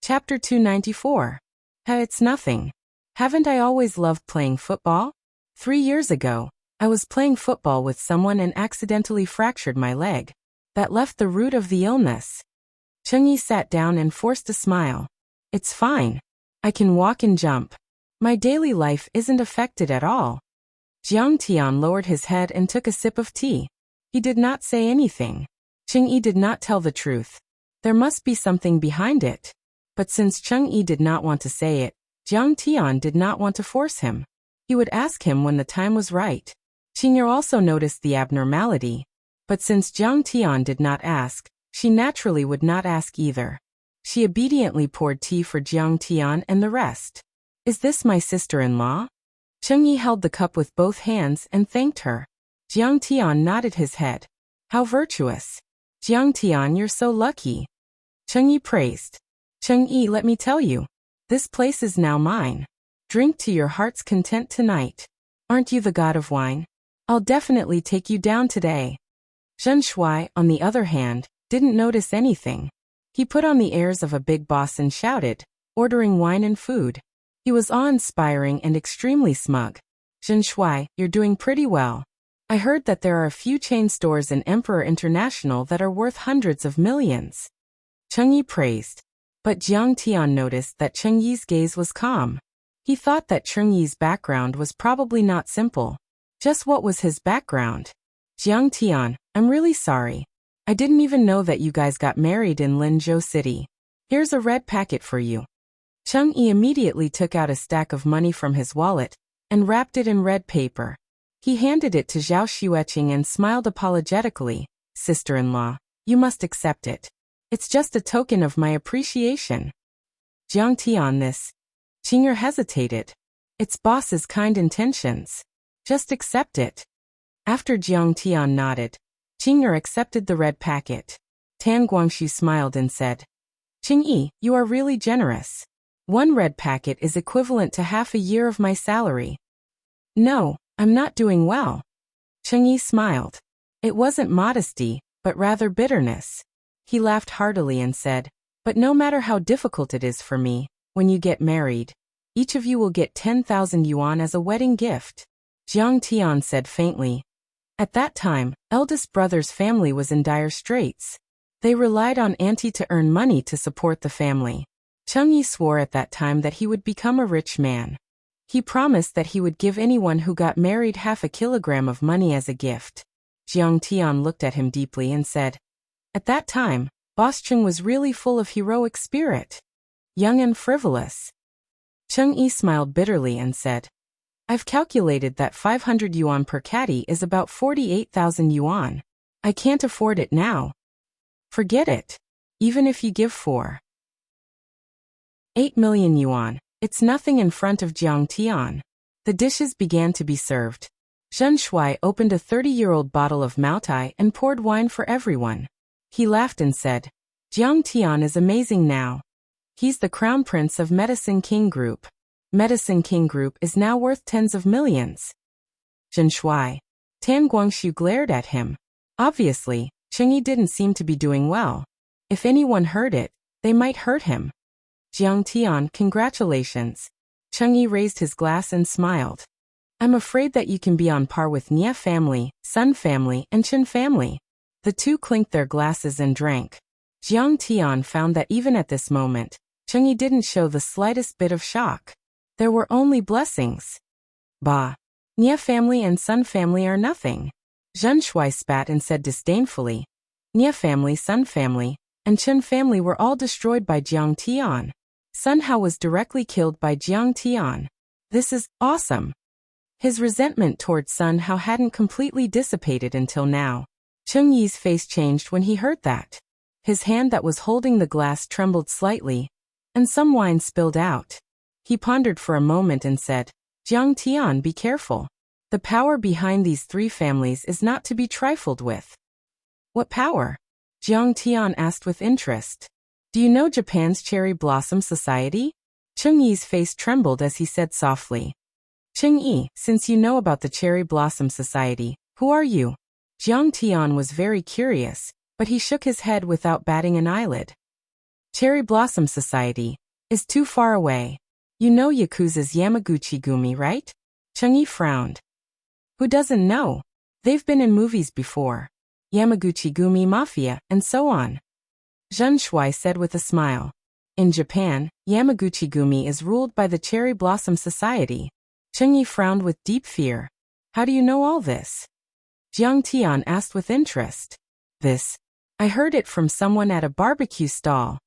Chapter 294. It's nothing. Haven't I always loved playing football? 3 years ago, I was playing football with someone and accidentally fractured my leg. That left the root of the illness. Cheng-yi sat down and forced a smile. It's fine. I can walk and jump. My daily life isn't affected at all. Jiang Tian lowered his head and took a sip of tea. He did not say anything. Cheng-yi did not tell the truth. There must be something behind it. But since Cheng-yi did not want to say it, Jiang Tian did not want to force him. He would ask him when the time was right. Qing'er also noticed the abnormality. But since Jiang Tian did not ask, she naturally would not ask either. She obediently poured tea for Jiang Tian and the rest. Is this my sister-in-law? Cheng-yi held the cup with both hands and thanked her. Jiang Tian nodded his head. How virtuous. Jiang Tian, you're so lucky. Cheng-yi praised. Cheng-yi, let me tell you. This place is now mine. Drink to your heart's content tonight. Aren't you the god of wine? I'll definitely take you down today. Zhen Shuai, on the other hand, didn't notice anything. He put on the airs of a big boss and shouted, ordering wine and food. He was awe-inspiring and extremely smug. Zhen Shuai, you're doing pretty well. I heard that there are a few chain stores in Emperor International that are worth hundreds of millions. Cheng-yi praised. But Jiang Tian noticed that Cheng-yi's gaze was calm. He thought that Cheng-yi's background was probably not simple. Just what was his background? Jiang Tian, I'm really sorry. I didn't even know that you guys got married in Linzhou City. Here's a red packet for you. Cheng-yi immediately took out a stack of money from his wallet and wrapped it in red paper. He handed it to Zhao Xueqing and smiled apologetically. Sister-in-law, you must accept it. It's just a token of my appreciation. Jiang Tian, this. Qing'er hesitated. It's boss's kind intentions. Just accept it. After Jiang Tian nodded, Qing'er accepted the red packet. Tan Guangxu smiled and said, Qing-yi, you are really generous. 1 red packet is equivalent to half a year of my salary. No, I'm not doing well. Cheng-yi smiled. It wasn't modesty, but rather bitterness. He laughed heartily and said, but no matter how difficult it is for me, when you get married, each of you will get 10,000 yuan as a wedding gift. Jiang Tian said faintly. At that time, eldest brother's family was in dire straits. They relied on auntie to earn money to support the family. Cheng-yi swore at that time that he would become a rich man. He promised that he would give anyone who got married half a kilogram of money as a gift. Jiang Tian looked at him deeply and said, at that time, Boss Cheng was really full of heroic spirit. Young and frivolous. Cheng-yi smiled bitterly and said, I've calculated that 500 yuan per caddy is about 48,000 yuan. I can't afford it now. Forget it. Even if you give 8 million yuan, it's nothing in front of Jiang Tian. The dishes began to be served. Zhen Shuai opened a 30-year-old bottle of Maotai and poured wine for everyone. He laughed and said, Jiang Tian is amazing now. He's the crown prince of Medicine King Group. Medicine King Group is now worth tens of millions. Zhen Shuai. Tan Guangxu glared at him. Obviously, Cheng-yi didn't seem to be doing well. If anyone heard it, they might hurt him. Jiang Tian, congratulations. Cheng-yi raised his glass and smiled. I'm afraid that you can be on par with Nie family, Sun family, and Chen family. The two clinked their glasses and drank. Jiang Tian found that even at this moment, Cheng-yi didn't show the slightest bit of shock. There were only blessings. Bah! Nie family and Sun family are nothing. Zhen Shuai spat and said disdainfully. Nie family, Sun family, and Chen family were all destroyed by Jiang Tian. Sun Hao was directly killed by Jiang Tian. This is awesome. His resentment toward Sun Hao hadn't completely dissipated until now. Cheng-yi's face changed when he heard that. His hand that was holding the glass trembled slightly, and some wine spilled out. He pondered for a moment and said, Jiang Tian, be careful. The power behind these 3 families is not to be trifled with. What power? Jiang Tian asked with interest. Do you know Japan's Cherry Blossom Society? Cheng-yi's face trembled as he said softly. Cheng-yi, since you know about the Cherry Blossom Society, who are you? Jiang Tian was very curious, but he shook his head without batting an eyelid. Cherry Blossom Society is too far away. You know Yakuza's Yamaguchi-gumi, right? Changyi frowned. Who doesn't know? They've been in movies before. Yamaguchi-gumi Mafia, and so on. Zhen Shuai said with a smile. In Japan, Yamaguchi-gumi is ruled by the Cherry Blossom Society. Changyi frowned with deep fear. How do you know all this? Jiang Tian asked with interest. This. I heard it from someone at a barbecue stall.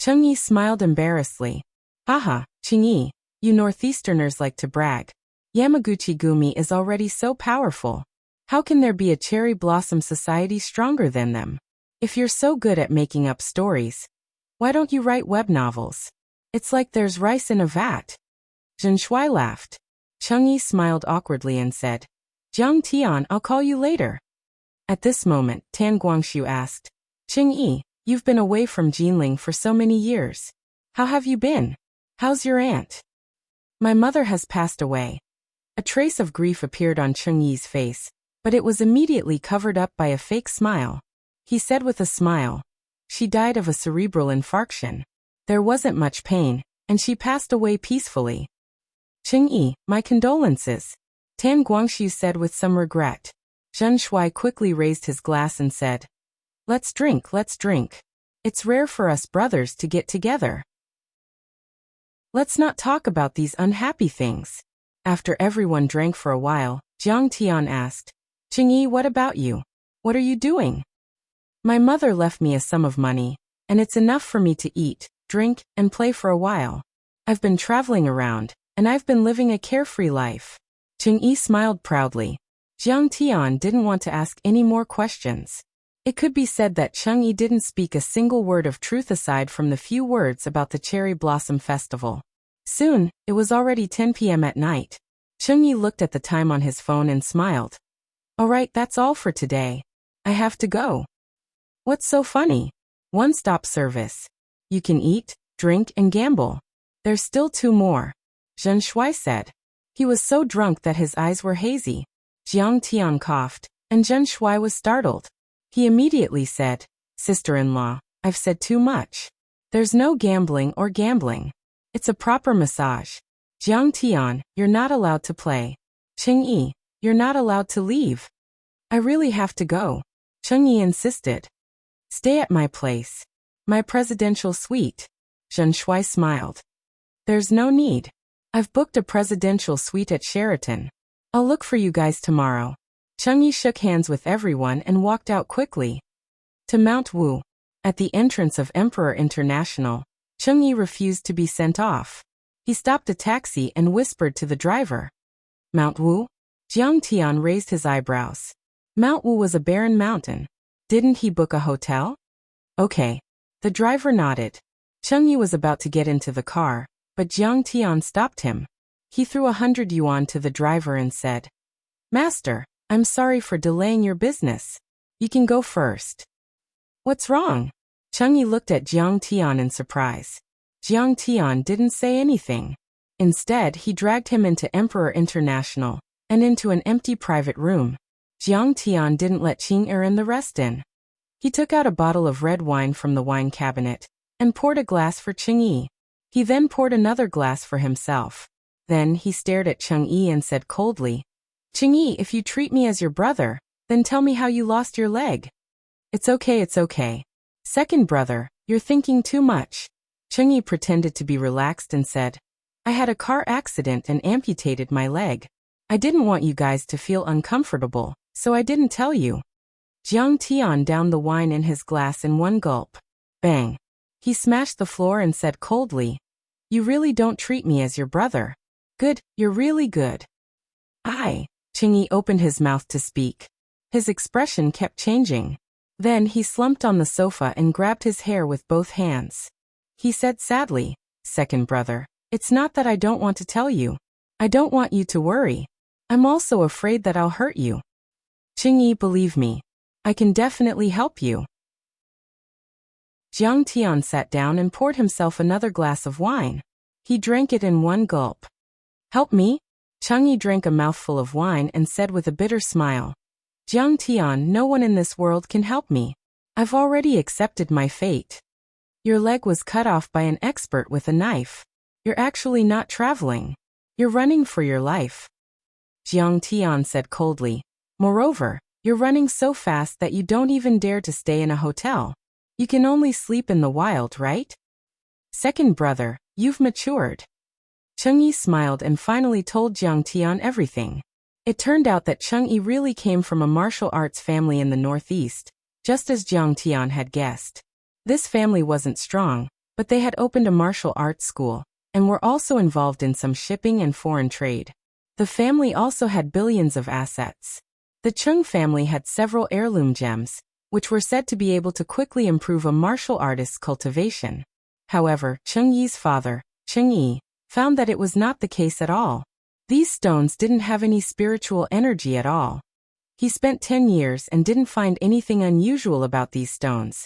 Changyi smiled embarrassedly. Haha, Changyi, you Northeasterners like to brag. Yamaguchi-gumi is already so powerful. How can there be a Cherry Blossom Society stronger than them? If you're so good at making up stories, why don't you write web novels? It's like there's rice in a vat. Zhen Shuai laughed. Changyi smiled awkwardly and said, Jiang Tian, I'll call you later. At this moment, Tan Guangxiu asked, Changyi, you've been away from Jinling for so many years. How have you been? How's your aunt? My mother has passed away. A trace of grief appeared on Changyi's face, but it was immediately covered up by a fake smile. He said with a smile, she died of a cerebral infarction. There wasn't much pain, and she passed away peacefully. Changyi, my condolences. Tan Guangxiu said with some regret. Zhen Shuai quickly raised his glass and said, let's drink, let's drink. It's rare for us brothers to get together. Let's not talk about these unhappy things. After everyone drank for a while, Jiang Tian asked, Changyi, what about you? What are you doing? My mother left me a sum of money, and it's enough for me to eat, drink, and play for a while. I've been traveling around, and I've been living a carefree life. Changyi smiled proudly. Jiang Tian didn't want to ask any more questions. It could be said that Changyi didn't speak a single word of truth aside from the few words about the Cherry Blossom Festival. Soon, it was already 10 p.m. at night. Changyi looked at the time on his phone and smiled. Alright, that's all for today. I have to go. What's so funny? One-stop service. You can eat, drink, and gamble. There's still 2 more. Zhen Shuai said. He was so drunk that his eyes were hazy. Jiang Tian coughed, and Zhen Shuai was startled. He immediately said, Sister-in-law, I've said too much. There's no gambling or gambling. It's a proper massage. Jiang Tian, you're not allowed to play. Changyi, you're not allowed to leave. I really have to go. Changyi insisted. Stay at my place. My presidential suite. Zhen Shuai smiled. There's no need. I've booked a presidential suite at Sheraton. I'll look for you guys tomorrow. Changyi shook hands with everyone and walked out quickly. To Mount Wu. At the entrance of Emperor International, Changyi refused to be sent off. He stopped a taxi and whispered to the driver. Mount Wu? Jiang Tian raised his eyebrows. Mount Wu was a barren mountain. Didn't he book a hotel? Okay. The driver nodded. Changyi was about to get into the car, but Jiang Tian stopped him. He threw 100 yuan to the driver and said, Master, I'm sorry for delaying your business. You can go first. What's wrong? Changyi looked at Jiang Tian in surprise. Jiang Tian didn't say anything. Instead, he dragged him into Emperor International and into an empty private room. Jiang Tian didn't let Qing and the rest in. He took out a bottle of red wine from the wine cabinet and poured a glass for Changyi. He then poured another glass for himself. Then he stared at Changyi and said coldly, Changyi, if you treat me as your brother, then tell me how you lost your leg. It's okay, it's okay. Second brother, you're thinking too much. Changyi pretended to be relaxed and said, I had a car accident and amputated my leg. I didn't want you guys to feel uncomfortable, so I didn't tell you. Jiang Tian downed the wine in his glass in one gulp. Bang. He smashed the floor and said coldly, You really don't treat me as your brother. Good, you're really good. Changyi opened his mouth to speak. His expression kept changing. Then he slumped on the sofa and grabbed his hair with both hands. He said sadly, Second brother, it's not that I don't want to tell you. I don't want you to worry. I'm also afraid that I'll hurt you. Changyi, believe me. I can definitely help you. Jiang Tian sat down and poured himself another glass of wine. He drank it in one gulp. Help me? Changyi drank a mouthful of wine and said with a bitter smile, Jiang Tian, no one in this world can help me. I've already accepted my fate. Your leg was cut off by an expert with a knife. You're actually not traveling. You're running for your life. Jiang Tian said coldly. Moreover, you're running so fast that you don't even dare to stay in a hotel. You can only sleep in the wild, right? Second brother, you've matured. Cheng-Yi smiled and finally told Jiang Tian everything. It turned out that Cheng-Yi really came from a martial arts family in the northeast, just as Jiang Tian had guessed. This family wasn't strong, but they had opened a martial arts school, and were also involved in some shipping and foreign trade. The family also had billions of assets. The Cheng family had several heirloom gems, which were said to be able to quickly improve a martial artist's cultivation. However, Cheng-Yi's father, Cheng-Yi, found that it was not the case at all. These stones didn't have any spiritual energy at all. He spent 10 years and didn't find anything unusual about these stones.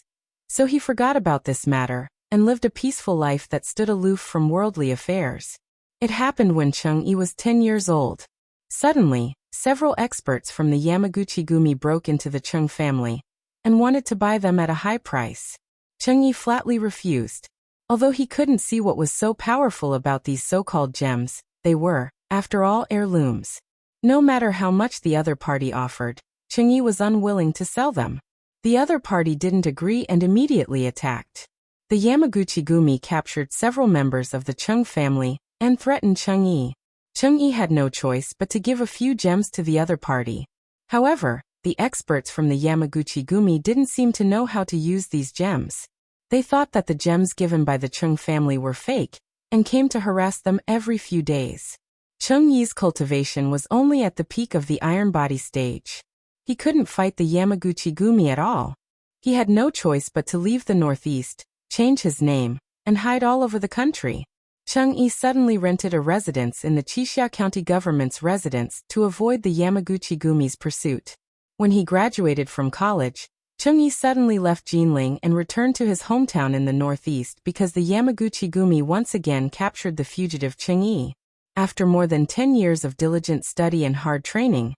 So he forgot about this matter, and lived a peaceful life that stood aloof from worldly affairs. It happened when Cheng-Yi was 10 years old. Suddenly, several experts from the Yamaguchi-gumi broke into the Cheng family, and wanted to buy them at a high price. Cheng-Yi flatly refused. Although he couldn't see what was so powerful about these so-called gems, they were, after all, heirlooms. No matter how much the other party offered, Cheng-Yi was unwilling to sell them. The other party didn't agree and immediately attacked. The Yamaguchi-gumi captured several members of the Cheng family and threatened Cheng-Yi. Cheng-Yi had no choice but to give a few gems to the other party. However, the experts from the Yamaguchi-gumi didn't seem to know how to use these gems. They thought that the gems given by the Cheng family were fake, and came to harass them every few days. Cheng-Yi's cultivation was only at the peak of the iron body stage. He couldn't fight the Yamaguchi-gumi at all. He had no choice but to leave the northeast, change his name, and hide all over the country. Cheng-Yi suddenly rented a residence in the Qixia County government's residence to avoid the Yamaguchi-gumi's pursuit. When he graduated from college, Cheng-Yi suddenly left Jinling and returned to his hometown in the northeast because the Yamaguchi-gumi once again captured the fugitive Cheng-Yi. After more than 10 years of diligent study and hard training,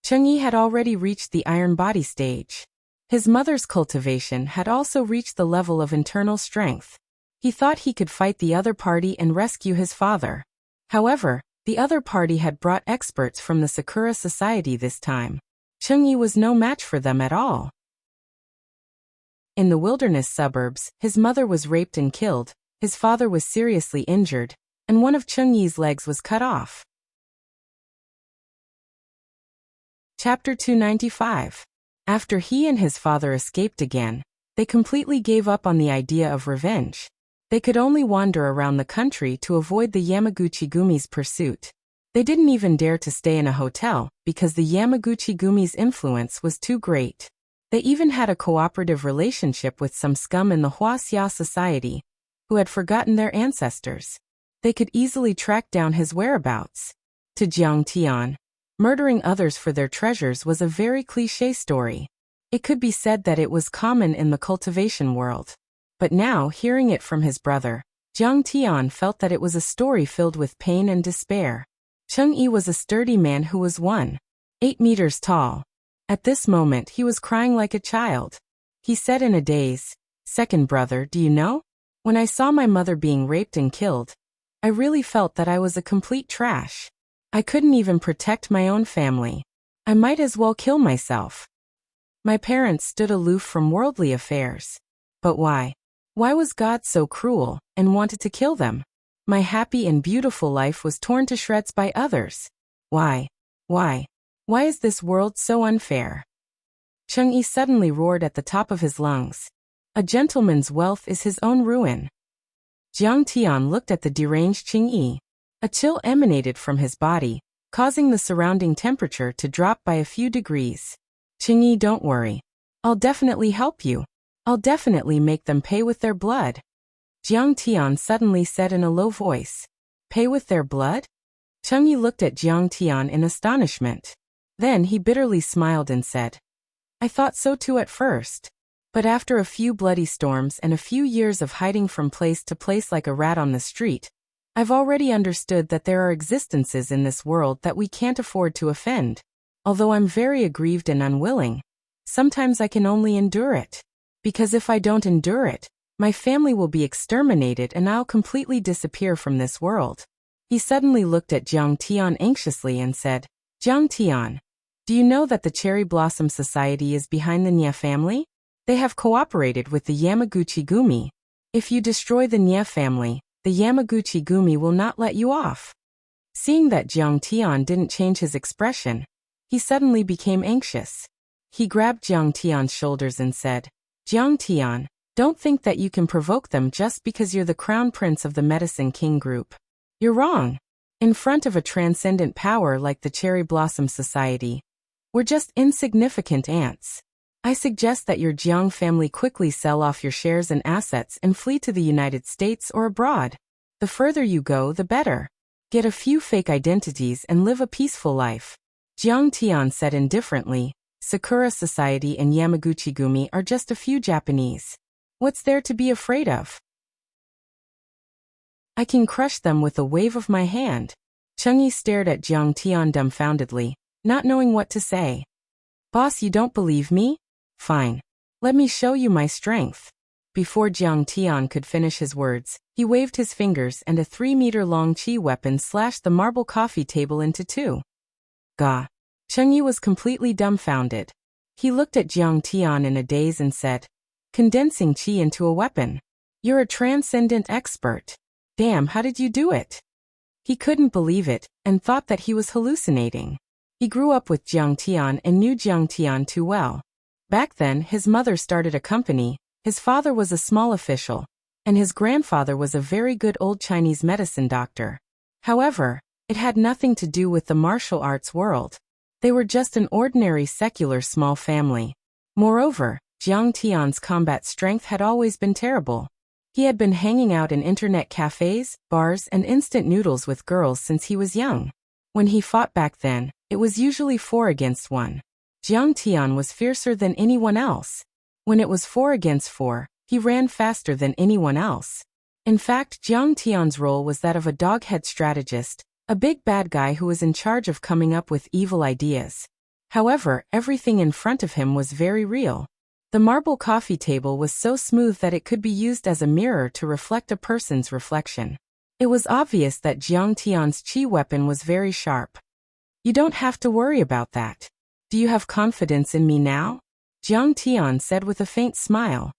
Cheng-Yi had already reached the iron body stage. His mother's cultivation had also reached the level of internal strength. He thought he could fight the other party and rescue his father. However, the other party had brought experts from the Sakura Society this time. Cheng-Yi was no match for them at all. In the wilderness suburbs, his mother was raped and killed, his father was seriously injured, and one of Cheng-Yi's legs was cut off. Chapter 295. After he and his father escaped again, they completely gave up on the idea of revenge. They could only wander around the country to avoid the Yamaguchi-gumi's pursuit. They didn't even dare to stay in a hotel, because the Yamaguchi-gumi's influence was too great. They even had a cooperative relationship with some scum in the Wuxia society, who had forgotten their ancestors. They could easily track down his whereabouts. To Jiang Tian, murdering others for their treasures was a very cliché story. It could be said that it was common in the cultivation world. But now, hearing it from his brother, Jiang Tian felt that it was a story filled with pain and despair. Cheng-Yi was a sturdy man who was 1.8 meters tall. At this moment he was crying like a child. He said in a daze, "Second brother, do you know? When I saw my mother being raped and killed, I really felt that I was a complete trash. I couldn't even protect my own family. I might as well kill myself. My parents stood aloof from worldly affairs. But why? Why was God so cruel and wanted to kill them? My happy and beautiful life was torn to shreds by others. Why? Why is this world so unfair?" Cheng-Yi suddenly roared at the top of his lungs. "A gentleman's wealth is his own ruin." Jiang Tian looked at the deranged Cheng-Yi. A chill emanated from his body, causing the surrounding temperature to drop by a few degrees. "Cheng-Yi, don't worry. I'll definitely help you. I'll definitely make them pay with their blood." Jiang Tian suddenly said in a low voice. "Pay with their blood?" Cheng-Yi looked at Jiang Tian in astonishment. Then he bitterly smiled and said, "I thought so too at first. But after a few bloody storms and a few years of hiding from place to place like a rat on the street, I've already understood that there are existences in this world that we can't afford to offend. Although I'm very aggrieved and unwilling, sometimes I can only endure it. Because if I don't endure it, My family will be exterminated and I'll completely disappear from this world. He suddenly looked at Jiang Tian anxiously and said, Jiang Tian, do you know that the Cherry Blossom Society is behind the Nya family? They have cooperated with the Yamaguchi-gumi. If you destroy the Nya family, the Yamaguchi-gumi will not let you off. Seeing that Jiang Tian didn't change his expression, he suddenly became anxious. He grabbed Jiang Tian's shoulders and said, Jiang Tian, don't think that you can provoke them just because you're the crown prince of the Medicine King group. You're wrong. In front of a transcendent power like the Cherry Blossom Society, we're just insignificant ants. I suggest that your Jiang family quickly sell off your shares and assets and flee to the United States or abroad. The further you go, the better. Get a few fake identities and live a peaceful life. Jiang Tian said indifferently, Sakura Society and Yamaguchi-gumi are just a few Japanese. What's there to be afraid of? I can crush them with a wave of my hand. Changyi stared at Jiang Tian dumbfoundedly, not knowing what to say. Boss, you don't believe me? Fine. Let me show you my strength. Before Jiang Tian could finish his words, he waved his fingers and a 3-meter-long qi weapon slashed the marble coffee table into two. Gah! Changyi was completely dumbfounded. He looked at Jiang Tian in a daze and said, condensing qi into a weapon. You're a transcendent expert. Damn, how did you do it? He couldn't believe it, and thought that he was hallucinating. He grew up with Jiang Tian and knew Jiang Tian too well. Back then, his mother started a company, his father was a small official, and his grandfather was a very good old Chinese medicine doctor. However, it had nothing to do with the martial arts world. They were just an ordinary secular small family. Moreover, Jiang Tian's combat strength had always been terrible. He had been hanging out in internet cafes, bars, and instant noodles with girls since he was young. When he fought back then, it was usually 4 against 1. Jiang Tian was fiercer than anyone else. When it was 4 against 4, he ran faster than anyone else. In fact, Jiang Tian's role was that of a doghead strategist, a big bad guy who was in charge of coming up with evil ideas. However, everything in front of him was very real. The marble coffee table was so smooth that it could be used as a mirror to reflect a person's reflection. It was obvious that Jiang Tian's qi weapon was very sharp. You don't have to worry about that. Do you have confidence in me now? Jiang Tian said with a faint smile.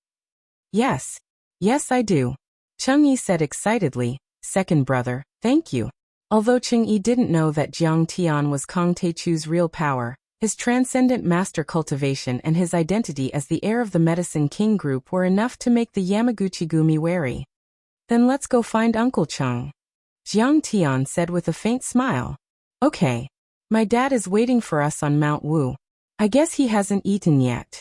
Yes. Yes, I do. Changyi said excitedly, second brother, thank you. Although Changyi didn't know that Jiang Tian was Kong Teichu's real power, his transcendent master cultivation and his identity as the heir of the Medicine King group were enough to make the Yamaguchi-gumi wary. Then let's go find Uncle Cheng. Jiang Tian said with a faint smile. Okay. My dad is waiting for us on Mount Wu. I guess he hasn't eaten yet.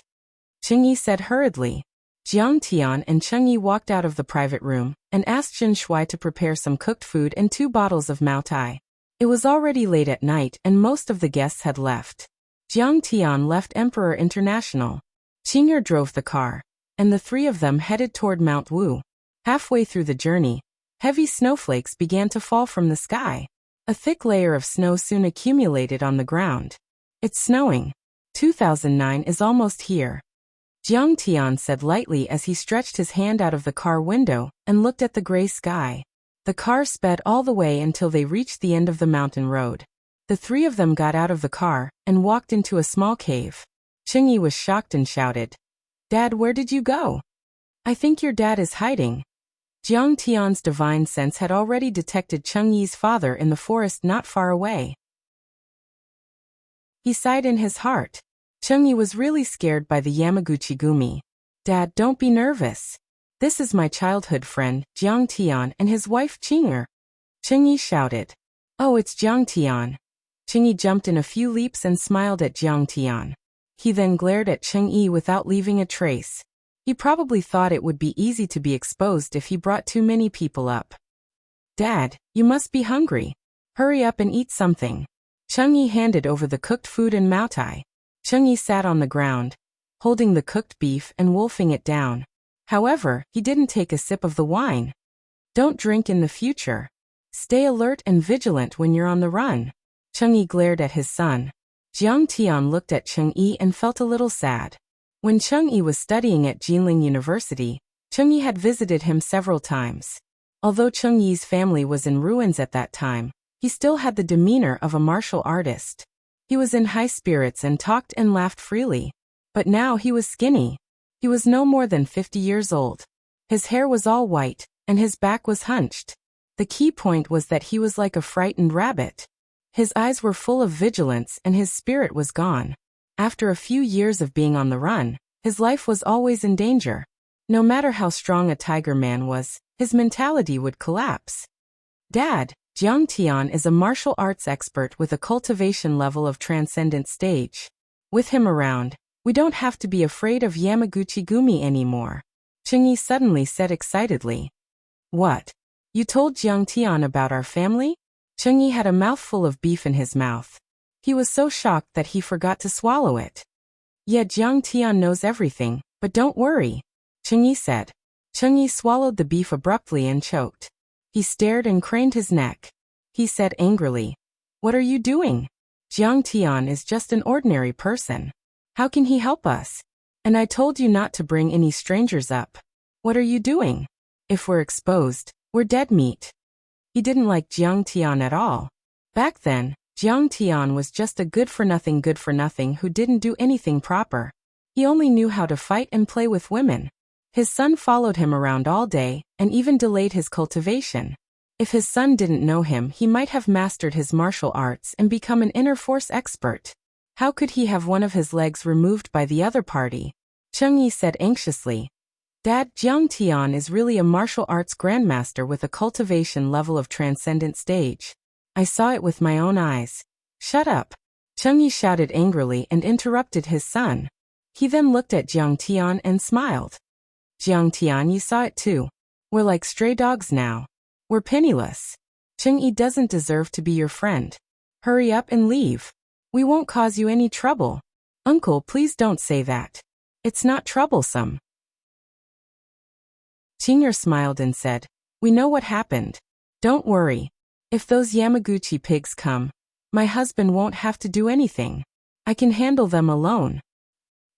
Changyi said hurriedly. Jiang Tian and Changyi walked out of the private room and asked Jin Shui to prepare some cooked food and 2 bottles of Mao Tai. It was already late at night and most of the guests had left. Jiang Tian left Emperor International. Qing'er drove the car, and the 3 of them headed toward Mount Wu. Halfway through the journey, heavy snowflakes began to fall from the sky. A thick layer of snow soon accumulated on the ground. It's snowing. 2009 is almost here. Jiang Tian said lightly as he stretched his hand out of the car window and looked at the gray sky. The car sped all the way until they reached the end of the mountain road. The 3 of them got out of the car and walked into a small cave. Changyi was shocked and shouted, Dad, where did you go? I think your dad is hiding. Jiang Tian's divine sense had already detected Changyi's father in the forest not far away. He sighed in his heart. Changyi was really scared by the Yamaguchi-gumi. Dad, don't be nervous. This is my childhood friend, Jiang Tian, and his wife Qing'er. Changyi shouted. Oh, it's Jiang Tian. Changyi jumped in a few leaps and smiled at Jiang Tian. He then glared at Changyi without leaving a trace. He probably thought it would be easy to be exposed if he brought too many people up. Dad, you must be hungry. Hurry up and eat something. Changyi handed over the cooked food and Mao Tai. Changyi sat on the ground, holding the cooked beef and wolfing it down. However, he didn't take a sip of the wine. Don't drink in the future. Stay alert and vigilant when you're on the run. Changyi glared at his son. Jiang Tian looked at Changyi and felt a little sad. When Changyi was studying at Jinling University, Cheng-Yi had visited him several times. Although Cheng-Yi's family was in ruins at that time, he still had the demeanor of a martial artist. He was in high spirits and talked and laughed freely. But now he was skinny. He was no more than 50 years old. His hair was all white, and his back was hunched. The key point was that he was like a frightened rabbit. His eyes were full of vigilance and his spirit was gone. After a few years of being on the run, his life was always in danger. No matter how strong a tiger man was, his mentality would collapse. Dad, Jiang Tian is a martial arts expert with a cultivation level of transcendent stage. With him around, we don't have to be afraid of Yamaguchi-gumi anymore. Cheng-Yi suddenly said excitedly. What? You told Jiang Tian about our family? Cheng-Yi had a mouthful of beef in his mouth. He was so shocked that he forgot to swallow it. Yeah, Jiang Tian knows everything, but don't worry, Cheng-Yi said. Cheng-Yi swallowed the beef abruptly and choked. He stared and craned his neck. He said angrily, "What are you doing? Jiang Tian is just an ordinary person. How can he help us? And I told you not to bring any strangers up. What are you doing? If we're exposed, we're dead meat." He didn't like Jiang Tian at all. Back then, Jiang Tian was just a good-for-nothing who didn't do anything proper. He only knew how to fight and play with women. His son followed him around all day, and even delayed his cultivation. If his son didn't know him, he might have mastered his martial arts and become an inner force expert. How could he have one of his legs removed by the other party? Cheng-Yi said anxiously. Dad, Jiang Tian is really a martial arts grandmaster with a cultivation level of transcendent stage. I saw it with my own eyes. Shut up. Cheng-Yi shouted angrily and interrupted his son. He then looked at Jiang Tian and smiled. Jiang Tian, you saw it too. We're like stray dogs now. We're penniless. Cheng-Yi doesn't deserve to be your friend. Hurry up and leave. We won't cause you any trouble. Uncle, please don't say that. It's not troublesome. Qing'er smiled and said, We know what happened. Don't worry. If those Yamaguchi pigs come, my husband won't have to do anything. I can handle them alone.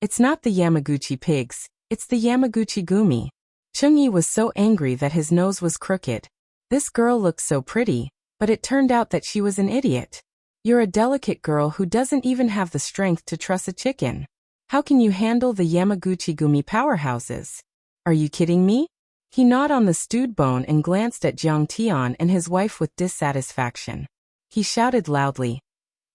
It's not the Yamaguchi pigs, it's the Yamaguchi-gumi. Cheng-Yi was so angry that his nose was crooked. This girl looked so pretty, but it turned out that she was an idiot. You're a delicate girl who doesn't even have the strength to truss a chicken. How can you handle the Yamaguchi-gumi powerhouses? Are you kidding me? He gnawed on the stewed bone and glanced at Jiang Tian and his wife with dissatisfaction. He shouted loudly,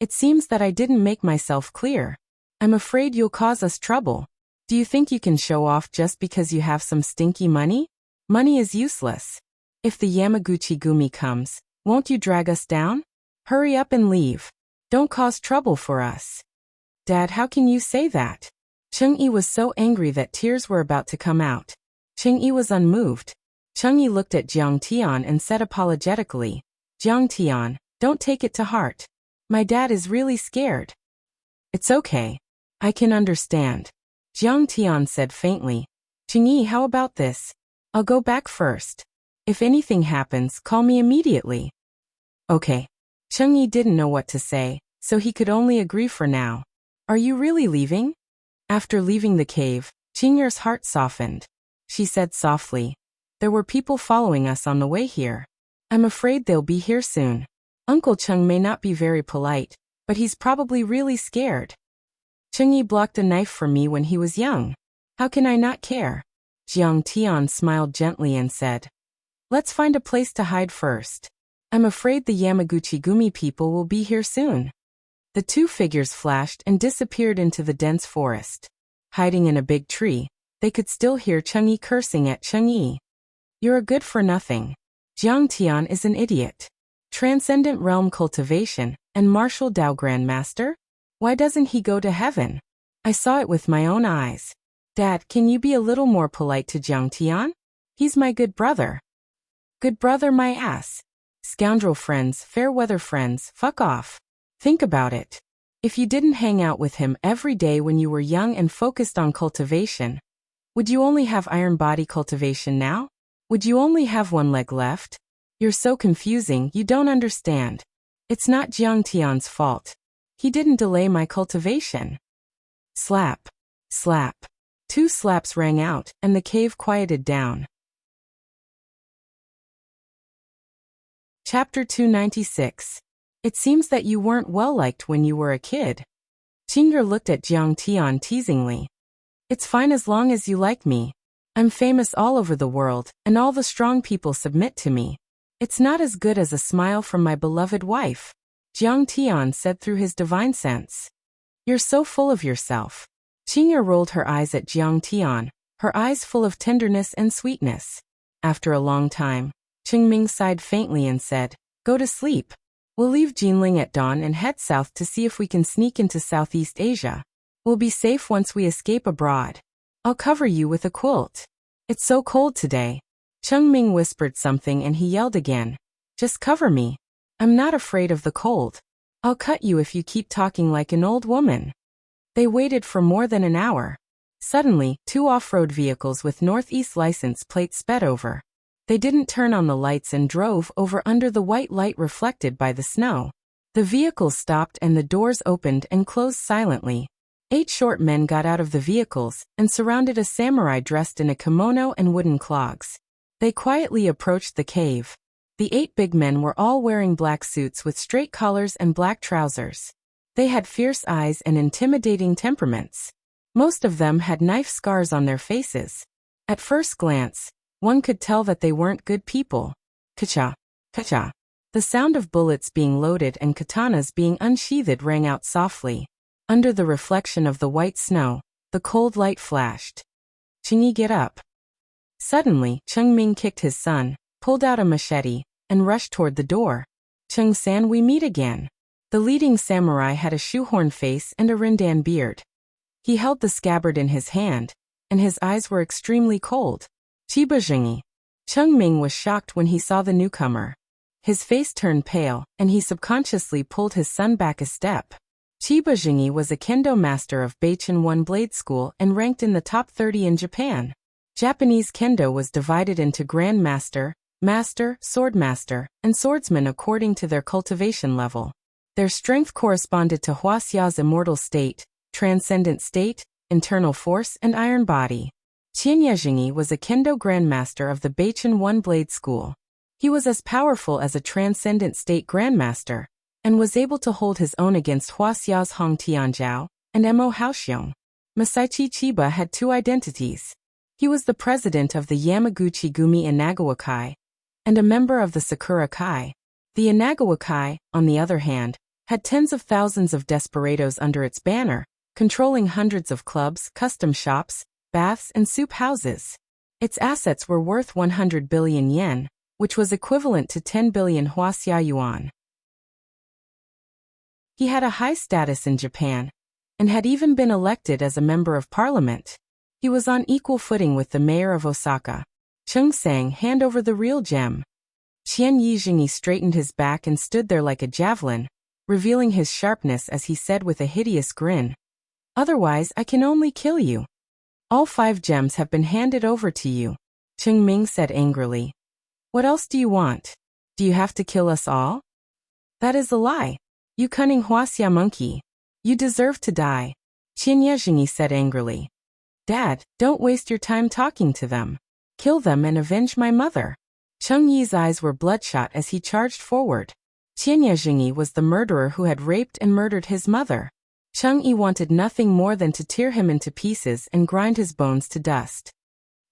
It seems that I didn't make myself clear. I'm afraid you'll cause us trouble. Do you think you can show off just because you have some stinky money? Money is useless. If the Yamaguchi-gumi comes, won't you drag us down? Hurry up and leave. Don't cause trouble for us. Dad, how can you say that? Cheng-Yi was so angry that tears were about to come out. Cheng-Yi was unmoved. Cheng-Yi looked at Jiang Tian and said apologetically, Jiang Tian, don't take it to heart. My dad is really scared. It's okay. I can understand. Jiang Tian said faintly. Cheng-Yi, how about this? I'll go back first. If anything happens, call me immediately. Okay. Cheng-Yi didn't know what to say, so he could only agree for now. Are you really leaving? After leaving the cave, Qing'er's heart softened. She said softly, There were people following us on the way here. I'm afraid they'll be here soon. Uncle Cheng may not be very polite, but he's probably really scared. Cheng-Yi blocked a knife for me when he was young. How can I not care? Jiang Tian smiled gently and said, Let's find a place to hide first. I'm afraid the Yamaguchi-gumi people will be here soon. The two figures flashed and disappeared into the dense forest. Hiding in a big tree, they could still hear Cheng-Yi cursing at Cheng-Yi. You're a good-for-nothing. Jiang Tian is an idiot. Transcendent realm cultivation, and martial Dao grandmaster? Why doesn't he go to heaven? I saw it with my own eyes. Dad, can you be a little more polite to Jiang Tian? He's my good brother. Good brother my ass. Scoundrel friends, fair weather friends, fuck off. Think about it. If you didn't hang out with him every day when you were young and focused on cultivation, would you only have iron body cultivation now? Would you only have one leg left? You're so confusing, you don't understand. It's not Jiang Tian's fault. He didn't delay my cultivation. Slap. Slap. 2 slaps rang out, and the cave quieted down. Chapter 296. It seems that you weren't well-liked when you were a kid. Qing'er looked at Jiang Tian teasingly. It's fine as long as you like me. I'm famous all over the world, and all the strong people submit to me. It's not as good as a smile from my beloved wife, Jiang Tian said through his divine sense. You're so full of yourself. Qing'er rolled her eyes at Jiang Tian, her eyes full of tenderness and sweetness. After a long time, Qingming sighed faintly and said, Go to sleep. We'll leave Jinling at dawn and head south to see if we can sneak into Southeast Asia. We'll be safe once we escape abroad. I'll cover you with a quilt. It's so cold today. Qingming whispered something and he yelled again. Just cover me. I'm not afraid of the cold. I'll cut you if you keep talking like an old woman. They waited for more than an hour. Suddenly, 2 off-road vehicles with Northeast license plates sped over. They didn't turn on the lights and drove over under the white light reflected by the snow. The vehicles stopped and the doors opened and closed silently. 8 short men got out of the vehicles and surrounded a samurai dressed in a kimono and wooden clogs. They quietly approached the cave. The 8 big men were all wearing black suits with straight collars and black trousers. They had fierce eyes and intimidating temperaments. Most of them had knife scars on their faces. At first glance, one could tell that they weren't good people. Ka-cha, ka-cha. The sound of bullets being loaded and katanas being unsheathed rang out softly. Under the reflection of the white snow, the cold light flashed. Qingyi, get up. Suddenly, Qingming kicked his son, pulled out a machete, and rushed toward the door. Qing-san, we meet again. The leading samurai had a shoehorn face and a rindan beard. He held the scabbard in his hand, and his eyes were extremely cold. Chiba Jingyi. Qingming was shocked when he saw the newcomer. His face turned pale, and he subconsciously pulled his son back a step. Chiba Jingyi was a kendo master of Beichen One Blade School and ranked in the top 30 in Japan. Japanese kendo was divided into Grand Master, Master, Swordmaster, and Swordsman according to their cultivation level. Their strength corresponded to Wuxia's immortal state, transcendent state, internal force, and iron body. Qianya Jingyi was a kendo grandmaster of the Beichen One Blade School. He was as powerful as a transcendent state grandmaster, and was able to hold his own against Wuxia's Hong Tianzhao and Mo Haoxiong. Masaichi Chiba had 2 identities. He was the president of the Yamaguchi Gumi Inagawa Kai, and a member of the Sakura Kai. The Inagawa Kai, on the other hand, had tens of thousands of desperados under its banner, controlling hundreds of clubs, custom shops, baths, and soup houses. Its assets were worth 100 billion yen, which was equivalent to 10 billion Huaxia yuan. He had a high status in Japan, and had even been elected as a member of parliament. He was on equal footing with the mayor of Osaka. Chung sang, hand over the real gem. Qianyi Jingyi straightened his back and stood there like a javelin, revealing his sharpness as he said with a hideous grin. Otherwise I can only kill you. All 5 gems have been handed over to you, Qingming said angrily. What else do you want? Do you have to kill us all? That is a lie. You cunning Huaxia monkey. You deserve to die, Qianya Jingyi said angrily. Dad, don't waste your time talking to them. Kill them and avenge my mother. Chengyi's eyes were bloodshot as he charged forward. Qianya Jingyi was the murderer who had raped and murdered his mother. Chengyi wanted nothing more than to tear him into pieces and grind his bones to dust.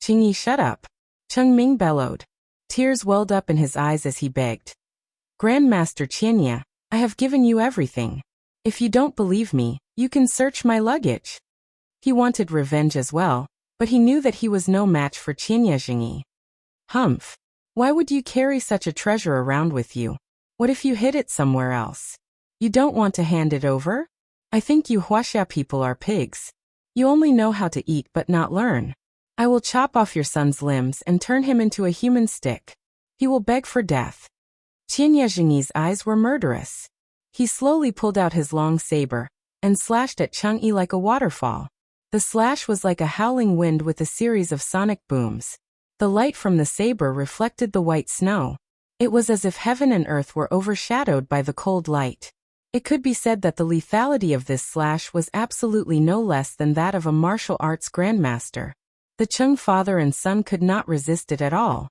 Qingyi, shut up. Chengming bellowed. Tears welled up in his eyes as he begged. Grandmaster Qianya, I have given you everything. If you don't believe me, you can search my luggage. He wanted revenge as well, but he knew that he was no match for Qianya Jingyi. Humph. Why would you carry such a treasure around with you? What if you hid it somewhere else? You don't want to hand it over? I think you Huaxia people are pigs. You only know how to eat but not learn. I will chop off your son's limbs and turn him into a human stick. He will beg for death. Qianya Jingyi's eyes were murderous. He slowly pulled out his long saber and slashed at Chengyi like a waterfall. The slash was like a howling wind with a series of sonic booms. The light from the saber reflected the white snow. It was as if heaven and earth were overshadowed by the cold light. It could be said that the lethality of this slash was absolutely no less than that of a martial arts grandmaster. The Cheng father and son could not resist it at all.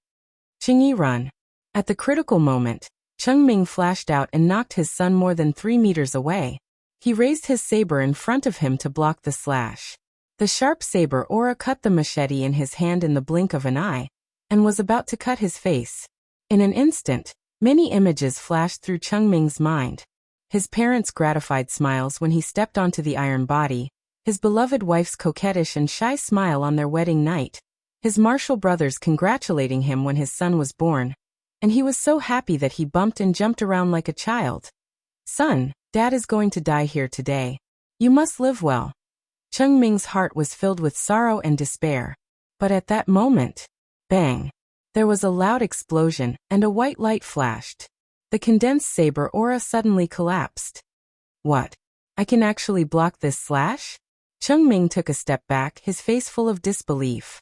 Cheng run. At the critical moment, Cheng Ming flashed out and knocked his son more than 3 meters away. He raised his saber in front of him to block the slash. The sharp saber aura cut the machete in his hand in the blink of an eye, and was about to cut his face. In an instant, many images flashed through Cheng Ming's mind. His parents' gratified smiles when he stepped onto the iron body, his beloved wife's coquettish and shy smile on their wedding night, his martial brothers congratulating him when his son was born, and he was so happy that he bumped and jumped around like a child. Son, Dad is going to die here today. You must live well. Cheng Ming's heart was filled with sorrow and despair. But at that moment, bang! There was a loud explosion, and a white light flashed. The condensed saber aura suddenly collapsed. What? I can actually block this slash? Cheng Ming took a step back, his face full of disbelief.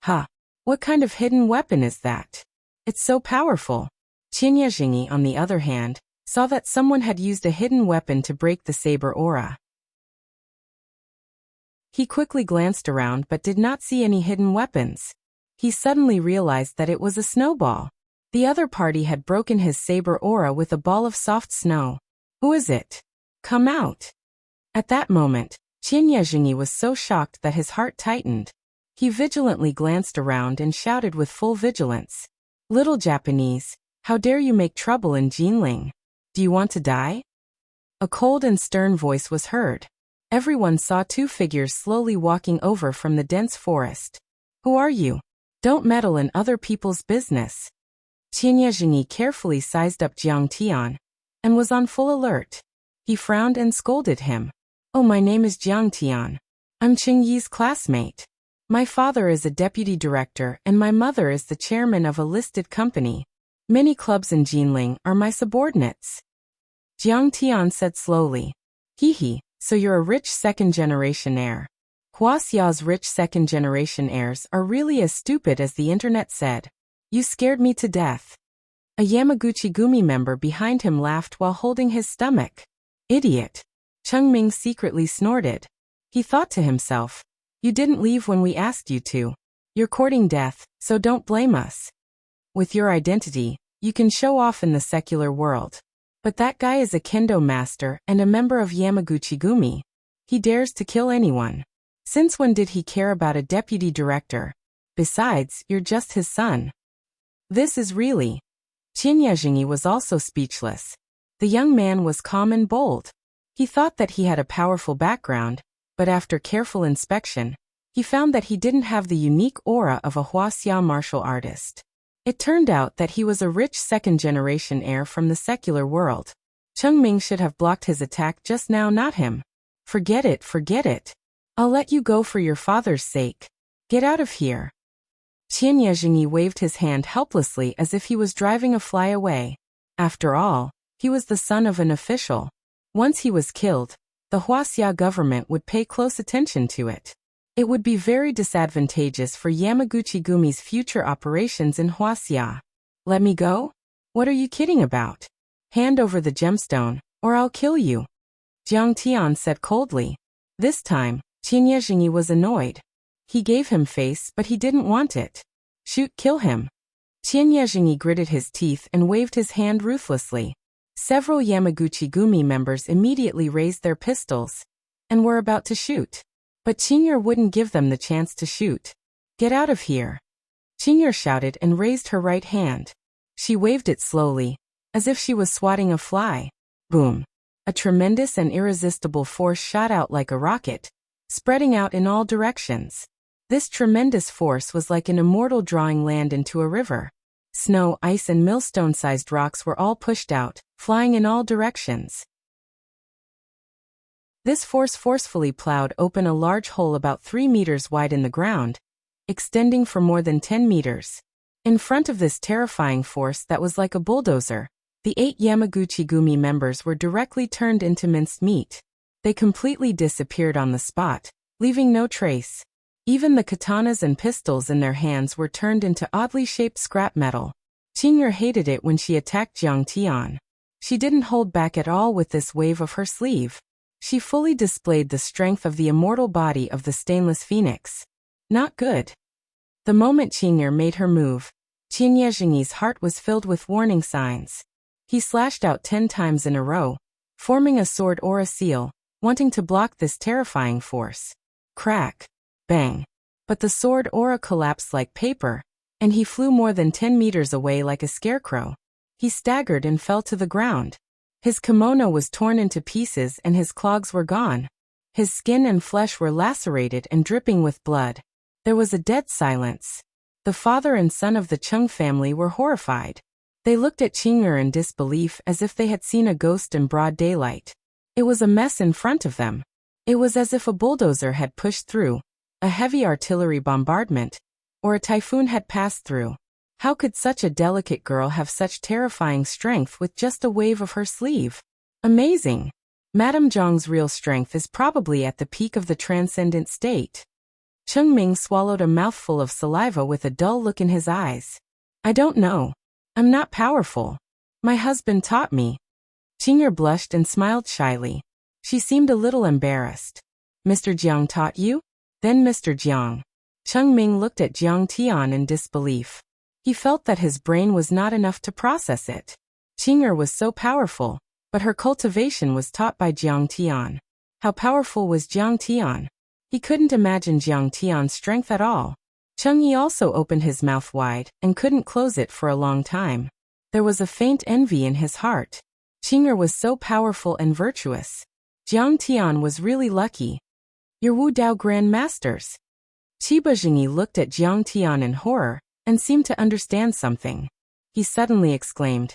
Huh. What kind of hidden weapon is that? It's so powerful. Qin Yejingyi, on the other hand, saw that someone had used a hidden weapon to break the saber aura. He quickly glanced around but did not see any hidden weapons. He suddenly realized that it was a snowball. The other party had broken his saber aura with a ball of soft snow. Who is it? Come out. At that moment, Qin Yejingyi was so shocked that his heart tightened. He vigilantly glanced around and shouted with full vigilance. Little Japanese, how dare you make trouble in Jinling? Do you want to die? A cold and stern voice was heard. Everyone saw 2 figures slowly walking over from the dense forest. Who are you? Don't meddle in other people's business. Qin Yejingyi carefully sized up Jiang Tian, and was on full alert. He frowned and scolded him. Oh, my name is Jiang Tian. I'm Qing Yi's classmate. My father is a deputy director and my mother is the chairman of a listed company. Many clubs in Jinling are my subordinates. Jiang Tian said slowly. Hee, so you're a rich second-generation heir. Huaxia's rich second-generation heirs are really as stupid as the internet said. You scared me to death. A Yamaguchi Gumi member behind him laughed while holding his stomach. Idiot. Cheng Ming secretly snorted. He thought to himself, you didn't leave when we asked you to. You're courting death, so don't blame us. With your identity, you can show off in the secular world. But that guy is a kendo master and a member of Yamaguchi Gumi. He dares to kill anyone. Since when did he care about a deputy director? Besides, you're just his son. This is really... Qin Yejingyi was also speechless. The young man was calm and bold. He thought that he had a powerful background, but after careful inspection, he found that he didn't have the unique aura of a Huaxia martial artist. It turned out that he was a rich second-generation heir from the secular world. Cheng Ming should have blocked his attack just now, not him. Forget it. I'll let you go for your father's sake. Get out of here. Qin Yejingyi waved his hand helplessly as if he was driving a fly away. After all, he was the son of an official. Once he was killed, the Huaxia government would pay close attention to it. It would be very disadvantageous for Yamaguchi Gumi's future operations in Huaxia. Let me go? What are you kidding about? Hand over the gemstone, or I'll kill you. Jiang Tian said coldly. This time, Qin Yejingyi was annoyed. He gave him face, but he didn't want it. Shoot, kill him. Qin Yejingyi gritted his teeth and waved his hand ruthlessly. Several Yamaguchi Gumi members immediately raised their pistols and were about to shoot. But Qing'er wouldn't give them the chance to shoot. Get out of here. Qing'er shouted and raised her right hand. She waved it slowly, as if she was swatting a fly. Boom. A tremendous and irresistible force shot out like a rocket, spreading out in all directions. This tremendous force was like an immortal drawing land into a river. Snow, ice and millstone-sized rocks were all pushed out, flying in all directions. This force forcefully plowed open a large hole about 3 meters wide in the ground, extending for more than 10 meters. In front of this terrifying force that was like a bulldozer, the 8 Yamaguchi Gumi members were directly turned into minced meat. They completely disappeared on the spot, leaving no trace. Even the katanas and pistols in their hands were turned into oddly shaped scrap metal. Qing'er hated it when she attacked Jiang Tian. She didn't hold back at all with this wave of her sleeve. She fully displayed the strength of the immortal body of the stainless phoenix. Not good. The moment Qing'er made her move, Qin Yezhengyi's heart was filled with warning signs. He slashed out 10 times in a row, forming a sword aura seal, wanting to block this terrifying force. Crack. Bang. But the sword aura collapsed like paper, and he flew more than 10 meters away like a scarecrow. He staggered and fell to the ground. His kimono was torn into pieces and his clogs were gone. His skin and flesh were lacerated and dripping with blood. There was a dead silence. The father and son of the Chung family were horrified. They looked at Qing'er in disbelief as if they had seen a ghost in broad daylight. It was a mess in front of them. It was as if a bulldozer had pushed through, a heavy artillery bombardment, or a typhoon had passed through. How could such a delicate girl have such terrifying strength with just a wave of her sleeve? Amazing! Madame Zhang's real strength is probably at the peak of the transcendent state. Cheng Ming swallowed a mouthful of saliva with a dull look in his eyes. I don't know. I'm not powerful. My husband taught me. Qing'er blushed and smiled shyly. She seemed a little embarrassed. Mr. Jiang taught you? Then Mr. Jiang. Cheng Ming looked at Jiang Tian in disbelief. He felt that his brain was not enough to process it. Qing'er was so powerful, but her cultivation was taught by Jiang Tian. How powerful was Jiang Tian? He couldn't imagine Jiang Tian's strength at all. Cheng Yi also opened his mouth wide and couldn't close it for a long time. There was a faint envy in his heart. Qing'er was so powerful and virtuous. Jiang Tian was really lucky. Your Wu Dao Grand Masters. Qiba Jingyi looked at Jiang Tian in horror and seemed to understand something. He suddenly exclaimed,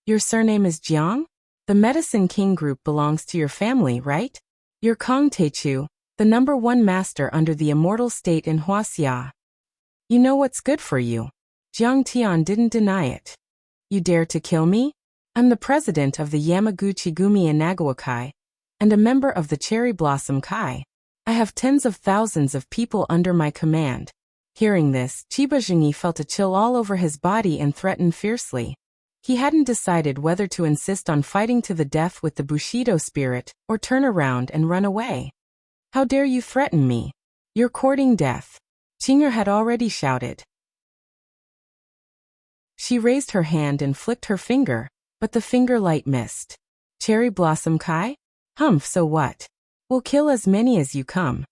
Your surname is Jiang? The Medicine King group belongs to your family, right? You're Kong Teichu, the #1 master under the immortal state in Wuxia. You know what's good for you. Jiang Tian didn't deny it. You dare to kill me? I'm the president of the Yamaguchi Gumi Inagawa Kai, and a member of the Cherry Blossom Kai. I have tens of thousands of people under my command. Hearing this, Qiba Jingyi felt a chill all over his body and threatened fiercely. He hadn't decided whether to insist on fighting to the death with the Bushido spirit or turn around and run away. How dare you threaten me? You're courting death. Qing'er had already shouted. She raised her hand and flicked her finger, but the finger light missed. Cherry Blossom Kai? Humph, so what? We'll kill as many as you come.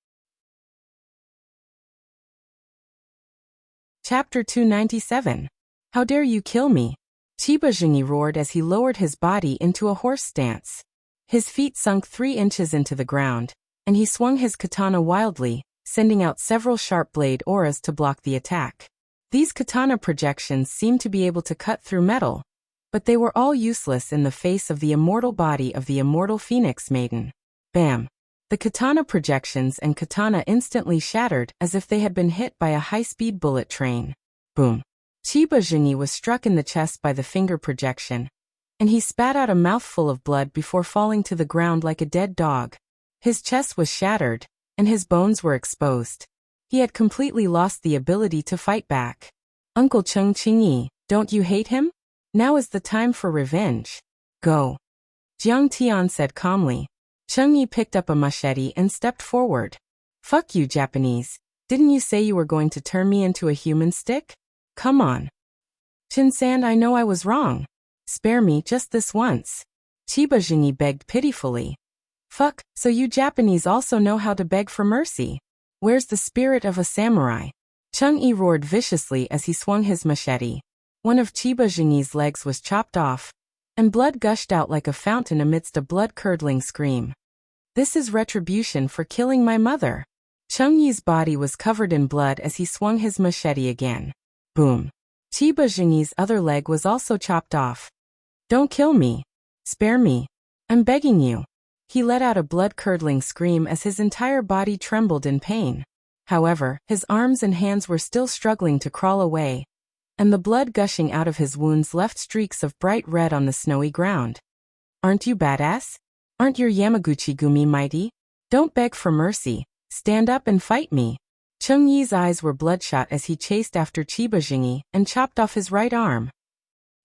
Chapter 297. How dare you kill me? Qiba Jingyi roared as he lowered his body into a horse stance. His feet sunk 3 inches into the ground, and he swung his katana wildly, sending out several sharp blade auras to block the attack. These katana projections seemed to be able to cut through metal, but they were all useless in the face of the immortal body of the immortal Phoenix Maiden. Bam! The katana projections and katana instantly shattered as if they had been hit by a high-speed bullet train. Boom! Qiba Jingyi was struck in the chest by the finger projection, and he spat out a mouthful of blood before falling to the ground like a dead dog. His chest was shattered, and his bones were exposed. He had completely lost the ability to fight back. Uncle Cheng Qingyi, don't you hate him? Now is the time for revenge. Go. Jiang Tian said calmly. Cheng Yi picked up a machete and stepped forward. Fuck you, Japanese. Didn't you say you were going to turn me into a human stick? Come on. Chin-san, I know I was wrong. Spare me just this once. Qiba Jingyi begged pitifully. Fuck, so you Japanese also know how to beg for mercy. Where's the spirit of a samurai? Cheng Yi roared viciously as he swung his machete. One of Qiba Jingyi's legs was chopped off, and blood gushed out like a fountain amidst a blood-curdling scream. This is retribution for killing my mother. Cheng Yi's body was covered in blood as he swung his machete again. Boom. Qiba Jingyi's other leg was also chopped off. Don't kill me. Spare me. I'm begging you. He let out a blood-curdling scream as his entire body trembled in pain. However, his arms and hands were still struggling to crawl away, and the blood gushing out of his wounds left streaks of bright red on the snowy ground. Aren't you badass? Aren't your Yamaguchi Gumi mighty? Don't beg for mercy. Stand up and fight me. Cheng Yi's eyes were bloodshot as he chased after Qiba Jingyi and chopped off his right arm.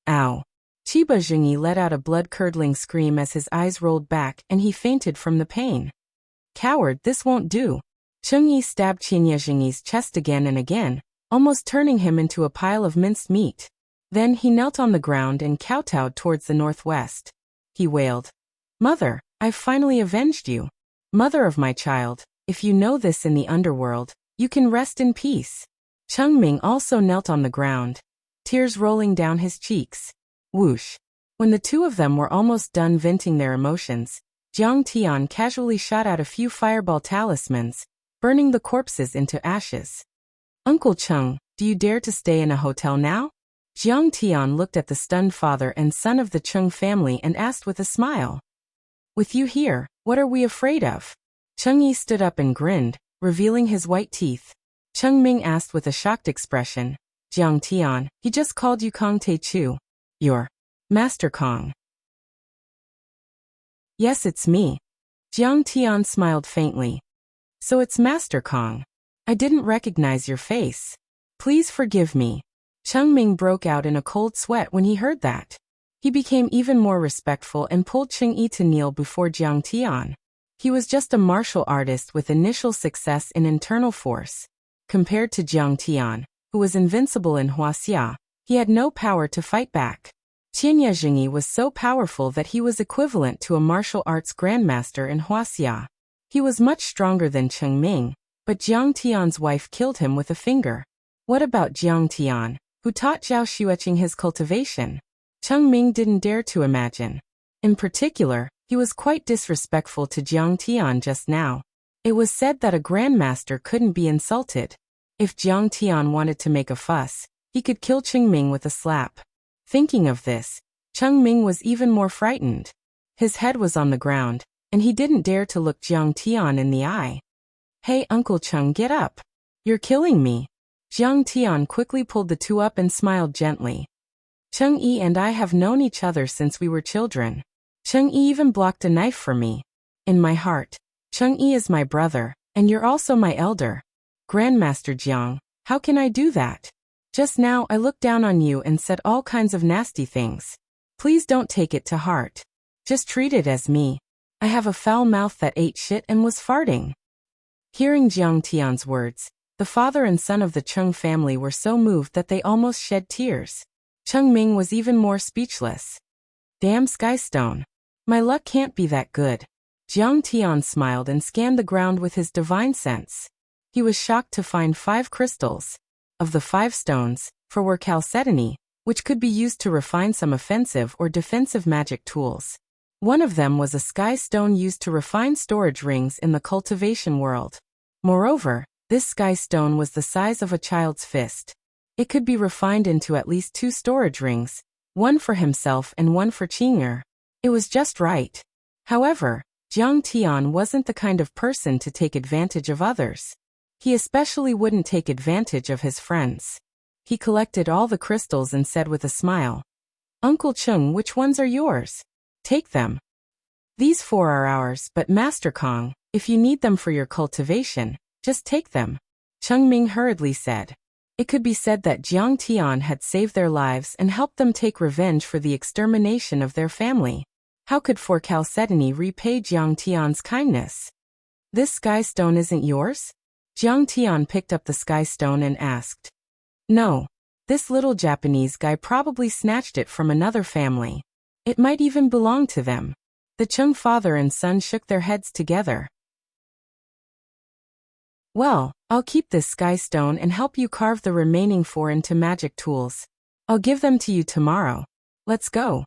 Ow. Chiba Zhengyi let out a blood-curdling scream as his eyes rolled back and he fainted from the pain. Coward, this won't do. Chengyi stabbed Qinya Zhengyi's chest again and again, almost turning him into a pile of minced meat. Then he knelt on the ground and kowtowed towards the northwest. He wailed, "Mother, I've finally avenged you. Mother of my child, if you know this in the underworld, you can rest in peace." Chengming also knelt on the ground, tears rolling down his cheeks. Whoosh. When the two of them were almost done venting their emotions, Jiang Tian casually shot out a few fireball talismans, burning the corpses into ashes. "Uncle Cheng, do you dare to stay in a hotel now?" Jiang Tian looked at the stunned father and son of the Cheng family and asked with a smile. "With you here, what are we afraid of?" Chengyi stood up and grinned, revealing his white teeth. Chengming asked with a shocked expression, "Jiang Tian, he just called you Kong Te Chu. You're Master Kong." "Yes, it's me." Jiang Tian smiled faintly. "So it's Master Kong. I didn't recognize your face. Please forgive me." Chengming broke out in a cold sweat when he heard that. He became even more respectful and pulled Chengyi to kneel before Jiang Tian. He was just a martial artist with initial success in internal force. Compared to Jiang Tian, who was invincible in Wuxia, he had no power to fight back. Qinya Zhengyi was so powerful that he was equivalent to a martial arts grandmaster in Wuxia. He was much stronger than Chengming, but Jiang Tian's wife killed him with a finger. What about Jiang Tian, who taught Zhao Xueqing his cultivation? Chengming didn't dare to imagine. In particular, he was quite disrespectful to Jiang Tian just now. It was said that a grandmaster couldn't be insulted. If Jiang Tian wanted to make a fuss, he could kill Chengming with a slap. Thinking of this, Chengming was even more frightened. His head was on the ground, and he didn't dare to look Jiang Tian in the eye. "Hey, Uncle Cheng, get up. You're killing me." Jiang Tian quickly pulled the two up and smiled gently. "Cheng-Yi and I have known each other since we were children. Cheng-Yi even blocked a knife for me. In my heart, Cheng-Yi is my brother, and you're also my elder. Grandmaster Jiang, how can I do that? Just now I looked down on you and said all kinds of nasty things. Please don't take it to heart. Just treat it as me. I have a foul mouth that ate shit and was farting." Hearing Jiang Tian's words, the father and son of the Cheng family were so moved that they almost shed tears. Chengming was even more speechless. "Damn Skystone. My luck can't be that good." Jiang Tian smiled and scanned the ground with his divine sense. He was shocked to find 5 crystals. Of the 5 stones, 4 were chalcedony, which could be used to refine some offensive or defensive magic tools. One of them was a sky stone used to refine storage rings in the cultivation world. Moreover, this sky stone was the size of a child's fist. It could be refined into at least 2 storage rings, one for himself and one for Qing'er. It was just right. However, Jiang Tian wasn't the kind of person to take advantage of others. He especially wouldn't take advantage of his friends. He collected all the crystals and said with a smile, "Uncle Cheng, which ones are yours? Take them. These 4 are ours, but Master Kong, if you need them for your cultivation, just take them." Chengming hurriedly said. It could be said that Jiang Tian had saved their lives and helped them take revenge for the extermination of their family. How could 4 chalcedony repay Jiang Tian's kindness? "This sky stone isn't yours?" Jiang Tian picked up the sky stone and asked. "No. This little Japanese guy probably snatched it from another family. It might even belong to them." The Cheng father and son shook their heads together. "Well, I'll keep this sky stone and help you carve the remaining 4 into magic tools. I'll give them to you tomorrow. Let's go,"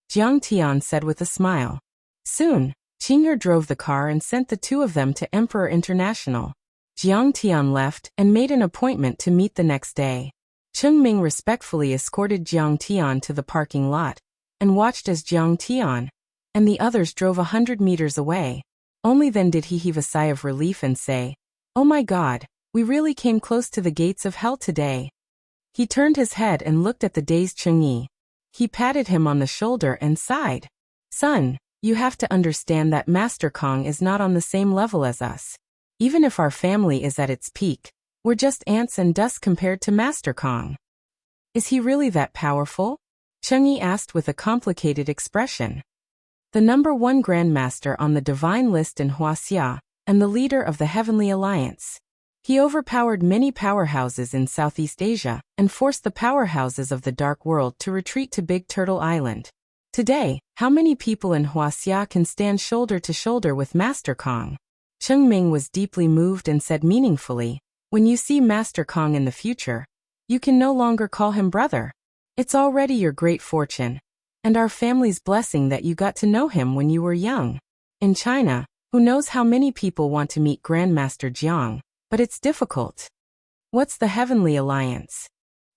Jiang Tian said with a smile. Soon, Qing'er drove the car and sent the 2 of them to Emperor International. Jiang Tian left and made an appointment to meet the next day. Chengming respectfully escorted Jiang Tian to the parking lot and watched as Jiang Tian and the others drove 100 meters away. Only then did he heave a sigh of relief and say, "Oh my God, we really came close to the gates of hell today." He turned his head and looked at the dazed Cheng-Yi. He patted him on the shoulder and sighed. "Son, you have to understand that Master Kong is not on the same level as us. Even if our family is at its peak, we're just ants and dust compared to Master Kong." "Is he really that powerful?" Cheng-Yi asked with a complicated expression. The #1 Grandmaster on the Divine List in Wuxia, and the leader of the Heavenly Alliance. He overpowered many powerhouses in Southeast Asia, and forced the powerhouses of the Dark World to retreat to Big Turtle Island. Today, how many people in Wuxia can stand shoulder to shoulder with Master Kong? Cheng Ming was deeply moved and said meaningfully, when you see Master Kong in the future, you can no longer call him brother. It's already your great fortune, and our family's blessing that you got to know him when you were young. In China, who knows how many people want to meet Grandmaster Jiang, but it's difficult. What's the Heavenly Alliance?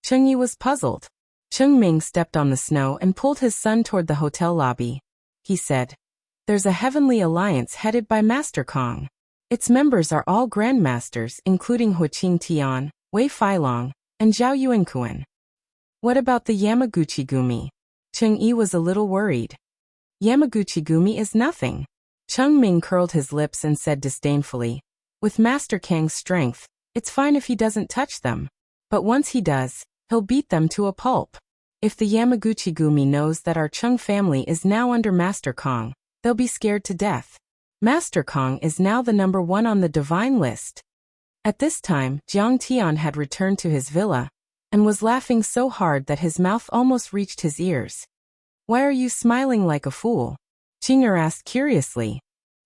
Cheng-Yi was puzzled. Cheng Ming stepped on the snow and pulled his son toward the hotel lobby. He said, there's a Heavenly Alliance headed by Master Kong. Its members are all Grandmasters including Huqing Tian, Wei Feilong, and Zhao Yuankuan. What about the Yamaguchi-gumi? Cheng-Yi was a little worried. Yamaguchi-gumi is nothing. Cheng Ming curled his lips and said disdainfully, with Master Kang's strength, it's fine if he doesn't touch them. But once he does, he'll beat them to a pulp. If the Yamaguchi-gumi knows that our Cheng family is now under Master Kong, they'll be scared to death. Master Kong is now the #1 on the Divine List. At this time, Jiang Tian had returned to his villa, and was laughing so hard that his mouth almost reached his ears. Why are you smiling like a fool? Qing'er asked curiously.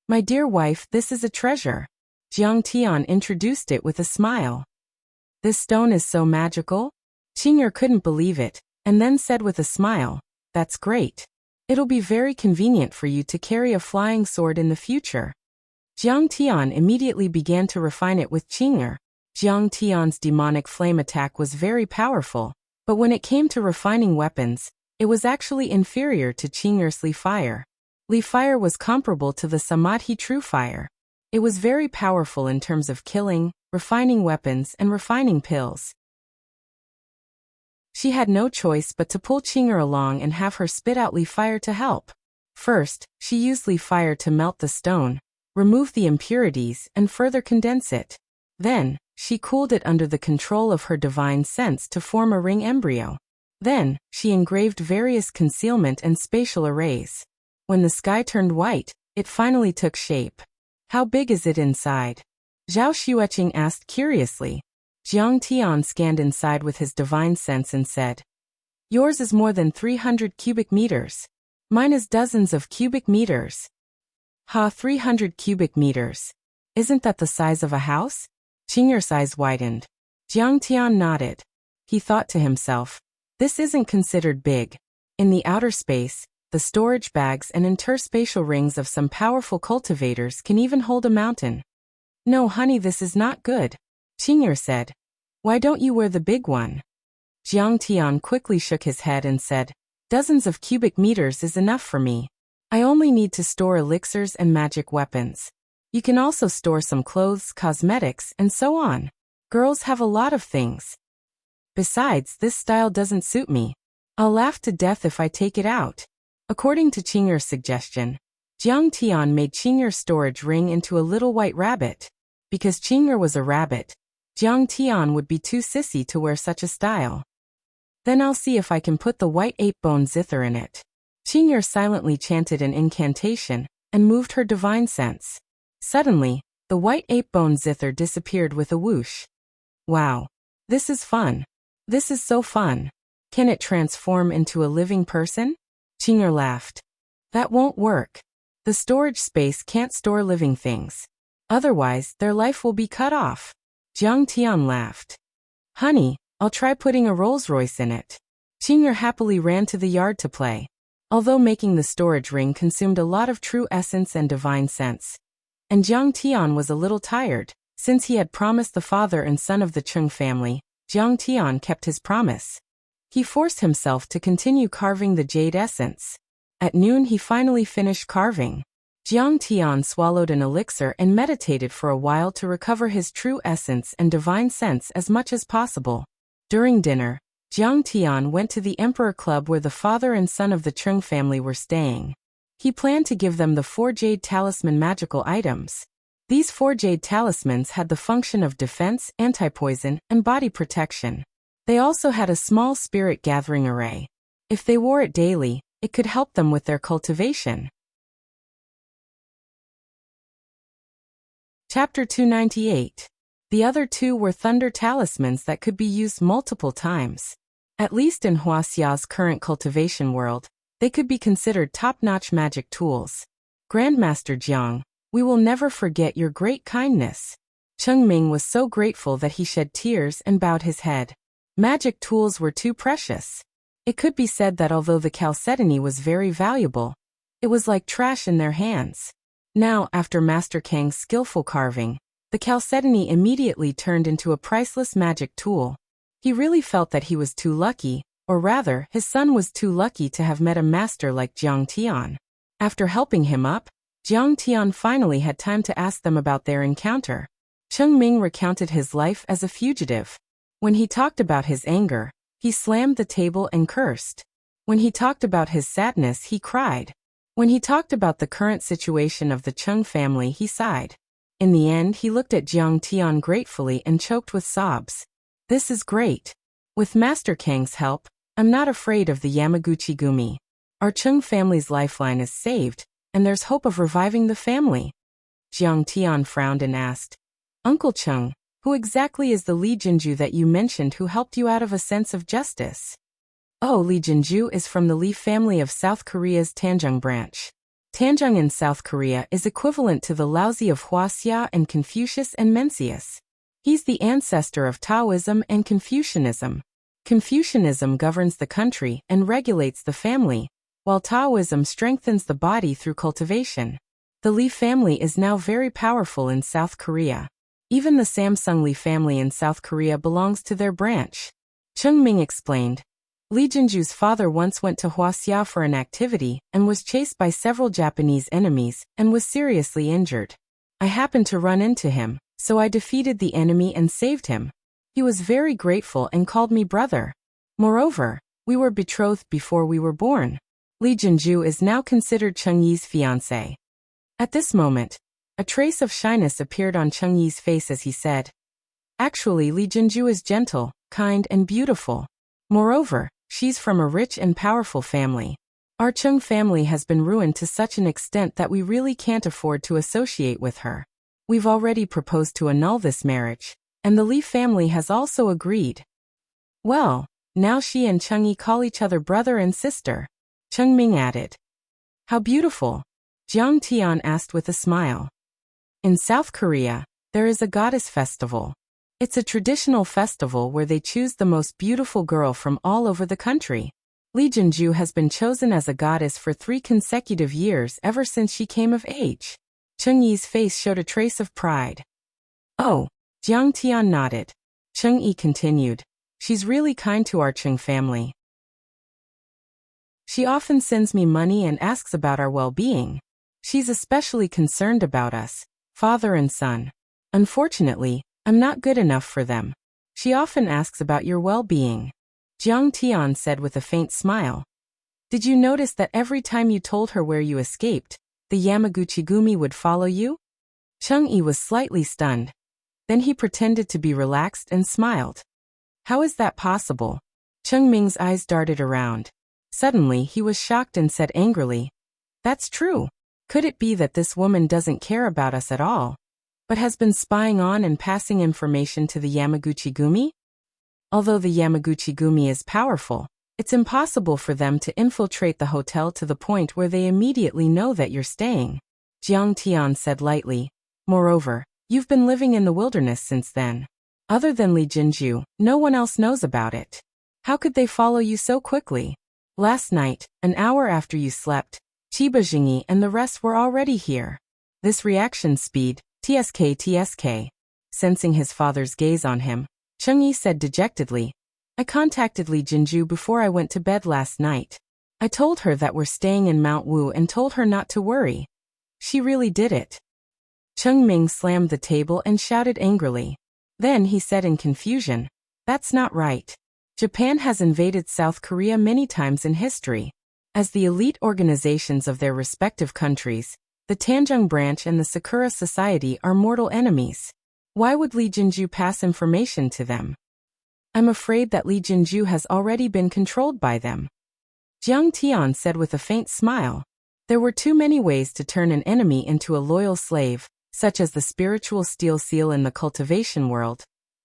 My dear wife, this is a treasure. Jiang Tian introduced it with a smile. This stone is so magical? Qing'er couldn't believe it, and then said with a smile, that's great. It'll be very convenient for you to carry a flying sword in the future. Jiang Tian immediately began to refine it with Qing'er. Jiang Tian's demonic flame attack was very powerful, but when it came to refining weapons, it was actually inferior to Qing'er's Li Fire. Li Fire was comparable to the Samadhi True Fire. It was very powerful in terms of killing, refining weapons, and refining pills. She had no choice but to pull Qing'er along and have her spit out Li Fire to help. First, she used Li Fire to melt the stone, remove the impurities, and further condense it. Then, she cooled it under the control of her divine sense to form a ring embryo. Then, she engraved various concealment and spatial arrays. When the sky turned white, it finally took shape. How big is it inside? Zhao Xueqing asked curiously. Jiang Tian scanned inside with his divine sense and said, yours is more than 300 cubic meters. Mine is dozens of cubic meters. 300 cubic meters. Isn't that the size of a house? Qing'er's eyes widened. Jiang Tian nodded. He thought to himself, this isn't considered big. In the outer space, the storage bags and interspatial rings of some powerful cultivators can even hold a mountain. No, honey, this is not good. Qing'er said. Why don't you wear the big one? Jiang Tian quickly shook his head and said, dozens of cubic meters is enough for me. I only need to store elixirs and magic weapons. You can also store some clothes, cosmetics, and so on. Girls have a lot of things. Besides, this style doesn't suit me. I'll laugh to death if I take it out. According to Qing'er's suggestion, Jiang Tian made Qing'er's storage ring into a little white rabbit. Because Qing'er was a rabbit, Jiang Tian would be too sissy to wear such a style. Then I'll see if I can put the white ape-bone zither in it. Qing'er silently chanted an incantation, and moved her divine sense. Suddenly, the white ape-bone zither disappeared with a whoosh. Wow. This is fun. This is so fun. Can it transform into a living person? Qing'er laughed. That won't work. The storage space can't store living things. Otherwise, their life will be cut off. Jiang Tian laughed. Honey, I'll try putting a Rolls-Royce in it. Qing'er happily ran to the yard to play. Although making the storage ring consumed a lot of true essence and divine sense. And Jiang Tian was a little tired. Since he had promised the father and son of the Cheng family, Jiang Tian kept his promise. He forced himself to continue carving the jade essence. At noon he finally finished carving. Jiang Tian swallowed an elixir and meditated for a while to recover his true essence and divine sense as much as possible. During dinner, Jiang Tian went to the Emperor Club where the father and son of the Cheng family were staying. He planned to give them the 4 jade talisman magical items. These 4 jade talismans had the function of defense, anti-poison, and body protection. They also had a small spirit gathering array. If they wore it daily, it could help them with their cultivation. Chapter 298. The other two were thunder talismans that could be used multiple times. At least in Wuxia's current cultivation world, they could be considered top-notch magic tools. Grandmaster Jiang, we will never forget your great kindness. Cheng Ming was so grateful that he shed tears and bowed his head. Magic tools were too precious. It could be said that although the chalcedony was very valuable, it was like trash in their hands. Now, after Master Kang's skillful carving, the chalcedony immediately turned into a priceless magic tool. He really felt that he was too lucky, or rather, his son was too lucky to have met a master like Jiang Tian. After helping him up, Jiang Tian finally had time to ask them about their encounter. Cheng Ming recounted his life as a fugitive. When he talked about his anger, he slammed the table and cursed. When he talked about his sadness, he cried. When he talked about the current situation of the Cheng family, he sighed. In the end, he looked at Jiang Tian gratefully and choked with sobs. This is great. With Master Kang's help, I'm not afraid of the Yamaguchi Gumi. Our Cheng family's lifeline is saved, and there's hope of reviving the family. Jiang Tian frowned and asked, Uncle Cheng, who exactly is the Li Jinju that you mentioned who helped you out of a sense of justice? Oh, Li Jinju is from the Li family of South Korea's Tanjung branch. Tanjung in South Korea is equivalent to the Laozi of Wuxia and Confucius and Mencius. He's the ancestor of Taoism and Confucianism. Confucianism governs the country and regulates the family, while Taoism strengthens the body through cultivation. The Li family is now very powerful in South Korea. Even the Samsung Li family in South Korea belongs to their branch. Cheng Ming explained. Li Jinju's father once went to Wuxia for an activity and was chased by several Japanese enemies and was seriously injured. I happened to run into him, so I defeated the enemy and saved him. He was very grateful and called me brother. Moreover, we were betrothed before we were born. Li Jinju is now considered Cheng Yi's fiancé. At this moment, a trace of shyness appeared on Cheng Yi's face as he said, Actually, Li Jinju is gentle, kind and beautiful. Moreover, she's from a rich and powerful family. Our Cheng family has been ruined to such an extent that we really can't afford to associate with her. We've already proposed to annul this marriage, and the Li family has also agreed. Well, now she and Cheng Yi call each other brother and sister. Cheng Ming added. How beautiful, Jiang Tian asked with a smile. In South Korea, there is a goddess festival. It's a traditional festival where they choose the most beautiful girl from all over the country. Li Jinju has been chosen as a goddess for 3 consecutive years ever since she came of age. Cheng Yi's face showed a trace of pride. Oh, Jiang Tian nodded. Cheng Yi continued. She's really kind to our Cheng family. She often sends me money and asks about our well-being. She's especially concerned about us, father and son. Unfortunately, I'm not good enough for them. She often asks about your well-being. Jiang Tian said with a faint smile. Did you notice that every time you told her where you escaped, the Yamaguchi Gumi would follow you? Cheng Yi was slightly stunned. Then he pretended to be relaxed and smiled. How is that possible? Cheng Ming's eyes darted around. Suddenly he was shocked and said angrily, That's true. Could it be that this woman doesn't care about us at all, but has been spying on and passing information to the Yamaguchi Gumi? Although the Yamaguchi Gumi is powerful, it's impossible for them to infiltrate the hotel to the point where they immediately know that you're staying. Jiang Tian said lightly. Moreover, you've been living in the wilderness since then. Other than Li Jinju, no one else knows about it. How could they follow you so quickly? Last night, an hour after you slept, Chiba Jingyi and the rest were already here. This reaction speed, TSK. Sensing his father's gaze on him, Cheng Yi said dejectedly, I contacted Li Jinju before I went to bed last night. I told her that we're staying in Mount Wu and told her not to worry. She really did it. Cheng Ming slammed the table and shouted angrily. Then he said in confusion, That's not right. Japan has invaded South Korea many times in history. As the elite organizations of their respective countries, the Tanjung branch and the Sakura Society are mortal enemies. Why would Li Jinju pass information to them? I'm afraid that Li Jinju has already been controlled by them. Jiang Tian said with a faint smile. There were too many ways to turn an enemy into a loyal slave, such as the spiritual steel seal in the cultivation world,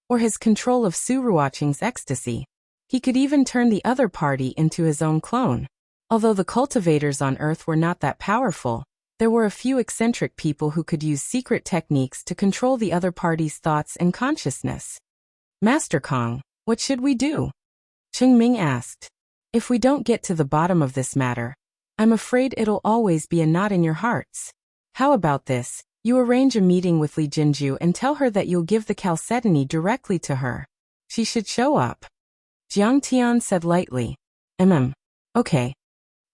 or his control of Su Ruoqing's ecstasy. He could even turn the other party into his own clone. Although the cultivators on Earth were not that powerful, there were a few eccentric people who could use secret techniques to control the other party's thoughts and consciousness. Master Kong, what should we do? Cheng Ming asked. If we don't get to the bottom of this matter, I'm afraid it'll always be a knot in your hearts. How about this? You arrange a meeting with Li Jinju and tell her that you'll give the chalcedony directly to her. She should show up. Jiang Tian said lightly. Okay.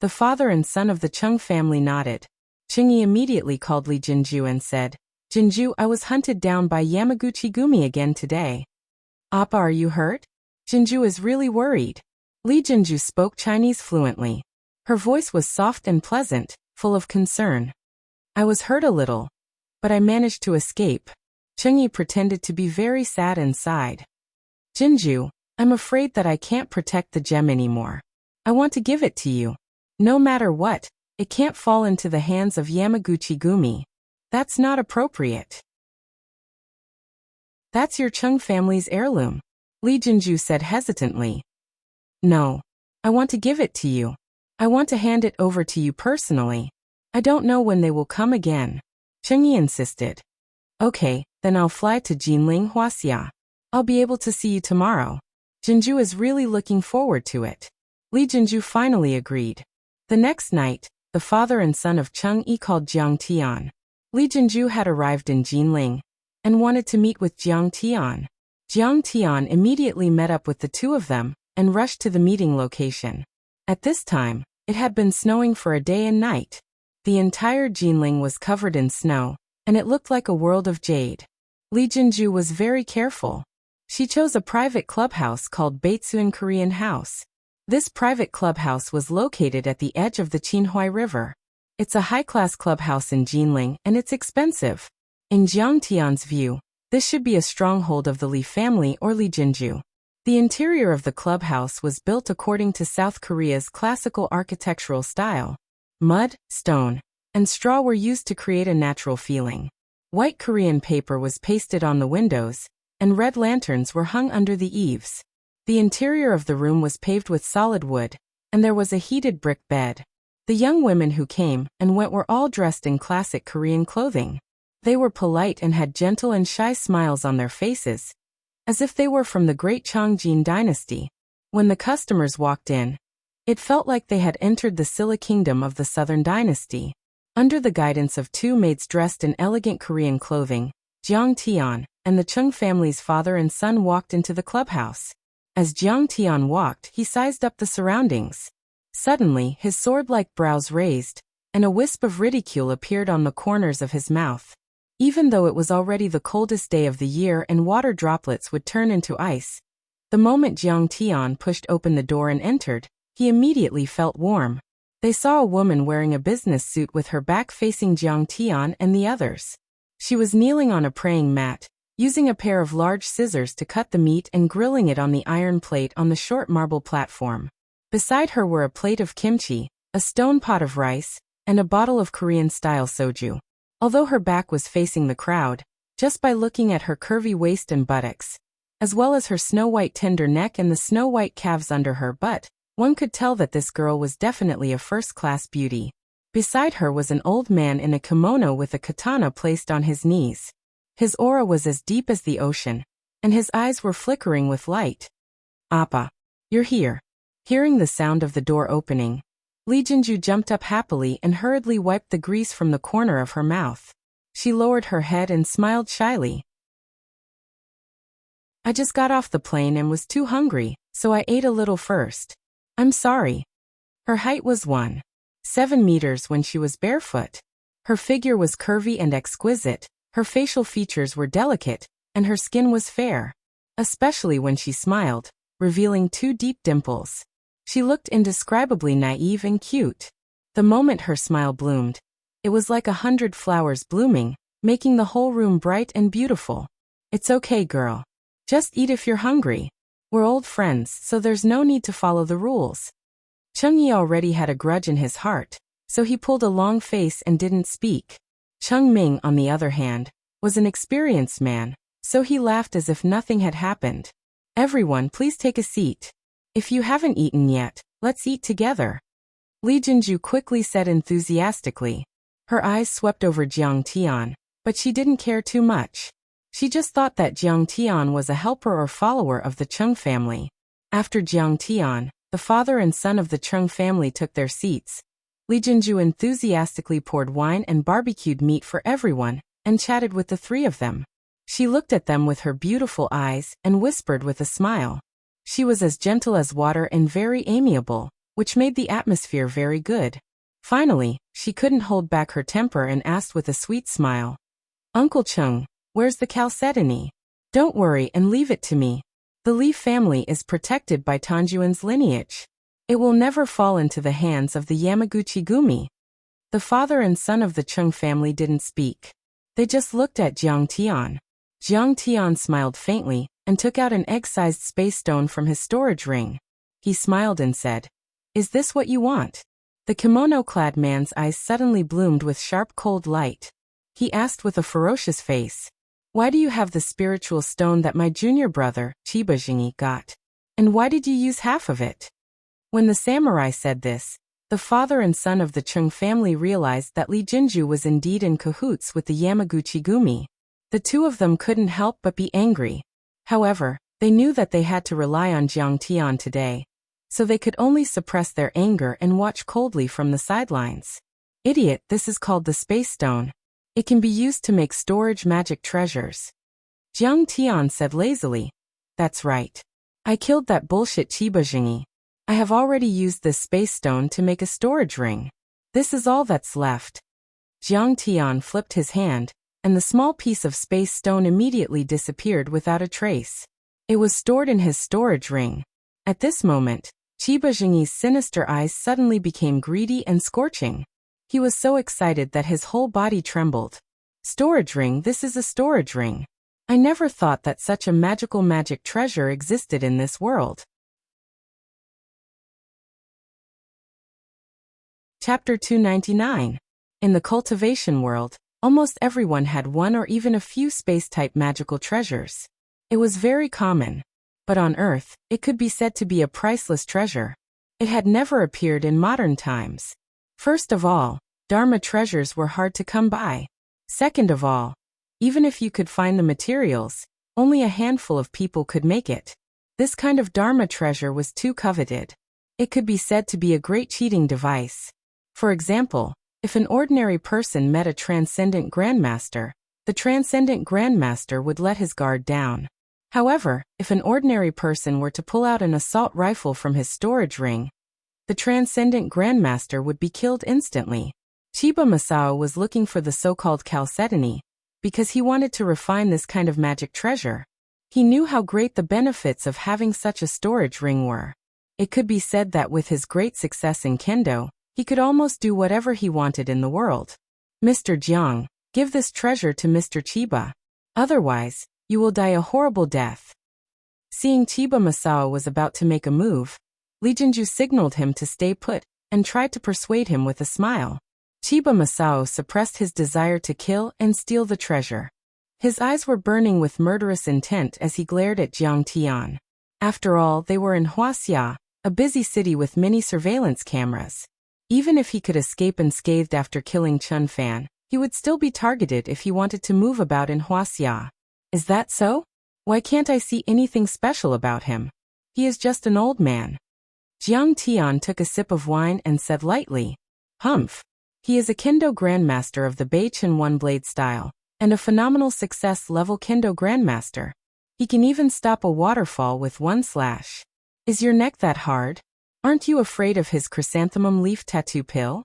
The father and son of the Cheng family nodded. Cheng-yi immediately called Li Jinju and said, Jinju, I was hunted down by Yamaguchi Gumi again today. Appa, are you hurt? Jinju is really worried. Li Jinju spoke Chinese fluently. Her voice was soft and pleasant, full of concern. I was hurt a little, but I managed to escape. Cheng-yi pretended to be very sad and sighed. Jinju, I'm afraid that I can't protect the gem anymore. I want to give it to you. No matter what, it can't fall into the hands of Yamaguchi Gumi. That's not appropriate. That's your Cheng family's heirloom, Li Jinju said hesitantly. No. I want to give it to you. I want to hand it over to you personally. I don't know when they will come again. Cheng-yi insisted. Okay, then I'll fly to Jinling, Wuxia. I'll be able to see you tomorrow. Jinju is really looking forward to it. Li Jinju finally agreed. The next night, the father and son of Cheng-yi called Jiang Tian. Li Jinju had arrived in Jinling and wanted to meet with Jiang Tian. Jiang Tian immediately met up with the two of them and rushed to the meeting location. At this time, it had been snowing for a day and night. The entire Jinling was covered in snow, and it looked like a world of jade. Li Jinju was very careful. She chose a private clubhouse called Baitsuan Korean House. This private clubhouse was located at the edge of the Qinhuai River. It's a high-class clubhouse in Jinling, and it's expensive. In Jiang Tian's view, this should be a stronghold of the Li family or Li Jinju. The interior of the clubhouse was built according to South Korea's classical architectural style. Mud, stone, and straw were used to create a natural feeling. White Korean paper was pasted on the windows, and red lanterns were hung under the eaves. The interior of the room was paved with solid wood, and there was a heated brick bed. The young women who came and went were all dressed in classic Korean clothing. They were polite and had gentle and shy smiles on their faces, as if they were from the great Changjin dynasty. When the customers walked in, it felt like they had entered the Silla kingdom of the Southern dynasty. Under the guidance of two maids dressed in elegant Korean clothing, Jiang Tian and the Chung family's father and son walked into the clubhouse. As Jiang Tian walked, he sized up the surroundings. Suddenly, his sword-like brows raised, and a wisp of ridicule appeared on the corners of his mouth. Even though it was already the coldest day of the year and water droplets would turn into ice, the moment Jiang Tian pushed open the door and entered, he immediately felt warm. They saw a woman wearing a business suit with her back facing Jiang Tian and the others. She was kneeling on a praying mat, using a pair of large scissors to cut the meat and grilling it on the iron plate on the short marble platform. Beside her were a plate of kimchi, a stone pot of rice, and a bottle of Korean-style soju. Although her back was facing the crowd, just by looking at her curvy waist and buttocks, as well as her snow-white tender neck and the snow-white calves under her butt, one could tell that this girl was definitely a first-class beauty. Beside her was an old man in a kimono with a katana placed on his knees. His aura was as deep as the ocean, and his eyes were flickering with light. Appa, you're here. Hearing the sound of the door opening, Li Jinju jumped up happily and hurriedly wiped the grease from the corner of her mouth. She lowered her head and smiled shyly. I just got off the plane and was too hungry, so I ate a little first. I'm sorry. Her height was 1.7 meters when she was barefoot. Her figure was curvy and exquisite, her facial features were delicate, and her skin was fair, especially when she smiled, revealing two deep dimples. She looked indescribably naive and cute. The moment her smile bloomed, it was like 100 flowers blooming, making the whole room bright and beautiful. It's okay, girl. Just eat if you're hungry. We're old friends, so there's no need to follow the rules. Cheng Yi already had a grudge in his heart, so he pulled a long face and didn't speak. Cheng Ming, on the other hand, was an experienced man, so he laughed as if nothing had happened. Everyone, please take a seat. If you haven't eaten yet, let's eat together. Li Jinju quickly said enthusiastically. Her eyes swept over Jiang Tian, but she didn't care too much. She just thought that Jiang Tian was a helper or follower of the Cheng family. After Jiang Tian, the father and son of the Cheng family took their seats. Li Jinju enthusiastically poured wine and barbecued meat for everyone, and chatted with the three of them. She looked at them with her beautiful eyes and whispered with a smile. She was as gentle as water and very amiable, which made the atmosphere very good. Finally, she couldn't hold back her temper and asked with a sweet smile, "Uncle Cheng, where's the chalcedony? Don't worry and leave it to me. The Li family is protected by Tanjuan's lineage. It will never fall into the hands of the Yamaguchi Gumi." The father and son of the Cheng family didn't speak. They just looked at Jiang Tian. Jiang Tian smiled faintly and took out an egg-sized space stone from his storage ring. He smiled and said, "Is this what you want?" The kimono-clad man's eyes suddenly bloomed with sharp cold light. He asked with a ferocious face, "Why do you have the spiritual stone that my junior brother, Chiba Jingyi, got? And why did you use half of it?" When the samurai said this, the father and son of the Cheng family realized that Li Jinju was indeed in cahoots with the Yamaguchi Gumi. The two of them couldn't help but be angry. However, they knew that they had to rely on Jiang Tian today, so they could only suppress their anger and watch coldly from the sidelines. "Idiot, this is called the Space Stone. It can be used to make storage magic treasures." Jiang Tian said lazily, "That's right. I killed that bullshit Chiba Jingyi. I have already used this space stone to make a storage ring. This is all that's left." Jiang Tian flipped his hand, and the small piece of space stone immediately disappeared without a trace. It was stored in his storage ring. At this moment, Chiba Jingyi's sinister eyes suddenly became greedy and scorching. He was so excited that his whole body trembled. "Storage ring, this is a storage ring. I never thought that such a magic treasure existed in this world." Chapter 299. In the cultivation world, almost everyone had one or even a few space-type magical treasures. It was very common. But on Earth, it could be said to be a priceless treasure. It had never appeared in modern times. First of all, Dharma treasures were hard to come by. Second of all, even if you could find the materials, only a handful of people could make it. This kind of Dharma treasure was too coveted. It could be said to be a great cheating device. For example, if an ordinary person met a transcendent grandmaster, the transcendent grandmaster would let his guard down. However, if an ordinary person were to pull out an assault rifle from his storage ring, the transcendent grandmaster would be killed instantly. Chiba Masao was looking for the so-called chalcedony, because he wanted to refine this kind of magic treasure. He knew how great the benefits of having such a storage ring were. It could be said that with his great success in kendo, he could almost do whatever he wanted in the world. "Mr. Jiang, give this treasure to Mr. Chiba. Otherwise, you will die a horrible death." Seeing Chiba Masao was about to make a move, Li Jinju signaled him to stay put and tried to persuade him with a smile. Chiba Masao suppressed his desire to kill and steal the treasure. His eyes were burning with murderous intent as he glared at Jiang Tian. After all, they were in Wuxia, a busy city with many surveillance cameras. Even if he could escape unscathed after killing Chun Fan, he would still be targeted if he wanted to move about in Wuxia. "Is that so? Why can't I see anything special about him? He is just an old man." Jiang Tian took a sip of wine and said lightly, "Humph. He is a kendo grandmaster of the Beichen one-blade style, and a phenomenal success-level kendo grandmaster. He can even stop a waterfall with one slash. Is your neck that hard? Aren't you afraid of his chrysanthemum leaf tattoo pill?"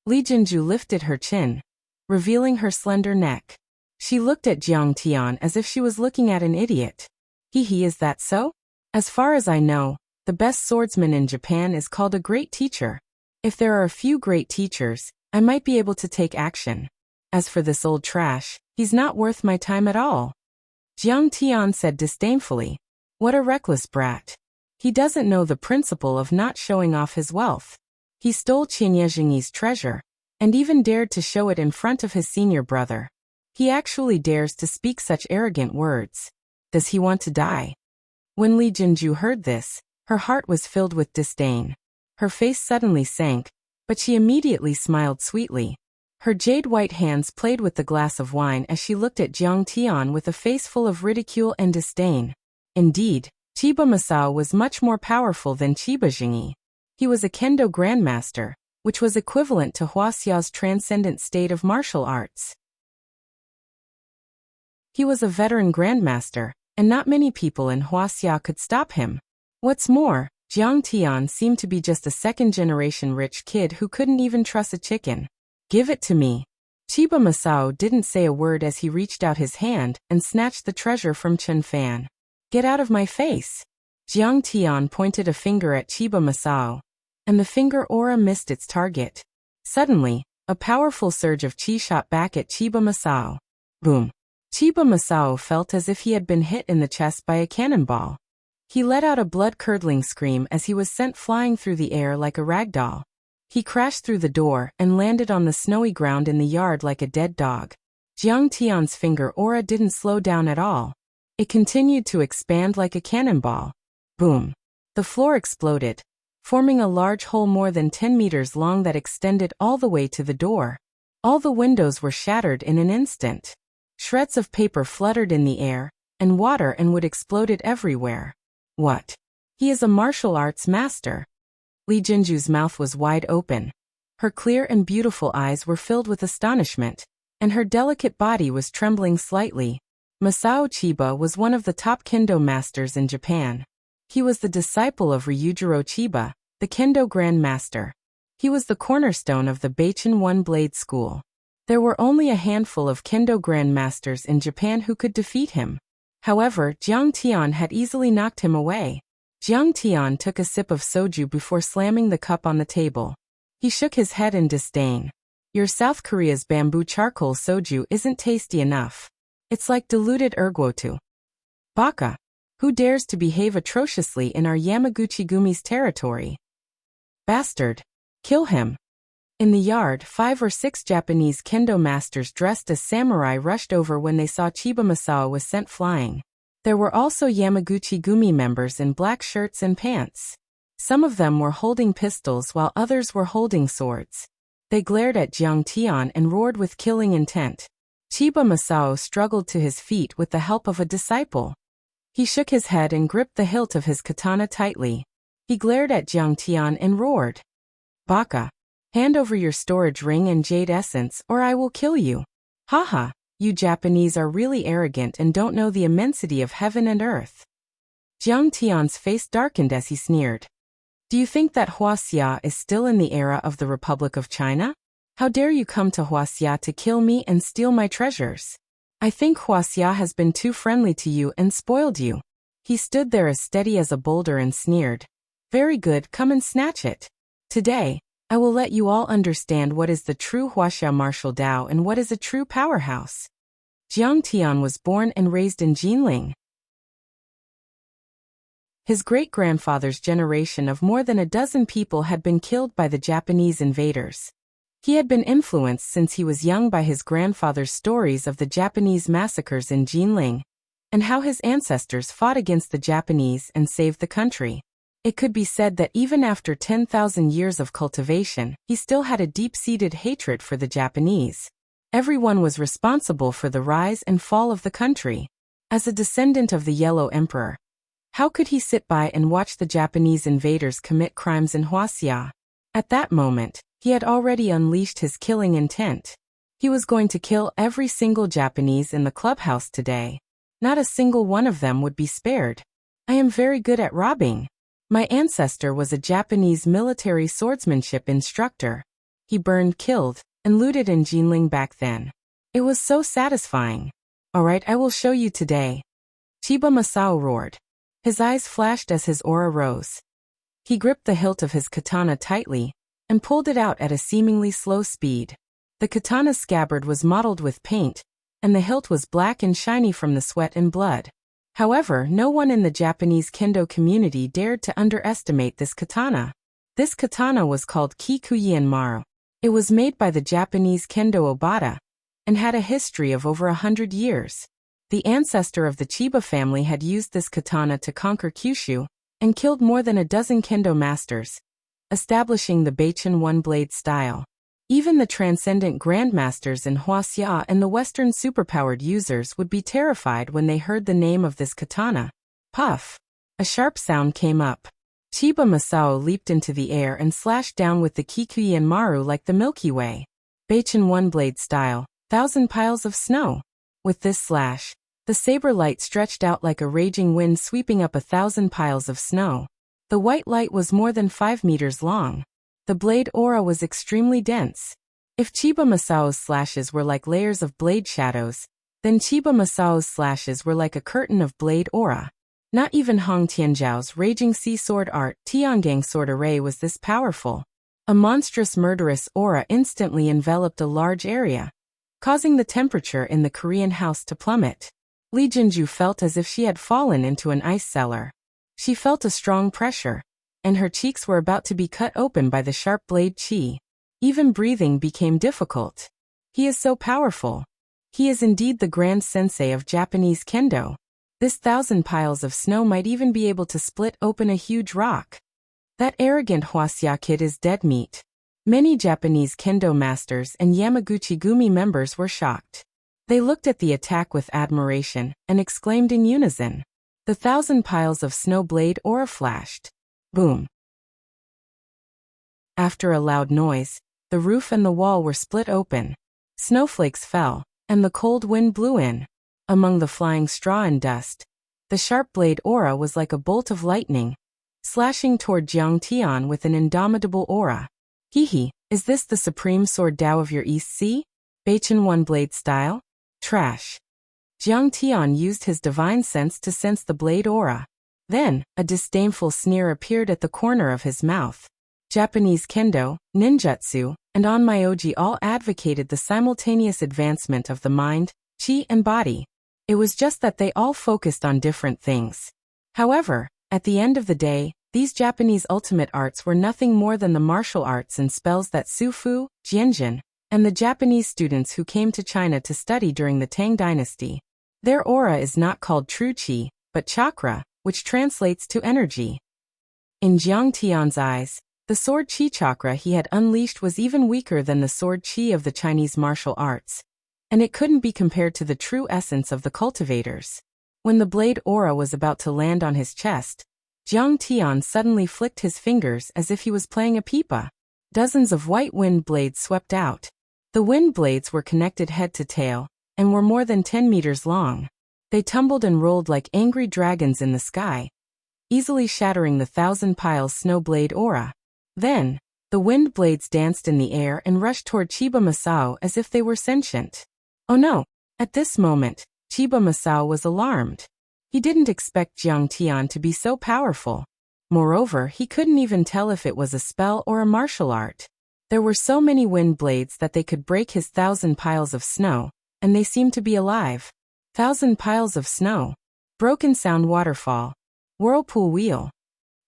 Li Jinju lifted her chin, revealing her slender neck. She looked at Jiang Tian as if she was looking at an idiot. He is that so? As far as I know, the best swordsman in Japan is called a great teacher. If there are a few great teachers, I might be able to take action. As for this old trash, he's not worth my time at all." Jiang Tian said disdainfully. "What a reckless brat. He doesn't know the principle of not showing off his wealth. He stole Qianyezhengyi's treasure, and even dared to show it in front of his senior brother. He actually dares to speak such arrogant words. Does he want to die? When Li Jinju heard this, her heart was filled with disdain. Her face suddenly sank, but she immediately smiled sweetly. Her jade-white hands played with the glass of wine as she looked at Jiang Tian with a face full of ridicule and disdain. Indeed, Chiba Masao was much more powerful than Chiba Jingyi. He was a kendo grandmaster, which was equivalent to Huaxia's transcendent state of martial arts. He was a veteran grandmaster, and not many people in Huaxia could stop him. What's more, Jiang Tian seemed to be just a second-generation rich kid who couldn't even trust a chicken. Give it to me. Chiba Masao didn't say a word as he reached out his hand and snatched the treasure from Chen Fan. Get out of my face. Jiang Tian pointed a finger at Chiba Masao, and the finger aura missed its target. Suddenly, a powerful surge of qi shot back at Chiba Masao. Boom. Chiba Masao felt as if he had been hit in the chest by a cannonball. He let out a blood-curdling scream as he was sent flying through the air like a ragdoll. He crashed through the door and landed on the snowy ground in the yard like a dead dog. Jiang Tian's finger aura didn't slow down at all. It continued to expand like a cannonball. Boom. The floor exploded, forming a large hole more than 10 meters long that extended all the way to the door. All the windows were shattered in an instant. Shreds of paper fluttered in the air, and water and wood exploded everywhere. What? He is a martial arts master. Li Jinju's mouth was wide open. Her clear and beautiful eyes were filled with astonishment, and her delicate body was trembling slightly. Masao Chiba was one of the top kendo masters in Japan. He was the disciple of Ryujiro Chiba, the kendo grand master. He was the cornerstone of the Beichen One-Blade School. There were only a handful of kendo grandmasters in Japan who could defeat him. However, Jiang Tian had easily knocked him away. Jiang Tian took a sip of soju before slamming the cup on the table. He shook his head in disdain. Your South Korea's bamboo charcoal soju isn't tasty enough. It's like diluted ergotu. Baka. Who dares to behave atrociously in our Yamaguchi-gumi's territory? Bastard. Kill him. In the yard, 5 or 6 Japanese kendo masters dressed as samurai rushed over when they saw Chiba Masao was sent flying. There were also Yamaguchi-gumi members in black shirts and pants. Some of them were holding pistols while others were holding swords. They glared at Jiang Tian and roared with killing intent. Chiba Masao struggled to his feet with the help of a disciple. He shook his head and gripped the hilt of his katana tightly. He glared at Jiang Tian and roared. Baka. Hand over your storage ring and jade essence or I will kill you. Haha, you Japanese are really arrogant and don't know the immensity of heaven and earth. Jiang Tian's face darkened as he sneered. Do you think that Huaxia is still in the era of the Republic of China? How dare you come to Huaxia to kill me and steal my treasures? I think Huaxia has been too friendly to you and spoiled you. He stood there as steady as a boulder and sneered. Very good, come and snatch it. Today, I will let you all understand what is the true Huaxia martial Dao and what is a true powerhouse. Jiang Tian was born and raised in Jinling. His great-grandfather's generation of more than a dozen people had been killed by the Japanese invaders. He had been influenced since he was young by his grandfather's stories of the Japanese massacres in Jinling, and how his ancestors fought against the Japanese and saved the country. It could be said that even after 10,000 years of cultivation, he still had a deep-seated hatred for the Japanese. Everyone was responsible for the rise and fall of the country. As a descendant of the Yellow Emperor, how could he sit by and watch the Japanese invaders commit crimes in Huaxia? At that moment, he had already unleashed his killing intent. He was going to kill every single Japanese in the clubhouse today. Not a single one of them would be spared. I am very good at robbing. My ancestor was a Japanese military swordsmanship instructor. He burned, killed, and looted in Jinling back then. It was so satisfying. Alright, I will show you today. Chiba Masao roared. His eyes flashed as his aura rose. He gripped the hilt of his katana tightly, and pulled it out at a seemingly slow speed. The katana's scabbard was mottled with paint, and the hilt was black and shiny from the sweat and blood. However, no one in the Japanese kendo community dared to underestimate this katana. This katana was called Kikuyin Maru. It was made by the Japanese kendo Obata and had a history of over 100 years. The ancestor of the Chiba family had used this katana to conquer Kyushu and killed more than a dozen kendo masters, establishing the Beichen one-blade style. Even the transcendent grandmasters in Wuxia and the Western superpowered users would be terrified when they heard the name of this katana. Puff! A sharp sound came up. Chiba Masao leaped into the air and slashed down with the Kikuyin Maru like the Milky Way. Beichen one-blade style, 1,000 piles of snow. With this slash, the saber light stretched out like a raging wind sweeping up 1,000 piles of snow. The white light was more than 5 meters long. The blade aura was extremely dense. If Chiba Masao's slashes were like layers of blade shadows, then Chiba Masao's slashes were like a curtain of blade aura. Not even Hong Tianzhao's raging sea sword art Tiangang sword array was this powerful. A monstrous murderous aura instantly enveloped a large area, causing the temperature in the Korean house to plummet. Li Jinju felt as if she had fallen into an ice cellar. She felt a strong pressure, and her cheeks were about to be cut open by the sharp blade chi. Even breathing became difficult. He is so powerful. He is indeed the grand sensei of Japanese kendo. This 1,000 piles of snow might even be able to split open a huge rock. That arrogant Wuxia kid is dead meat. Many Japanese kendo masters and Yamaguchi Gumi members were shocked. They looked at the attack with admiration and exclaimed in unison. The 1,000 piles of snow blade aura flashed. Boom. After a loud noise, the roof and the wall were split open. Snowflakes fell, and the cold wind blew in. Among the flying straw and dust, the sharp blade aura was like a bolt of lightning, slashing toward Jiang Tian with an indomitable aura. Hihi, is this the supreme sword Tao of your East Sea? Beichen one-blade style? Trash. Jiang Tian used his divine sense to sense the blade aura. Then, a disdainful sneer appeared at the corner of his mouth. Japanese kendo, ninjutsu, and onmyoji all advocated the simultaneous advancement of the mind, chi and body. It was just that they all focused on different things. However, at the end of the day, these Japanese ultimate arts were nothing more than the martial arts and spells that Sufu, Jianjin, and the Japanese students who came to China to study during the Tang dynasty. Their aura is not called true chi, but chakra, which translates to energy. In Jiang Tian's eyes, the sword chi chakra he had unleashed was even weaker than the sword chi of the Chinese martial arts, and it couldn't be compared to the true essence of the cultivators. When the blade aura was about to land on his chest, Jiang Tian suddenly flicked his fingers as if he was playing a pipa. Dozens of white wind blades swept out. The wind blades were connected head to tail, and were more than 10 meters long. They tumbled and rolled like angry dragons in the sky, easily shattering the 1,000 piles snow blade aura. Then, the wind blades danced in the air and rushed toward Chiba Masao as if they were sentient. Oh no! At this moment, Chiba Masao was alarmed. He didn't expect Jiang Tian to be so powerful. Moreover, he couldn't even tell if it was a spell or a martial art. There were so many wind blades that they could break his 1,000 piles of snow, and they seemed to be alive. 1,000 piles of snow. Broken sound waterfall. Whirlpool wheel.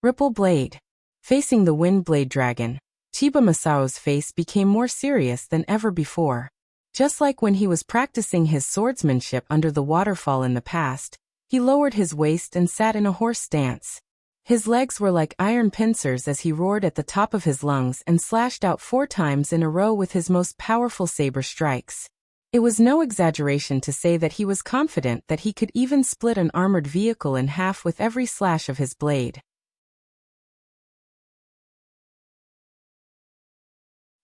Ripple blade. Facing the wind blade dragon, Chiba Masao's face became more serious than ever before. Just like when he was practicing his swordsmanship under the waterfall in the past, he lowered his waist and sat in a horse stance. His legs were like iron pincers as he roared at the top of his lungs and slashed out 4 times in a row with his most powerful saber strikes. It was no exaggeration to say that he was confident that he could even split an armored vehicle in half with every slash of his blade.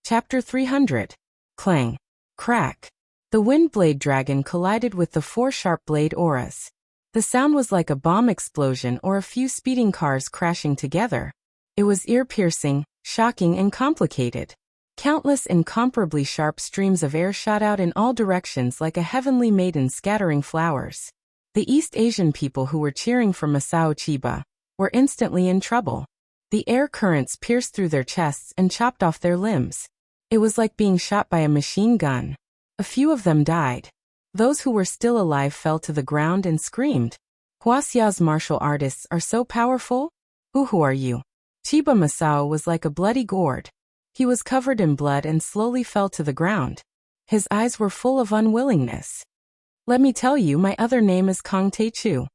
Chapter 300. Clang. Crack. The wind blade dragon collided with the 4 sharp blade auras. The sound was like a bomb explosion or a few speeding cars crashing together. It was ear-piercing, shocking, and complicated. Countless incomparably sharp streams of air shot out in all directions like a heavenly maiden scattering flowers. The East Asian people who were cheering for Masao Chiba were instantly in trouble. The air currents pierced through their chests and chopped off their limbs. It was like being shot by a machine gun. A few of them died. Those who were still alive fell to the ground and screamed. Wuxia's martial artists are so powerful? Who are you? Chiba Masao was like a bloody gourd. He was covered in blood and slowly fell to the ground. His eyes were full of unwillingness. Let me tell you, my other name is Kong Taechu.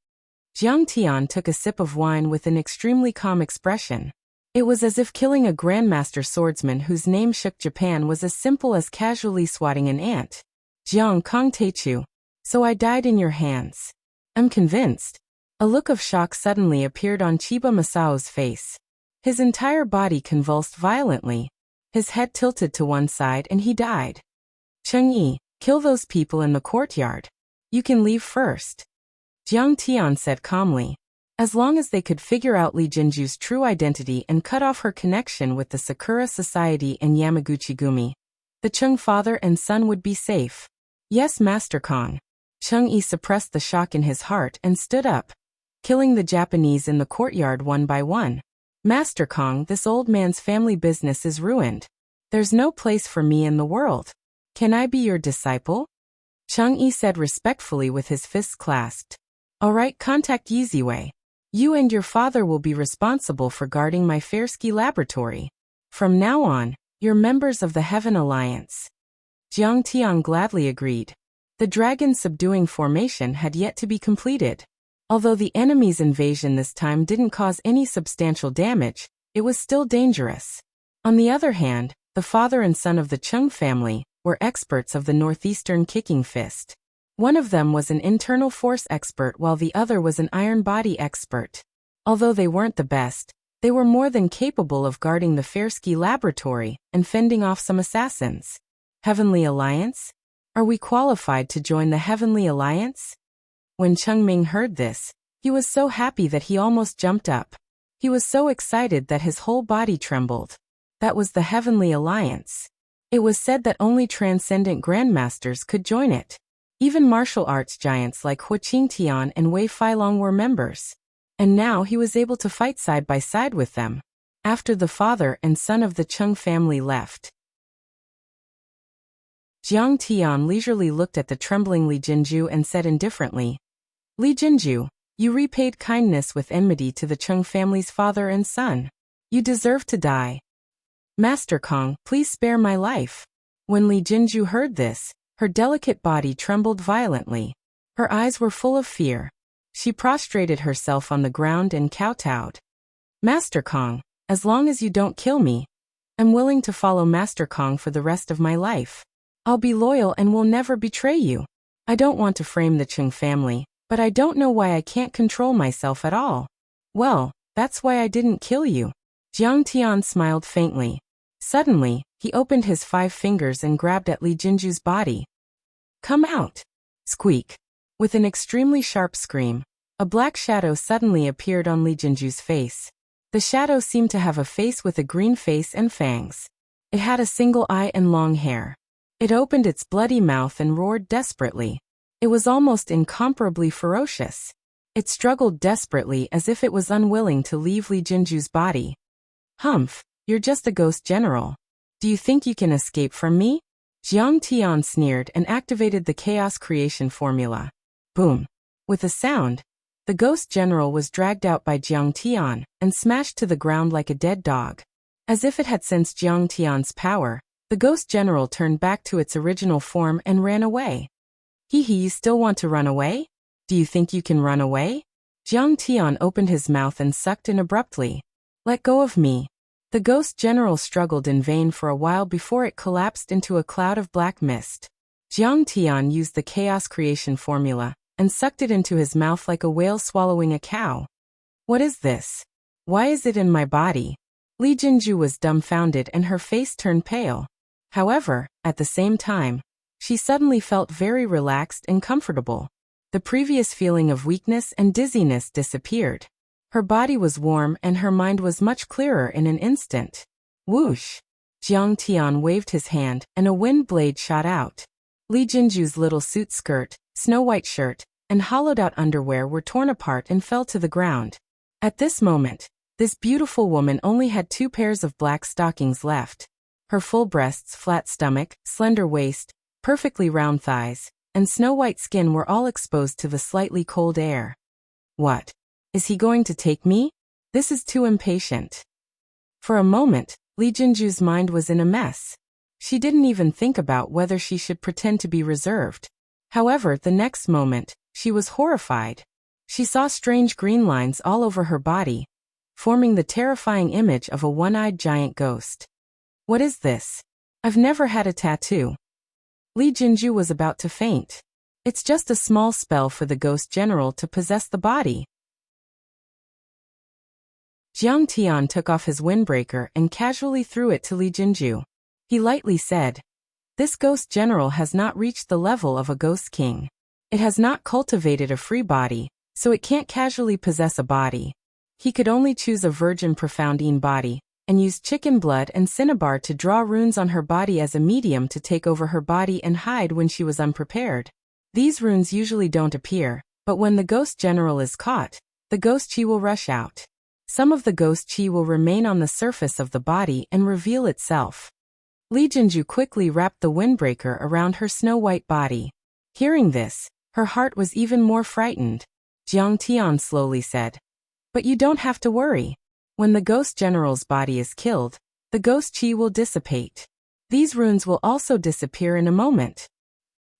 Jiang Tian took a sip of wine with an extremely calm expression. It was as if killing a grandmaster swordsman whose name shook Japan was as simple as casually swatting an ant. Jiang Kong Taechu. So I died in your hands. I'm convinced. A look of shock suddenly appeared on Chiba Masao's face. His entire body convulsed violently. His head tilted to one side and he died. Cheng-yi, kill those people in the courtyard. You can leave first. Jiang Tian said calmly. As long as they could figure out Li Jinju's true identity and cut off her connection with the Sakura Society and Yamaguchi-gumi, the Cheng father and son would be safe. Yes, Master Kong. Cheng-yi suppressed the shock in his heart and stood up, killing the Japanese in the courtyard one by one. Master Kong, this old man's family business is ruined. There's no place for me in the world. Can I be your disciple? Cheng-yi said respectfully with his fists clasped. All right, contact Yiziwei. You and your father will be responsible for guarding my Fairsky laboratory. From now on, you're members of the Heaven Alliance. Jiang Tian gladly agreed. The dragon subduing formation had yet to be completed. Although the enemy's invasion this time didn't cause any substantial damage, it was still dangerous. On the other hand, the father and son of the Cheng family were experts of the northeastern kicking fist. One of them was an internal force expert while the other was an iron body expert. Although they weren't the best, they were more than capable of guarding the Fairsky laboratory and fending off some assassins. Heavenly Alliance? Are we qualified to join the Heavenly Alliance? When Cheng Ming heard this, he was so happy that he almost jumped up. He was so excited that his whole body trembled. That was the Heavenly Alliance. It was said that only transcendent grandmasters could join it. Even martial arts giants like Hu Qingtian and Wei Feilong were members. And now he was able to fight side by side with them. After the father and son of the Cheng family left, Jiang Tian leisurely looked at the trembling Li Jinju and said indifferently, Li Jinju, you repaid kindness with enmity to the Cheng family's father and son. You deserve to die. Master Kong, please spare my life. When Li Jinju heard this, her delicate body trembled violently. Her eyes were full of fear. She prostrated herself on the ground and kowtowed. Master Kong, as long as you don't kill me, I'm willing to follow Master Kong for the rest of my life. I'll be loyal and will never betray you. I don't want to frame the Cheng family, but I don't know why I can't control myself at all. Well, that's why I didn't kill you. Jiang Tian smiled faintly. Suddenly, he opened his 5 fingers and grabbed at Li Jinju's body. Come out! Squeak! With an extremely sharp scream, a black shadow suddenly appeared on Li Jinju's face. The shadow seemed to have a face with a green face and fangs. It had a single eye and long hair. It opened its bloody mouth and roared desperately. It was almost incomparably ferocious. It struggled desperately as if it was unwilling to leave Li Jinju's body. Humph, you're just a ghost general. Do you think you can escape from me? Jiang Tian sneered and activated the chaos creation formula. Boom. With a sound, the ghost general was dragged out by Jiang Tian and smashed to the ground like a dead dog. As if it had sensed Jiang Tian's power, the ghost general turned back to its original form and ran away. You still want to run away? Do you think you can run away? Jiang Tian opened his mouth and sucked in abruptly. Let go of me. The ghost general struggled in vain for a while before it collapsed into a cloud of black mist. Jiang Tian used the chaos creation formula and sucked it into his mouth like a whale swallowing a cow. What is this? Why is it in my body? Li Jinju was dumbfounded and her face turned pale. However, at the same time, she suddenly felt very relaxed and comfortable. The previous feeling of weakness and dizziness disappeared. Her body was warm and her mind was much clearer in an instant. Whoosh! Jiang Tian waved his hand and a wind blade shot out. Li Jinju's little suit skirt, snow-white shirt, and hollowed-out underwear were torn apart and fell to the ground. At this moment, this beautiful woman only had 2 pairs of black stockings left. Her full breasts, flat stomach, slender waist, perfectly round thighs, and snow-white skin were all exposed to the slightly cold air. What? Is he going to take me? This is too impatient. For a moment, Li Jinju's mind was in a mess. She didn't even think about whether she should pretend to be reserved. However, the next moment, she was horrified. She saw strange green lines all over her body, forming the terrifying image of a one-eyed giant ghost. What is this? I've never had a tattoo. Li Jinju was about to faint. It's just a small spell for the ghost general to possess the body. Jiang Tian took off his windbreaker and casually threw it to Li Jinju. He lightly said, "This ghost general has not reached the level of a ghost king. It has not cultivated a free body, so it can't casually possess a body. He could only choose a virgin profoundine body, and use chicken blood and cinnabar to draw runes on her body as a medium to take over her body and hide when she was unprepared. These runes usually don't appear, but when the ghost general is caught, the ghost chi will rush out. Some of the ghost chi will remain on the surface of the body and reveal itself." Li Jinju quickly wrapped the windbreaker around her snow-white body. Hearing this, her heart was even more frightened. Jiang Tian slowly said, "But you don't have to worry. When the ghost general's body is killed, the ghost chi will dissipate. These runes will also disappear in a moment."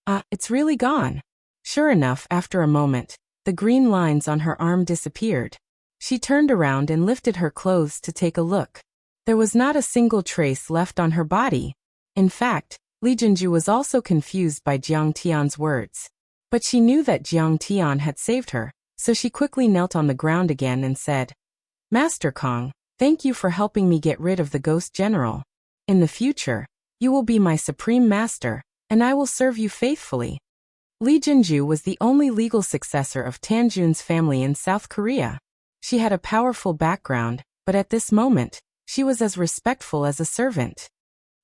Ah, it's really gone. Sure enough, after a moment, the green lines on her arm disappeared. She turned around and lifted her clothes to take a look. There was not a single trace left on her body. In fact, Li Jinju was also confused by Jiang Tian's words. But she knew that Jiang Tian had saved her, so she quickly knelt on the ground again and said, "Master Kong, thank you for helping me get rid of the ghost general. In the future, you will be my supreme master, and I will serve you faithfully." Li Jinju was the only legal successor of Tanjun's family in South Korea. She had a powerful background, but at this moment, she was as respectful as a servant.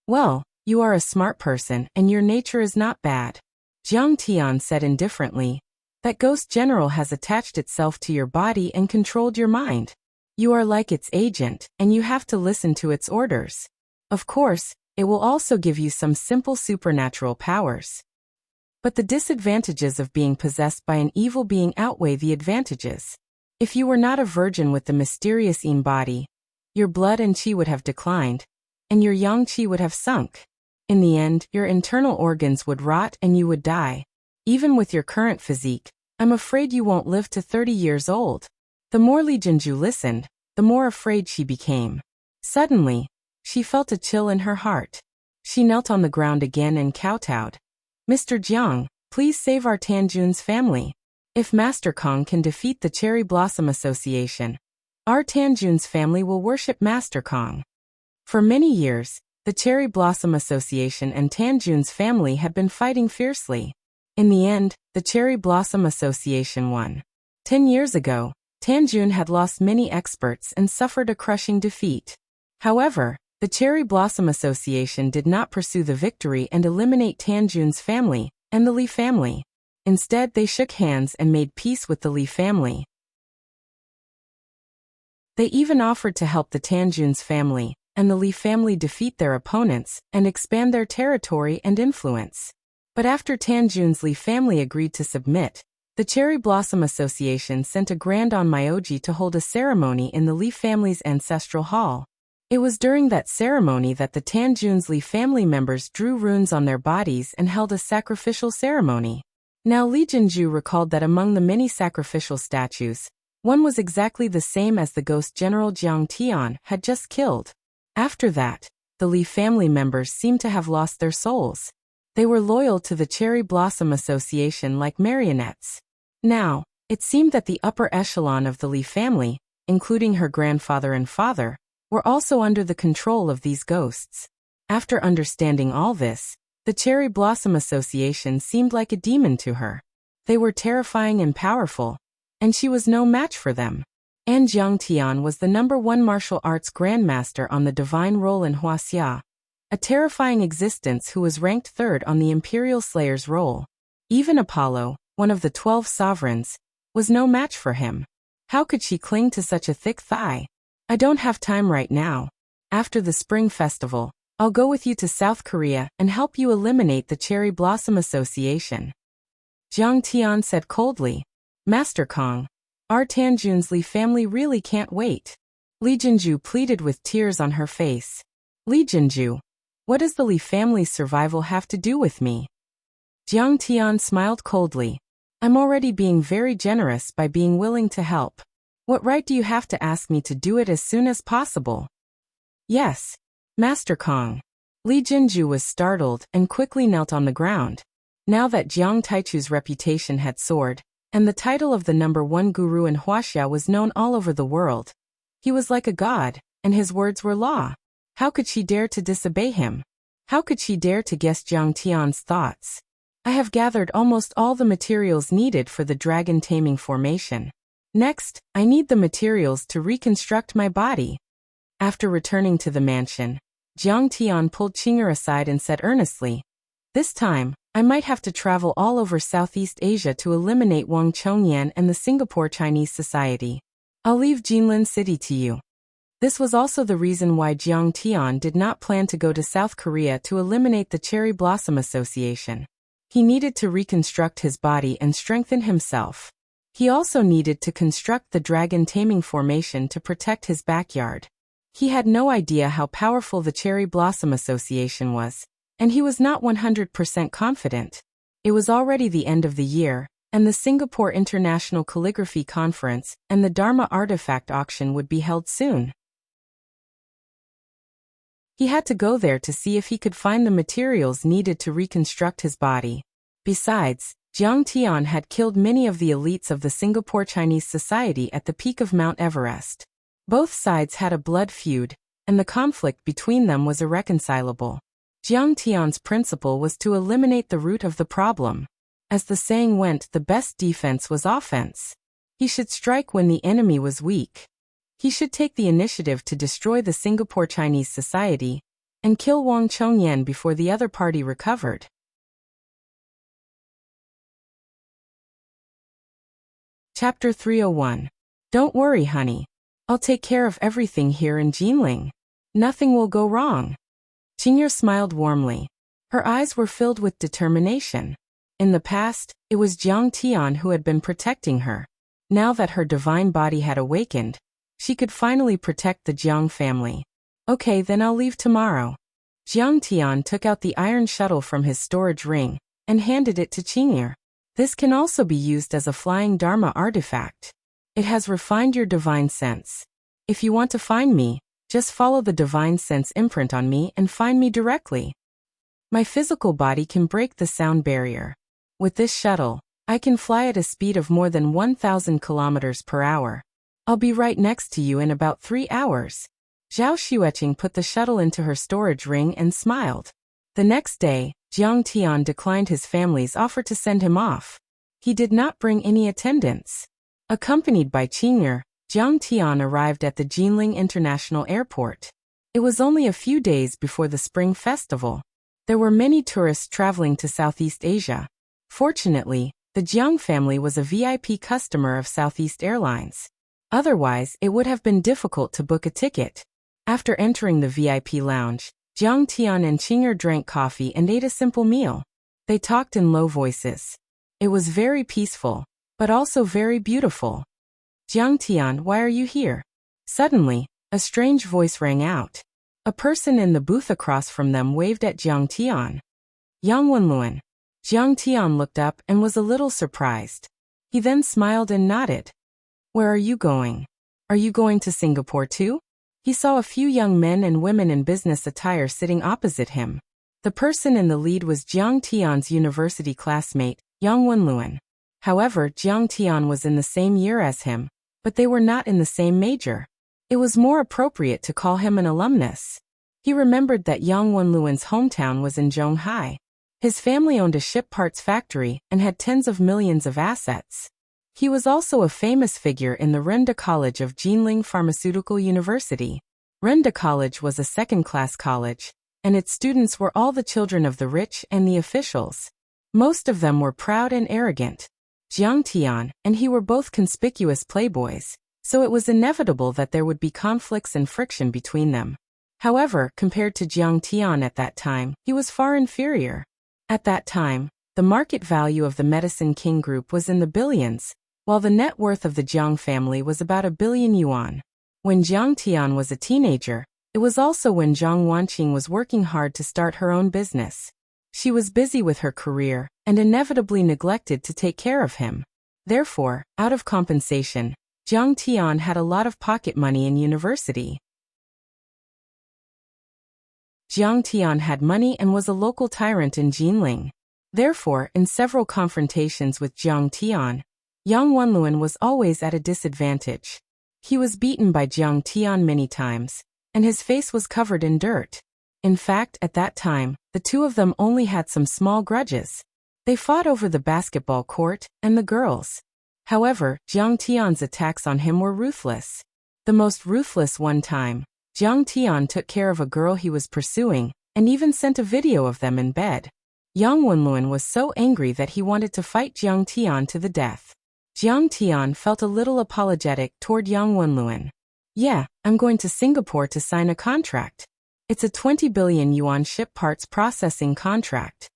"Well, you are a smart person and your nature is not bad." Jiang Tian said indifferently, "That ghost general has attached itself to your body and controlled your mind. You are like its agent, and you have to listen to its orders. Of course, it will also give you some simple supernatural powers. But the disadvantages of being possessed by an evil being outweigh the advantages. If you were not a virgin with the mysterious Yin body, your blood and chi would have declined, and your yang chi would have sunk. In the end, your internal organs would rot and you would die. Even with your current physique, I'm afraid you won't live to 30 years old." The more Li Jinju listened, the more afraid she became. Suddenly, she felt a chill in her heart. She knelt on the ground again and kowtowed. "Mr. Jiang, please save our Tanjun's family. If Master Kong can defeat the Cherry Blossom Association, our Tanjun's family will worship Master Kong." For many years, the Cherry Blossom Association and Tanjun's family had been fighting fiercely. In the end, the Cherry Blossom Association won. 10 years ago, Tanjun had lost many experts and suffered a crushing defeat. However, the Cherry Blossom Association did not pursue the victory and eliminate Tanjun's family and the Li family. Instead, they shook hands and made peace with the Li family. They even offered to help the Tanjun's family and the Li family defeat their opponents and expand their territory and influence. But after Tanjun's Li family agreed to submit, the Cherry Blossom Association sent a Grand Onmyoji to hold a ceremony in the Li family's ancestral hall. It was during that ceremony that the Tanjun's Li family members drew runes on their bodies and held a sacrificial ceremony. Now Li Jinju recalled that among the many sacrificial statues, one was exactly the same as the ghost general Jiang Tian had just killed. After that, the Li family members seemed to have lost their souls. They were loyal to the Cherry Blossom Association like marionettes. Now, it seemed that the upper echelon of the Li family, including her grandfather and father, were also under the control of these ghosts. After understanding all this, the Cherry Blossom Association seemed like a demon to her. They were terrifying and powerful, and she was no match for them. And Jiang Tian was the #1 martial arts grandmaster on the divine roll in Wuxia, a terrifying existence who was ranked 3rd on the Imperial Slayer's roll. Even Apollo, one of the 12 sovereigns, was no match for him. How could she cling to such a thick thigh? "I don't have time right now. After the Spring Festival, I'll go with you to South Korea and help you eliminate the Cherry Blossom Association." Jiang Tian said coldly, "Master Kong, Our Tanjun's Li family really can't wait. Li Jinju pleaded with tears on her face. Li Jinju, what does the Li family's survival have to do with me? Jiang Tian smiled coldly. I'm already being very generous by being willing to help. What right do you have to ask me to do it as soon as possible? Yes, Master Kong. Li Jinju was startled and quickly knelt on the ground. Now that Jiang Taichu's reputation had soared, and the title of the #1 guru in Wuxia was known all over the world, he was like a god, and his words were law. How could she dare to disobey him? How could she dare to guess Jiang Tian's thoughts? I have gathered almost all the materials needed for the dragon taming formation. Next, I need the materials to reconstruct my body. After returning to the mansion, Jiang Tian pulled Qing'er aside and said earnestly, this time, I might have to travel all over Southeast Asia to eliminate Wang Chongyan and the Singapore Chinese Society. I'll leave Jinlin City to you. This was also the reason why Jiang Tian did not plan to go to South Korea to eliminate the Cherry Blossom Association. He needed to reconstruct his body and strengthen himself. He also needed to construct the dragon taming formation to protect his backyard. He had no idea how powerful the Cherry Blossom Association was, and he was not 100% confident. It was already the end of the year, and the Singapore International Calligraphy Conference and the Dharma Artifact Auction would be held soon. He had to go there to see if he could find the materials needed to reconstruct his body. Besides, Jiang Tian had killed many of the elites of the Singapore Chinese Society at the peak of Mount Everest. Both sides had a blood feud, and the conflict between them was irreconcilable. Jiang Tian's principle was to eliminate the root of the problem. As the saying went, the best defense was offense. He should strike when the enemy was weak. He should take the initiative to destroy the Singapore Chinese Society and kill Wang Chongyan before the other party recovered. Chapter 301. Don't worry, honey. I'll take care of everything here in Jinling. Nothing will go wrong. Qing'er smiled warmly. Her eyes were filled with determination. In the past, it was Jiang Tian who had been protecting her. Now that her divine body had awakened, she could finally protect the Jiang family. Okay, then I'll leave tomorrow. Jiang Tian took out the iron shuttle from his storage ring and handed it to Qing'er. This can also be used as a flying Dharma artifact. It has refined your divine sense. If you want to find me, just follow the divine sense imprint on me and find me directly. My physical body can break the sound barrier. With this shuttle, I can fly at a speed of more than 1,000 kilometers per hour. I'll be right next to you in about 3 hours. Zhao Xueqing put the shuttle into her storage ring and smiled. The next day, Jiang Tian declined his family's offer to send him off. He did not bring any attendants. Accompanied by Qing'er, Jiang Tian arrived at the Jinling International Airport. It was only a few days before the Spring Festival. There were many tourists traveling to Southeast Asia. Fortunately, the Jiang family was a VIP customer of Southeast Airlines. Otherwise, it would have been difficult to book a ticket. After entering the VIP lounge, Jiang Tian and Qing'er drank coffee and ate a simple meal. They talked in low voices. It was very peaceful, but also very beautiful. Jiang Tian, why are you here? Suddenly, a strange voice rang out. A person in the booth across from them waved at Jiang Tian. Yang Wenluan. Jiang Tian looked up and was a little surprised. He then smiled and nodded. Where are you going? Are you going to Singapore too? He saw a few young men and women in business attire sitting opposite him. The person in the lead was Jiang Tian's university classmate, Yang Wenluan. However, Jiang Tian was in the same year as him, but they were not in the same major. It was more appropriate to call him an alumnus. He remembered that Yang Wenluan's hometown was in Zhonghai. His family owned a ship parts factory and had tens of millions of assets. He was also a famous figure in the Renda College of Jinling Pharmaceutical University. Renda College was a second-class college, and its students were all the children of the rich and the officials. Most of them were proud and arrogant. Jiang Tian and he were both conspicuous playboys, so it was inevitable that there would be conflicts and friction between them. However, compared to Jiang Tian at that time, he was far inferior. At that time, the market value of the Medicine King Group was in the billions, while the net worth of the Jiang family was about 1 billion yuan. When Jiang Tian was a teenager, it was also when Jiang Wanqing was working hard to start her own business. She was busy with her career and inevitably neglected to take care of him. Therefore, out of compensation, Jiang Tian had a lot of pocket money in university. Jiang Tian had money and was a local tyrant in Jinling. Therefore, in several confrontations with Jiang Tian, Yang Wenluan was always at a disadvantage. He was beaten by Jiang Tian many times, and his face was covered in dirt. In fact, at that time, the two of them only had some small grudges. They fought over the basketball court and the girls. However, Jiang Tian's attacks on him were ruthless. The most ruthless one time, Jiang Tian took care of a girl he was pursuing, and even sent a video of them in bed. Yang Wenluan was so angry that he wanted to fight Jiang Tian to the death. Jiang Tian felt a little apologetic toward Yang Wenluan. Yeah, I'm going to Singapore to sign a contract. It's a 20 billion yuan ship parts processing contract.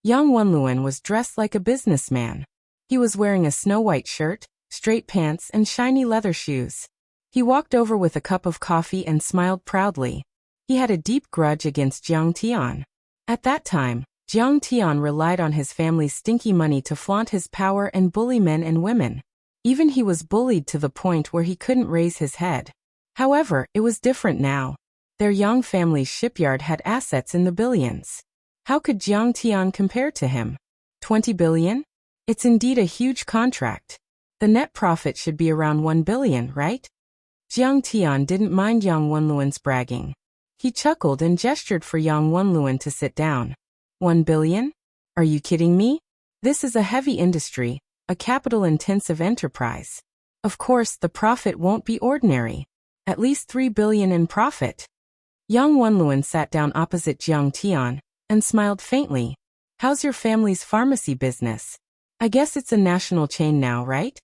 Yang Wenluan was dressed like a businessman. He was wearing a snow-white shirt, straight pants and shiny leather shoes. He walked over with a cup of coffee and smiled proudly. He had a deep grudge against Jiang Tian. At that time, Jiang Tian relied on his family's stinky money to flaunt his power and bully men and women. Even he was bullied to the point where he couldn't raise his head. However, it was different now. Their Yang family's shipyard had assets in the billions. How could Jiang Tian compare to him? 20 billion? It's indeed a huge contract. The net profit should be around 1 billion, right? Jiang Tian didn't mind Yang Wenluan's bragging. He chuckled and gestured for Yang Wenluan to sit down. 1 billion? Are you kidding me? This is a heavy industry, a capital-intensive enterprise. Of course, the profit won't be ordinary. At least 3 billion in profit. Yang Wenluan sat down opposite Jiang Tian and smiled faintly. How's your family's pharmacy business? I guess it's a national chain now, right?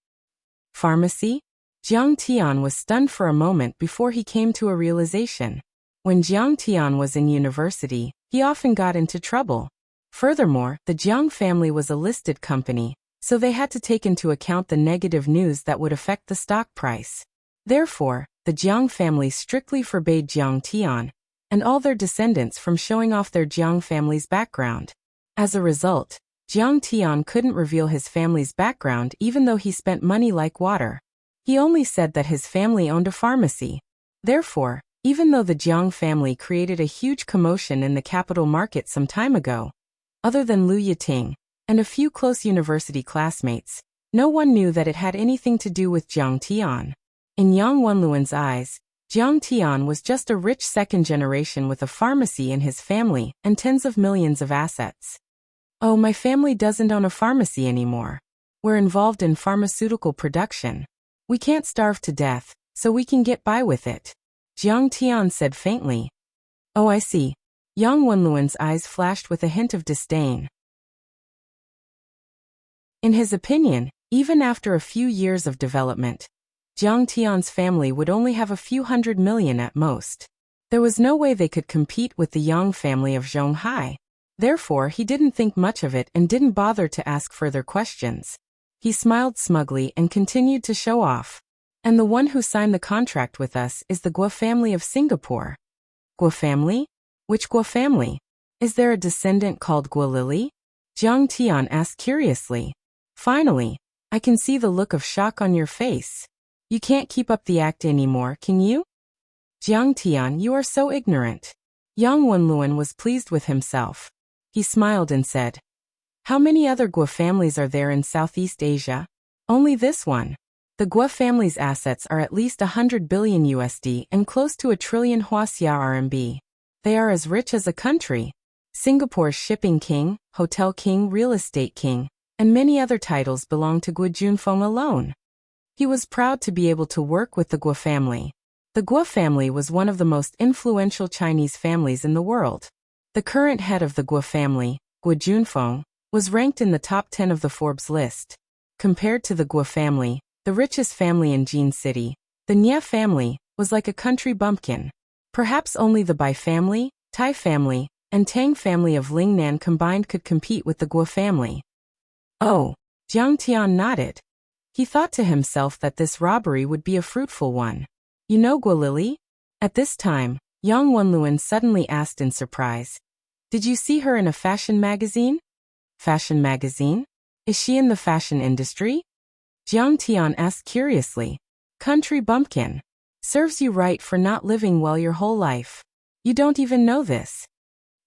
Pharmacy? Jiang Tian was stunned for a moment before he came to a realization. When Jiang Tian was in university, he often got into trouble. Furthermore, the Jiang family was a listed company, so they had to take into account the negative news that would affect the stock price. Therefore, the Jiang family strictly forbade Jiang Tian and all their descendants from showing off their Jiang family's background. As a result, Jiang Tian couldn't reveal his family's background even though he spent money like water. He only said that his family owned a pharmacy. Therefore, even though the Jiang family created a huge commotion in the capital market some time ago, other than Lu Yiting and a few close university classmates, no one knew that it had anything to do with Jiang Tian. In Yang Wenluan's eyes, Jiang Tian was just a rich second generation with a pharmacy in his family and tens of millions of assets. Oh, my family doesn't own a pharmacy anymore. We're involved in pharmaceutical production. We can't starve to death, so we can get by with it. Jiang Tian said faintly. Oh, I see. Yang Wenluan's eyes flashed with a hint of disdain. In his opinion, even after a few years of development, Jiang Tian's family would only have a few hundred million at most. There was no way they could compete with the Yang family of Zhonghai. Therefore, he didn't think much of it and didn't bother to ask further questions. He smiled smugly and continued to show off. And the one who signed the contract with us is the Guo family of Singapore. Guo family? Which Guo family? Is there a descendant called Guo Lily? Jiang Tian asked curiously. Finally, I can see the look of shock on your face. You can't keep up the act anymore, can you? Jiang Tian, you are so ignorant. Yang Wenluan was pleased with himself. He smiled and said, How many other Guo families are there in Southeast Asia? Only this one. The Guo family's assets are at least 100 billion USD and close to 1 trillion Wuxia RMB. They are as rich as a country. Singapore's shipping king, hotel king, real estate king, and many other titles belong to Guo Junfeng alone. He was proud to be able to work with the Guo family. The Guo family was one of the most influential Chinese families in the world. The current head of the Guo family, Guo Junfeng, was ranked in the top 10 of the Forbes list. Compared to the Guo family, the richest family in Jin City, the Nye family, was like a country bumpkin. Perhaps only the Bai family, Tai family, and Tang family of Lingnan combined could compete with the Guo family. Oh, Jiang Tian nodded. He thought to himself that this robbery would be a fruitful one. You know Guilili? At this time, Yang Wenluan suddenly asked in surprise. Did you see her in a fashion magazine? Fashion magazine? Is she in the fashion industry? Jiang Tian asked curiously. Country bumpkin. Serves you right for not living well your whole life. You don't even know this.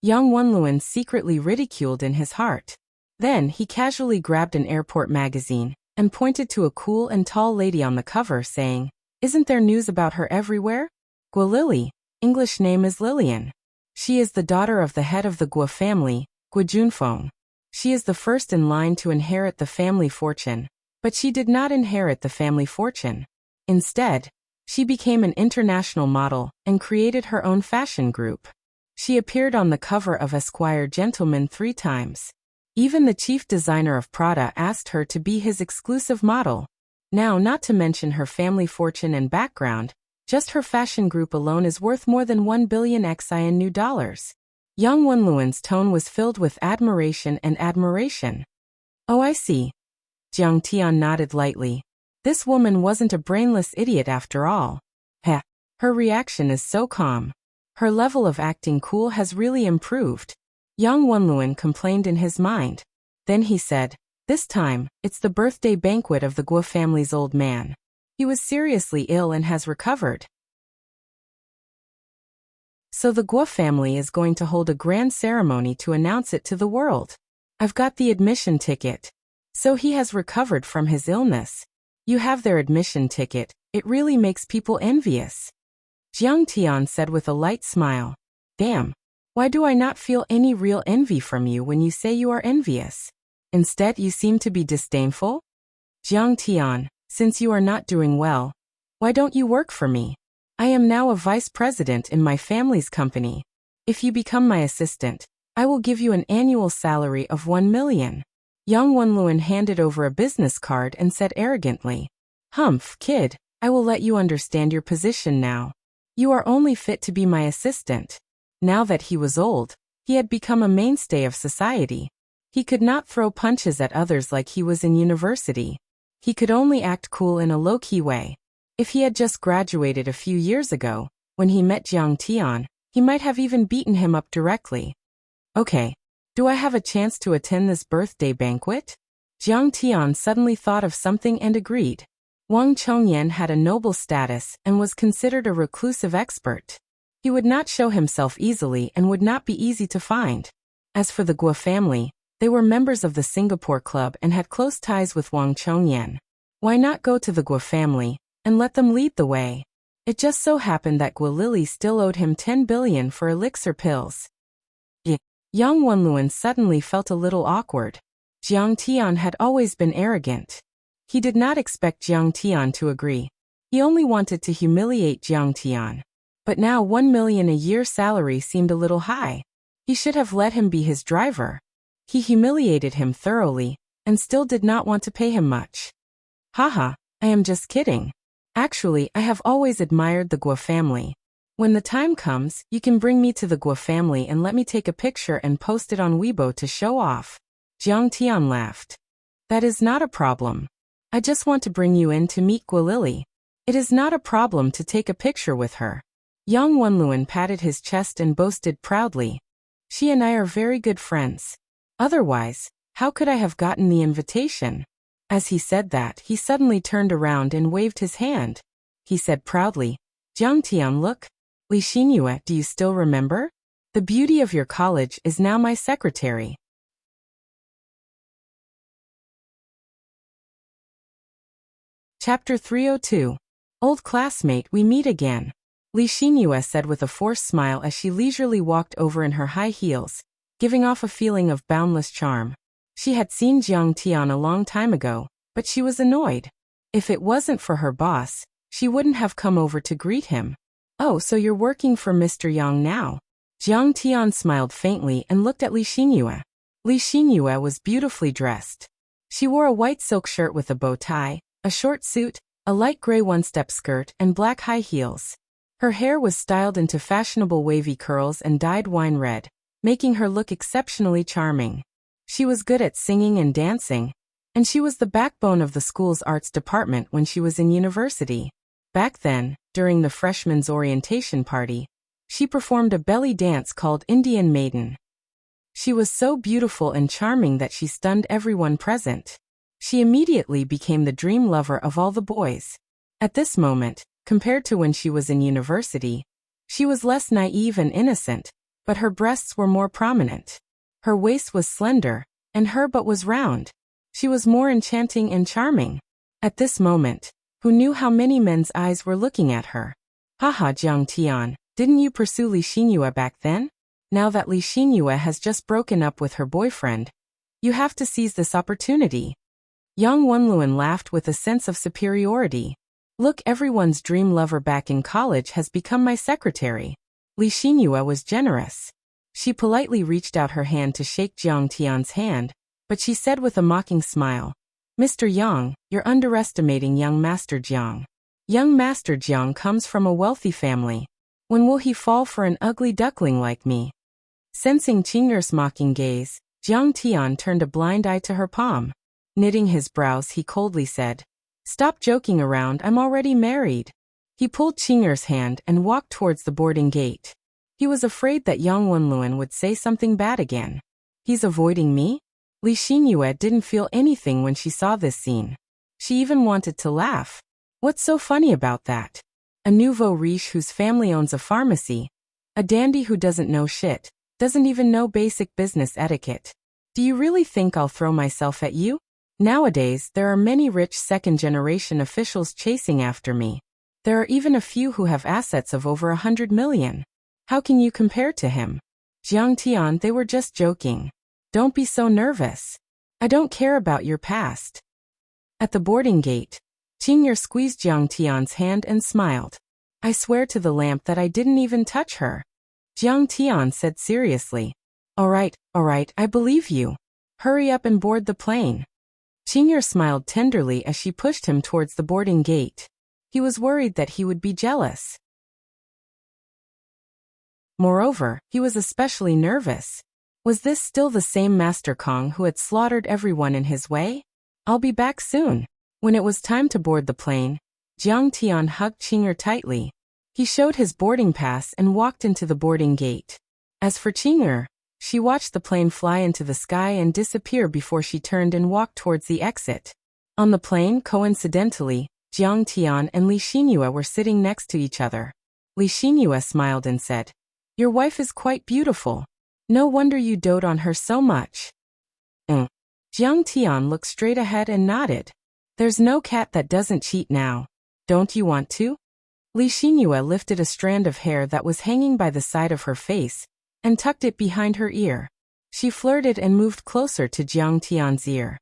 Yang Wenluan secretly ridiculed in his heart. Then he casually grabbed an airport magazine and pointed to a cool and tall lady on the cover saying, Isn't there news about her everywhere? Guilili, English name is Lillian. She is the daughter of the head of the Guo family, Guo Junfeng. She is the first in line to inherit the family fortune, but she did not inherit the family fortune. Instead, she became an international model and created her own fashion group. She appeared on the cover of Esquire Gentleman 3 times. Even the chief designer of Prada asked her to be his exclusive model. Now, not to mention her family fortune and background, just her fashion group alone is worth more than 1 billion XI in new dollars. Yang Wenluan's tone was filled with admiration and admiration. Oh, I see. Jiang Tian nodded lightly. This woman wasn't a brainless idiot after all. Heh. Her reaction is so calm. Her level of acting cool has really improved. Yang Wenluan complained in his mind. Then he said, This time, it's the birthday banquet of the Guo family's old man. He was seriously ill and has recovered. So the Guo family is going to hold a grand ceremony to announce it to the world. I've got the admission ticket. So he has recovered from his illness. You have their admission ticket. It really makes people envious. Jiang Tian said with a light smile. Damn. Why do I not feel any real envy from you when you say you are envious? Instead, you seem to be disdainful? Jiang Tian, since you are not doing well, why don't you work for me? I am now a vice president in my family's company. If you become my assistant, I will give you an annual salary of 1 million. Yang Wenluan handed over a business card and said arrogantly, Humph, kid, I will let you understand your position now. You are only fit to be my assistant. Now that he was old, he had become a mainstay of society. He could not throw punches at others like he was in university. He could only act cool in a low-key way. If he had just graduated a few years ago, when he met Jiang Tian, he might have even beaten him up directly. Okay. Do I have a chance to attend this birthday banquet? Jiang Tian suddenly thought of something and agreed. Wang Chongyan had a noble status and was considered a reclusive expert. He would not show himself easily and would not be easy to find. As for the Guo family, they were members of the Singapore Club and had close ties with Wang Chongyan. Why not go to the Guo family and let them lead the way? It just so happened that Guilili still owed him 10 billion for elixir pills. Yang Wenluan suddenly felt a little awkward. Jiang Tian had always been arrogant. He did not expect Jiang Tian to agree. He only wanted to humiliate Jiang Tian. But now 1 million a year salary seemed a little high. He should have let him be his driver. He humiliated him thoroughly, and still did not want to pay him much. Haha, I am just kidding. Actually, I have always admired the Guo family. When the time comes, you can bring me to the Guo family and let me take a picture and post it on Weibo to show off. Jiang Tian laughed. That is not a problem. I just want to bring you in to meet Guilili. It is not a problem to take a picture with her. Yang Wenluan patted his chest and boasted proudly. She and I are very good friends. Otherwise, how could I have gotten the invitation? As he said that, he suddenly turned around and waved his hand. He said proudly, Jiang Tian, look. Li Xinyue, do you still remember? The beauty of your college is now my secretary. Chapter 302. Old classmate, we meet again. Li Xinyue said with a forced smile as she leisurely walked over in her high heels, giving off a feeling of boundless charm. She had seen Jiang Tian a long time ago, but she was annoyed. If it wasn't for her boss, she wouldn't have come over to greet him. Oh, so you're working for Mr. Yang now? Jiang Tian smiled faintly and looked at Li Xinyue. Li Xinyue was beautifully dressed. She wore a white silk shirt with a bow tie, a short suit, a light gray one-step skirt, and black high heels. Her hair was styled into fashionable wavy curls and dyed wine red, making her look exceptionally charming. She was good at singing and dancing, and she was the backbone of the school's arts department when she was in university. Back then, during the freshmen's orientation party, she performed a belly dance called Indian Maiden. She was so beautiful and charming that she stunned everyone present. She immediately became the dream lover of all the boys. At this moment, compared to when she was in university, she was less naive and innocent, but her breasts were more prominent. Her waist was slender, and her butt was round. She was more enchanting and charming. At this moment, who knew how many men's eyes were looking at her? Haha, Jiang Tian, didn't you pursue Li Xingyue back then? Now that Li Xingyue has just broken up with her boyfriend, you have to seize this opportunity. Yang Wenluan laughed with a sense of superiority. Look, everyone's dream lover back in college has become my secretary. Li Xingyue was generous. She politely reached out her hand to shake Jiang Tian's hand, but she said with a mocking smile, Mr. Yang, you're underestimating young Master Jiang. Young Master Jiang comes from a wealthy family. When will he fall for an ugly duckling like me? Sensing Qingyer's mocking gaze, Jiang Tian turned a blind eye to her palm. Knitting his brows, he coldly said, Stop joking around, I'm already married. He pulled Qingyer's hand and walked towards the boarding gate. He was afraid that Yang Wenluan would say something bad again. He's avoiding me? Li Xingyue didn't feel anything when she saw this scene. She even wanted to laugh. What's so funny about that? A nouveau riche whose family owns a pharmacy. A dandy who doesn't know shit. Doesn't even know basic business etiquette. Do you really think I'll throw myself at you? Nowadays, there are many rich second-generation officials chasing after me. There are even a few who have assets of over 100 million. How can you compare to him? Jiang Tian, they were just joking. Don't be so nervous. I don't care about your past. At the boarding gate, Qingyer squeezed Jiang Tian's hand and smiled. I swear to the lamp that I didn't even touch her. Jiang Tian said seriously. All right, I believe you. Hurry up and board the plane. Qingyer smiled tenderly as she pushed him towards the boarding gate. He was worried that he would be jealous. Moreover, he was especially nervous. Was this still the same Master Kong who had slaughtered everyone in his way? I'll be back soon. When it was time to board the plane, Jiang Tian hugged Qingyer tightly. He showed his boarding pass and walked into the boarding gate. As for Qingyer, she watched the plane fly into the sky and disappear before she turned and walked towards the exit. On the plane, coincidentally, Jiang Tian and Li Xingyue were sitting next to each other. Li Xingyue smiled and said, Your wife is quite beautiful. No wonder you dote on her so much. Jiang Tian looked straight ahead and nodded. There's no cat that doesn't cheat now. Don't you want to? Li Xingyue lifted a strand of hair that was hanging by the side of her face and tucked it behind her ear. She flirted and moved closer to Jiang Tian's ear.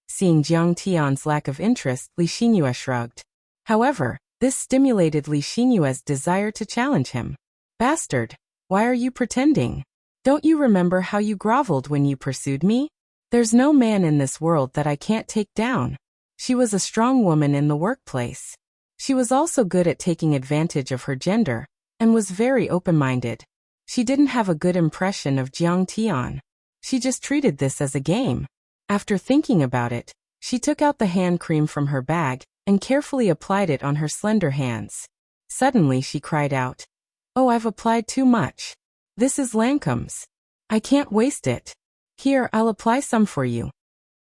Seeing Jiang Tian's lack of interest, Li Xingyue shrugged. However, this stimulated Li Xingyue's desire to challenge him. Bastard, why are you pretending? Don't you remember how you groveled when you pursued me? There's no man in this world that I can't take down. She was a strong woman in the workplace. She was also good at taking advantage of her gender, and was very open-minded. She didn't have a good impression of Jiang Tian. She just treated this as a game. After thinking about it, she took out the hand cream from her bag and carefully applied it on her slender hands. Suddenly she cried out, Oh, I've applied too much. This is Lancome's. I can't waste it. Here, I'll apply some for you.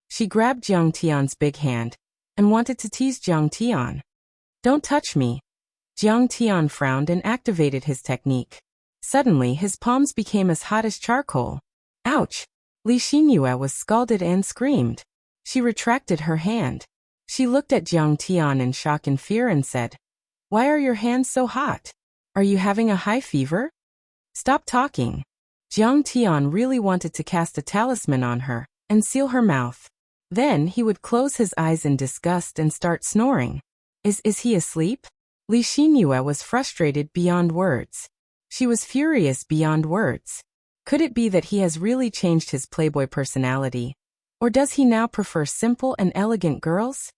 She grabbed Jiang Tian's big hand and wanted to tease Jiang Tian. Don't touch me. Jiang Tian frowned and activated his technique. Suddenly, his palms became as hot as charcoal. Ouch! Li Xingyue was scalded and screamed. She retracted her hand. She looked at Jiang Tian in shock and fear and said, Why are your hands so hot? Are you having a high fever? Stop talking. Jiang Tian really wanted to cast a talisman on her and seal her mouth. Then he would close his eyes in disgust and start snoring. Is he asleep? Li Xingyue was frustrated beyond words. She was furious beyond words. Could it be that he has really changed his playboy personality? Or does he now prefer simple and elegant girls?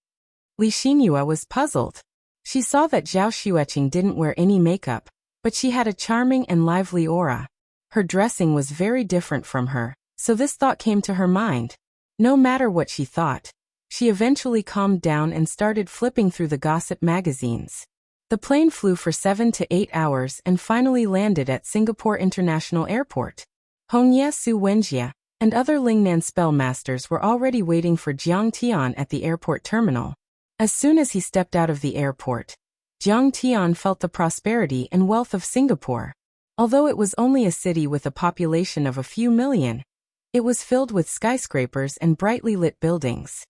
Li Xingyue was puzzled. She saw that Zhao Xueqing didn't wear any makeup, but she had a charming and lively aura. Her dressing was very different from her, so this thought came to her mind. No matter what she thought, she eventually calmed down and started flipping through the gossip magazines. The plane flew for 7 to 8 hours and finally landed at Singapore International Airport. Hongye Su Wenjie and other Lingnan spellmasters were already waiting for Jiang Tian at the airport terminal. As soon as he stepped out of the airport, Jiang Tian felt the prosperity and wealth of Singapore. Although it was only a city with a population of a few million, it was filled with skyscrapers and brightly lit buildings.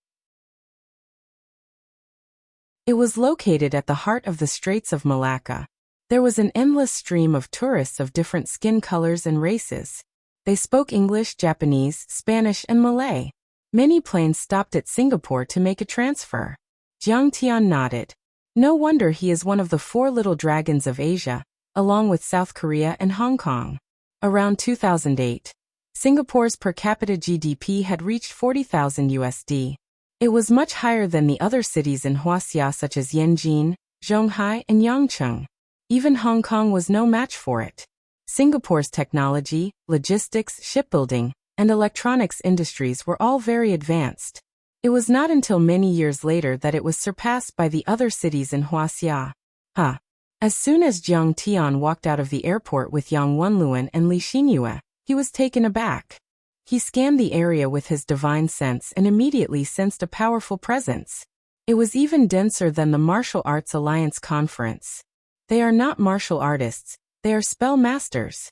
It was located at the heart of the Straits of Malacca. There was an endless stream of tourists of different skin colors and races. They spoke English, Japanese, Spanish, and Malay. Many planes stopped at Singapore to make a transfer. Jiang Tian nodded. No wonder he is one of the 4 little dragons of Asia, along with South Korea and Hong Kong. Around 2008, Singapore's per capita GDP had reached 40,000 USD. It was much higher than the other cities in Wuxia such as Yanjin, Zhonghai, and Yangcheng. Even Hong Kong was no match for it. Singapore's technology, logistics, shipbuilding, and electronics industries were all very advanced. It was not until many years later that it was surpassed by the other cities in Wuxia. As soon as Jiang Tian walked out of the airport with Yang Wenluan and Li Xinyue, he was taken aback. He scanned the area with his divine sense and immediately sensed a powerful presence. It was even denser than the Martial Arts Alliance conference. They are not martial artists, they are spell masters.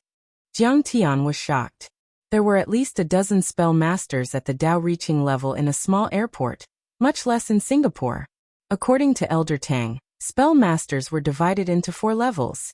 Jiang Tian was shocked. There were at least a dozen spell masters at the Dao reaching level in a small airport, much less in Singapore. According to Elder Tang, spell masters were divided into 4 levels: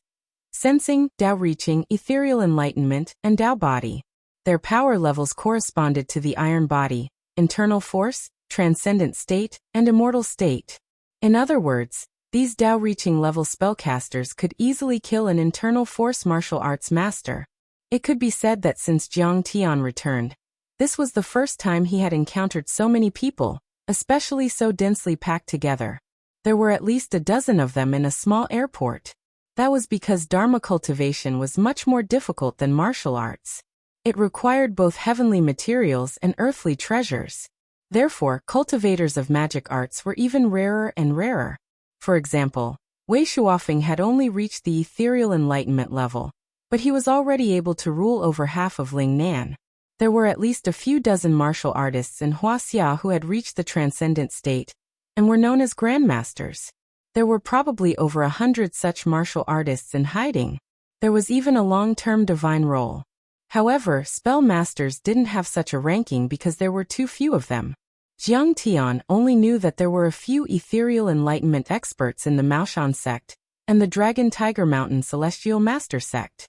Sensing, Dao reaching, Ethereal enlightenment, and Dao body. Their power levels corresponded to the iron body, internal force, transcendent state, and immortal state. In other words, these Dao reaching level spellcasters could easily kill an internal force martial arts master. It could be said that since Jiang Tian returned, this was the first time he had encountered so many people, especially so densely packed together. There were at least a dozen of them in a small airport. That was because Dharma cultivation was much more difficult than martial arts. It required both heavenly materials and earthly treasures. Therefore, cultivators of magic arts were even rarer and rarer. For example, Wei Shuofeng had only reached the ethereal enlightenment level, but he was already able to rule over half of Lingnan. There were at least a few dozen martial artists in Wuxia who had reached the transcendent state, and were known as grandmasters. There were probably over 100 such martial artists in hiding. There was even a long-term divine role. However, spell masters didn't have such a ranking because there were too few of them. Jiang Tian only knew that there were a few ethereal enlightenment experts in the Maoshan sect, and the Dragon Tiger Mountain Celestial Master sect.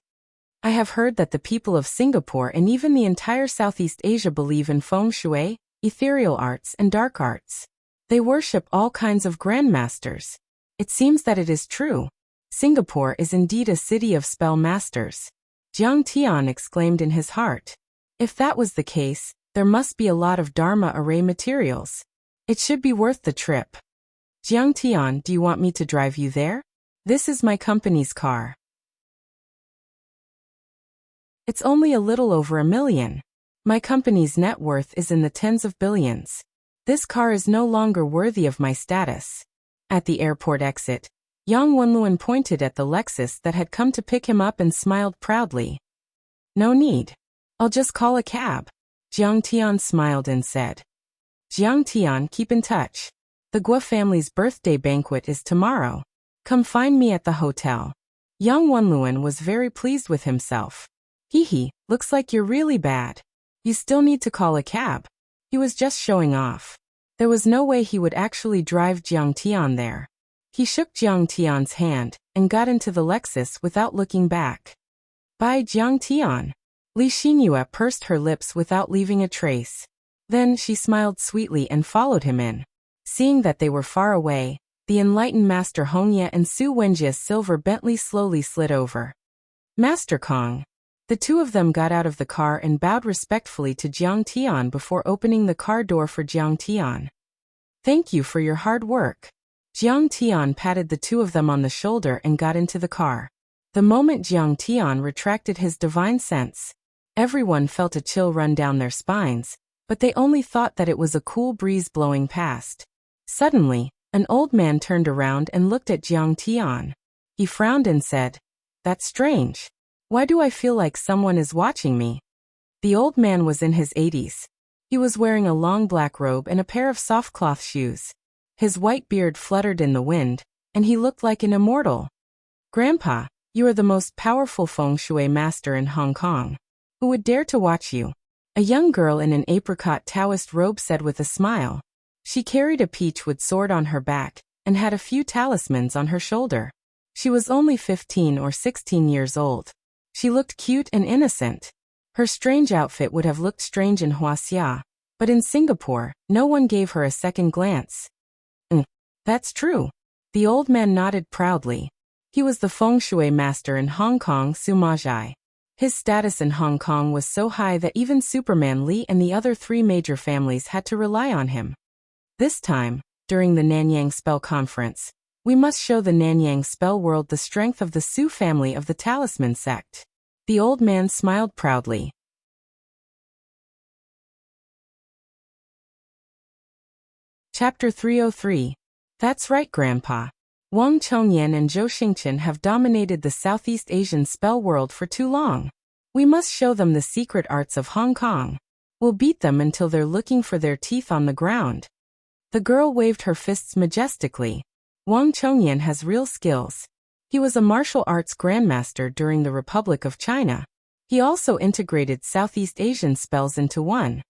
I have heard that the people of Singapore and even the entire Southeast Asia believe in feng shui, ethereal arts, and dark arts. They worship all kinds of grandmasters. It seems that it is true. Singapore is indeed a city of spell masters. Jiang Tian exclaimed in his heart. If that was the case, there must be a lot of Dharma array materials. It should be worth the trip. Jiang Tian, do you want me to drive you there? This is my company's car. It's only a little over $1 million. My company's net worth is in the tens of billions. This car is no longer worthy of my status. At the airport exit, Yang Wenluan pointed at the Lexus that had come to pick him up and smiled proudly. No need. I'll just call a cab. Jiang Tian smiled and said. Jiang Tian, keep in touch. The Guo family's birthday banquet is tomorrow. Come find me at the hotel. Yang Wenluan was very pleased with himself. Hee, looks like you're really bad. You still need to call a cab. He was just showing off. There was no way he would actually drive Jiang Tian there. He shook Jiang Tian's hand and got into the Lexus without looking back. Bye, Jiang Tian. Li Xinyue pursed her lips without leaving a trace. Then she smiled sweetly and followed him in. Seeing that they were far away, the enlightened Master Hongye and Su Wenjie's silver Bentley slowly slid over. Master Kong. The two of them got out of the car and bowed respectfully to Jiang Tian before opening the car door for Jiang Tian. Thank you for your hard work. Jiang Tian patted the two of them on the shoulder and got into the car. The moment Jiang Tian retracted his divine sense, everyone felt a chill run down their spines, but they only thought that it was a cool breeze blowing past. Suddenly, an old man turned around and looked at Jiang Tian. He frowned and said, "That's strange. Why do I feel like someone is watching me?" The old man was in his 80s. He was wearing a long black robe and a pair of soft cloth shoes. His white beard fluttered in the wind, and he looked like an immortal. "Grandpa, you are the most powerful feng shui master in Hong Kong. Who would dare to watch you?" A young girl in an apricot Taoist robe said with a smile. She carried a peachwood sword on her back, and had a few talismans on her shoulder. She was only 15 or 16 years old. She looked cute and innocent. Her strange outfit would have looked strange in Wuxia, but in Singapore, no one gave her a second glance. That's true." The old man nodded proudly. He was the feng shui master in Hong Kong, Sumajai. His status in Hong Kong was so high that even Superman Lee and the other 3 major families had to rely on him. This time, during the Nanyang Spell Conference, we must show the Nanyang spell world the strength of the Su family of the Talisman sect. The old man smiled proudly. Chapter 303. That's right, Grandpa. Wang Chongyan and Zhou Xingchen have dominated the Southeast Asian spell world for too long. We must show them the secret arts of Hong Kong. We'll beat them until they're looking for their teeth on the ground. The girl waved her fists majestically. Wang Chongyan has real skills. He was a martial arts grandmaster during the Republic of China. He also integrated Southeast Asian spells into one.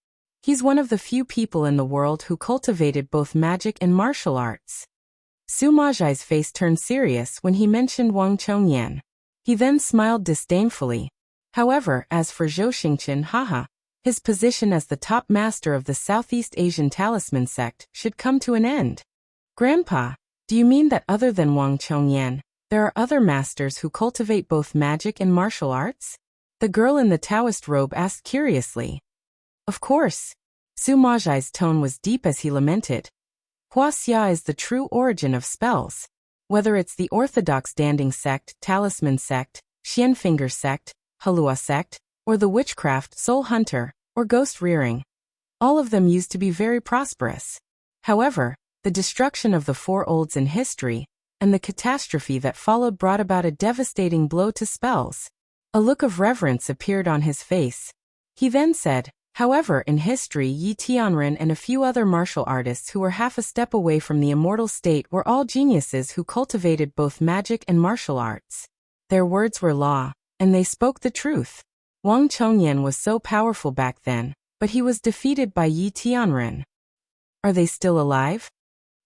He's one of the few people in the world who cultivated both magic and martial arts. Sumajai's face turned serious when he mentioned Wang Chongyan. He then smiled disdainfully. However, as for Zhou Xingchen, his position as the top master of the Southeast Asian Talisman sect should come to an end. Grandpa, do you mean that other than Wang Chongyan, there are other masters who cultivate both magic and martial arts? The girl in the Taoist robe asked curiously. Of course. Sumajai's tone was deep as he lamented. Wuxia is the true origin of spells. Whether it's the orthodox Danding sect, Talisman sect, Xianfinger sect, Halua sect, or the witchcraft Soul Hunter, or ghost rearing. All of them used to be very prosperous. However, the destruction of the 4 olds in history, and the catastrophe that followed brought about a devastating blow to spells. A look of reverence appeared on his face. He then said, however, in history Yi Tianren and a few other martial artists who were half a step away from the immortal state were all geniuses who cultivated both magic and martial arts. Their words were law, and they spoke the truth. Wang Chongyan was so powerful back then, but he was defeated by Yi Tianren. Are they still alive?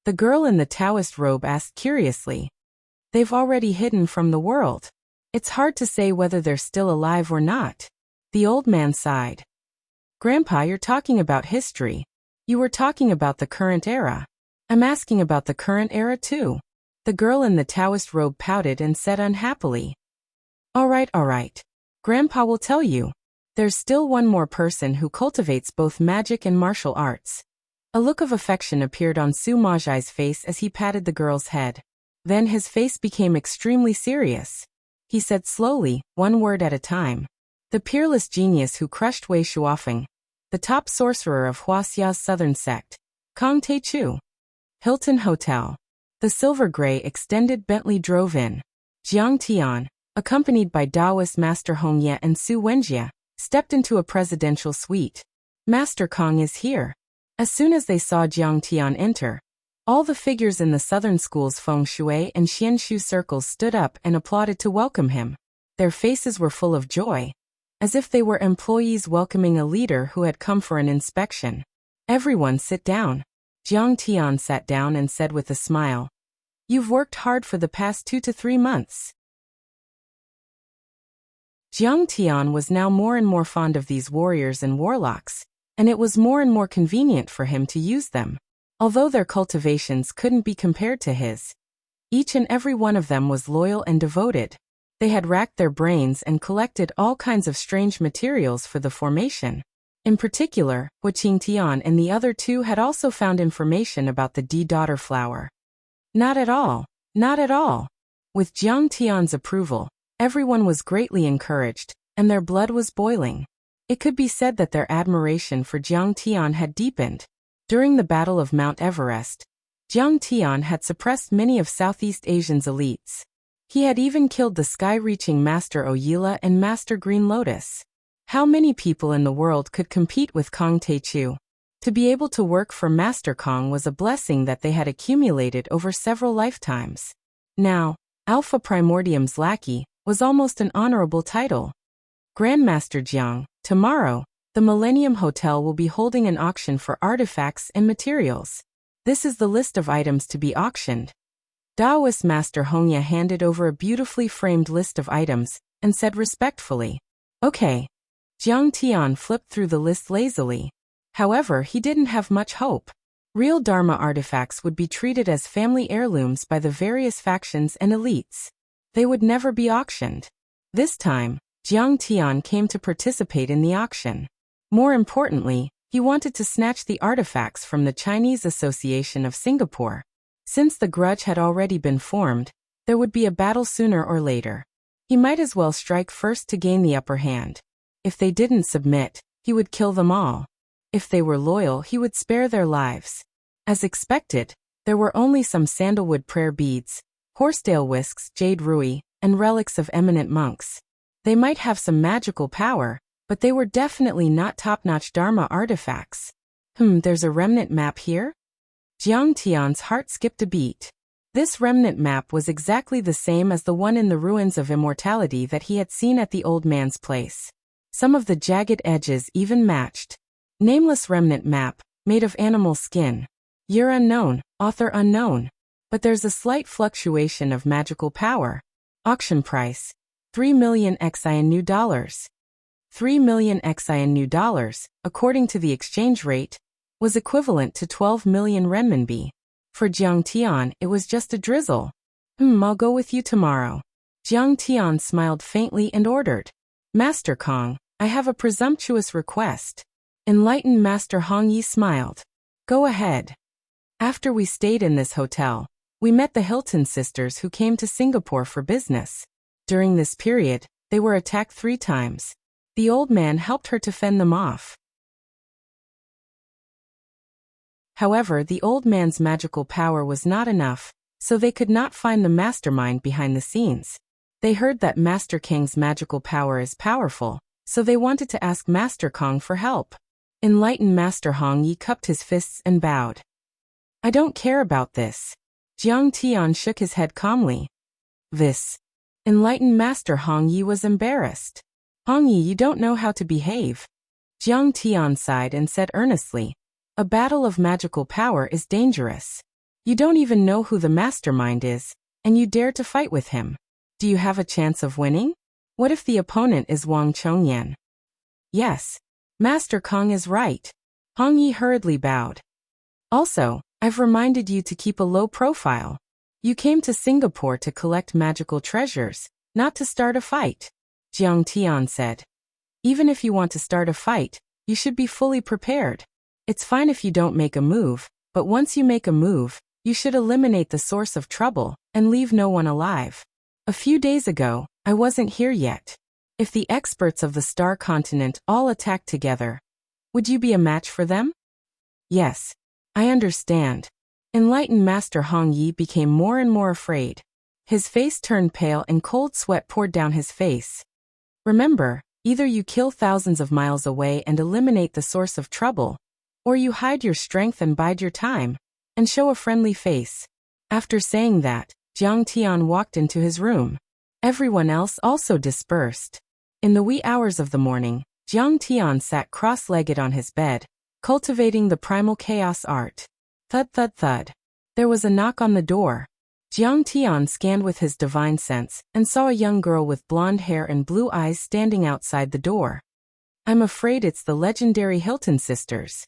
The girl in the Taoist robe asked curiously. They've already hidden from the world. It's hard to say whether they're still alive or not. The old man sighed. Grandpa, you're talking about history. You were talking about the current era. I'm asking about the current era too. The girl in the Taoist robe pouted and said unhappily. All right. Grandpa will tell you. There's still one more person who cultivates both magic and martial arts. A look of affection appeared on Sumajai's face as he patted the girl's head. Then his face became extremely serious. He said slowly, one word at a time. The peerless genius who crushed Wei Shuofeng, the top sorcerer of Huaxia's southern sect, Kong Teichu. Hilton Hotel. The silver-gray extended Bentley drove in. Jiang Tian, accompanied by Taoist Master Hongye and Su Wenjie, stepped into a presidential suite. Master Kong is here. As soon as they saw Jiang Tian enter, all the figures in the southern school's feng shui and xianshu circles stood up and applauded to welcome him. Their faces were full of joy, as if they were employees welcoming a leader who had come for an inspection. Everyone sit down. Jiang Tian sat down and said with a smile, You've worked hard for the past 2 to 3 months. Jiang Tian was now more and more fond of these warriors and warlocks, and it was more and more convenient for him to use them. Although their cultivations couldn't be compared to his, each and every one of them was loyal and devoted. They had racked their brains and collected all kinds of strange materials for the formation. In particular, Wuxia Tian and the other 2 had also found information about the D-daughter flower. Not at all. With Jiang Tian's approval, everyone was greatly encouraged, and their blood was boiling. It could be said that their admiration for Jiang Tian had deepened. During the Battle of Mount Everest, Jiang Tian had suppressed many of Southeast Asia's elites. He had even killed the sky-reaching Master Oyila and Master Green Lotus. How many people in the world could compete with Kong Taichu? To be able to work for Master Kong was a blessing that they had accumulated over several lifetimes. Now, Alpha Primordium's lackey was almost an honorable title. Grandmaster Jiang, tomorrow, the Millennium Hotel will be holding an auction for artifacts and materials. This is the list of items to be auctioned. Taoist Master Hongya handed over a beautifully framed list of items and said respectfully, "Okay." Jiang Tian flipped through the list lazily. However, he didn't have much hope. Real Dharma artifacts would be treated as family heirlooms by the various factions and elites. They would never be auctioned. This time, Jiang Tian came to participate in the auction. More importantly, he wanted to snatch the artifacts from the Chinese Association of Singapore. Since the grudge had already been formed, there would be a battle sooner or later. He might as well strike first to gain the upper hand. If they didn't submit, he would kill them all. If they were loyal, he would spare their lives. As expected, there were only some sandalwood prayer beads, horsetail whisks, jade rui, and relics of eminent monks. They might have some magical power, but they were definitely not top-notch Dharma artifacts. There's a remnant map here? Jiang Tian's heart skipped a beat. This remnant map was exactly the same as the one in the ruins of immortality that he had seen at the old man's place. Some of the jagged edges even matched. Nameless remnant map, made of animal skin. Year unknown, author unknown. But there's a slight fluctuation of magical power. Auction price: 3 million XIN new dollars. 3 million XIN new dollars, according to the exchange rate, was equivalent to 12 million renminbi. For Jiang Tian, it was just a drizzle. I'll go with you tomorrow. Jiang Tian smiled faintly and ordered, "Master Kong, I have a presumptuous request." Enlightened Master Hong Yi smiled. "Go ahead." After we stayed in this hotel, we met the Hilton sisters who came to Singapore for business. During this period, they were attacked 3 times. The old man helped her to fend them off. However, the old man's magical power was not enough, so they could not find the mastermind behind the scenes. They heard that Master King's magical power is powerful, so they wanted to ask Master Kong for help. Enlightened Master Hong Yi cupped his fists and bowed. "I don't care about this." Jiang Tian shook his head calmly. "This." Enlightened Master Hong Yi was embarrassed. "Hong Yi, you don't know how to behave." Jiang Tian sighed and said earnestly, "A battle of magical power is dangerous. You don't even know who the mastermind is, and you dare to fight with him. Do you have a chance of winning? What if the opponent is Wang Chongyan?" "Yes. Master Kong is right." Hong Yi hurriedly bowed. "Also, I've reminded you to keep a low profile. You came to Singapore to collect magical treasures, not to start a fight," Jiang Tian said. "Even if you want to start a fight, you should be fully prepared. It's fine if you don't make a move, but once you make a move, you should eliminate the source of trouble and leave no one alive. A few days ago, I wasn't here yet. If the experts of the Star Continent all attacked together, would you be a match for them?" "Yes. I understand." Enlightened Master Hong Yi became more and more afraid. His face turned pale and cold sweat poured down his face. "Remember, either you kill thousands of miles away and eliminate the source of trouble, or you hide your strength and bide your time, and show a friendly face." After saying that, Jiang Tian walked into his room. Everyone else also dispersed. In the wee hours of the morning, Jiang Tian sat cross-legged on his bed, cultivating the primal chaos art. Thud thud thud. There was a knock on the door. Jiang Tian scanned with his divine sense and saw a young girl with blonde hair and blue eyes standing outside the door. "I'm afraid it's the legendary Hilton sisters."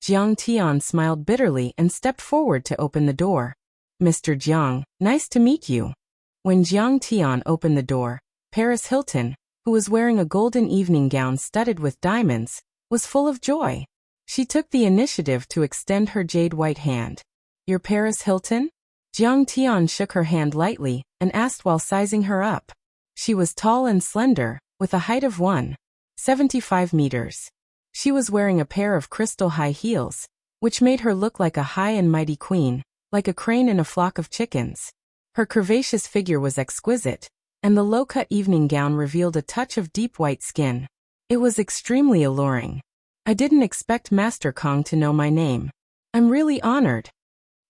Jiang Tian smiled bitterly and stepped forward to open the door. "Mr. Jiang, nice to meet you." When Jiang Tian opened the door, Paris Hilton, who was wearing a golden evening gown studded with diamonds, was full of joy. She took the initiative to extend her jade-white hand. "You're Paris Hilton?" Jiang Tian shook her hand lightly and asked while sizing her up. She was tall and slender, with a height of 1. 75 meters. She was wearing a pair of crystal high heels, which made her look like a high and mighty queen, like a crane in a flock of chickens. Her curvaceous figure was exquisite, and the low-cut evening gown revealed a touch of deep white skin. It was extremely alluring. I didn't expect Master Kong to know my name. I'm really honored.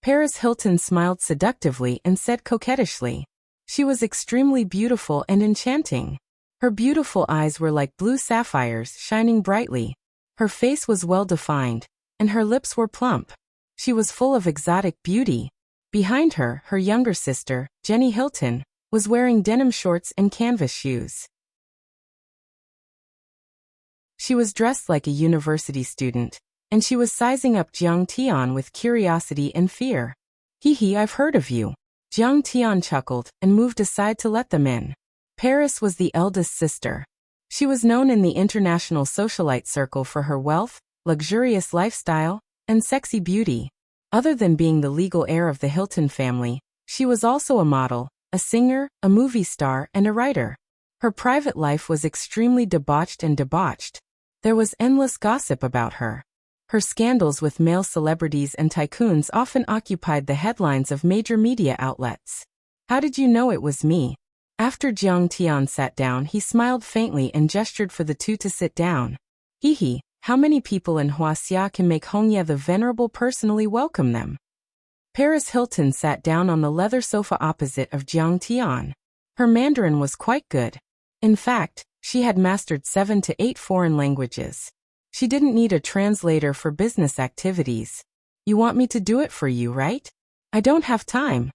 Paris Hilton smiled seductively and said coquettishly. She was extremely beautiful and enchanting. Her beautiful eyes were like blue sapphires shining brightly. Her face was well-defined, and her lips were plump. She was full of exotic beauty. Behind her, her younger sister, Jenny Hilton, was wearing denim shorts and canvas shoes. She was dressed like a university student, and she was sizing up Jiang Tian with curiosity and fear. Hee, I've heard of you. Jiang Tian chuckled and moved aside to let them in. Paris was the eldest sister. She was known in the international socialite circle for her wealth, luxurious lifestyle, and sexy beauty. Other than being the legal heir of the Hilton family, she was also a model, a singer, a movie star, and a writer. Her private life was extremely debauched and debauched. There was endless gossip about her. Her scandals with male celebrities and tycoons often occupied the headlines of major media outlets. How did you know it was me? After Jiang Tian sat down, he smiled faintly and gestured for the two to sit down. Hee, how many people in Wuxia can make Hongye the Venerable personally welcome them? Paris Hilton sat down on the leather sofa opposite of Jiang Tian. Her Mandarin was quite good. In fact, she had mastered 7 to 8 foreign languages. She didn't need a translator for business activities. You want me to do it for you, right? I don't have time.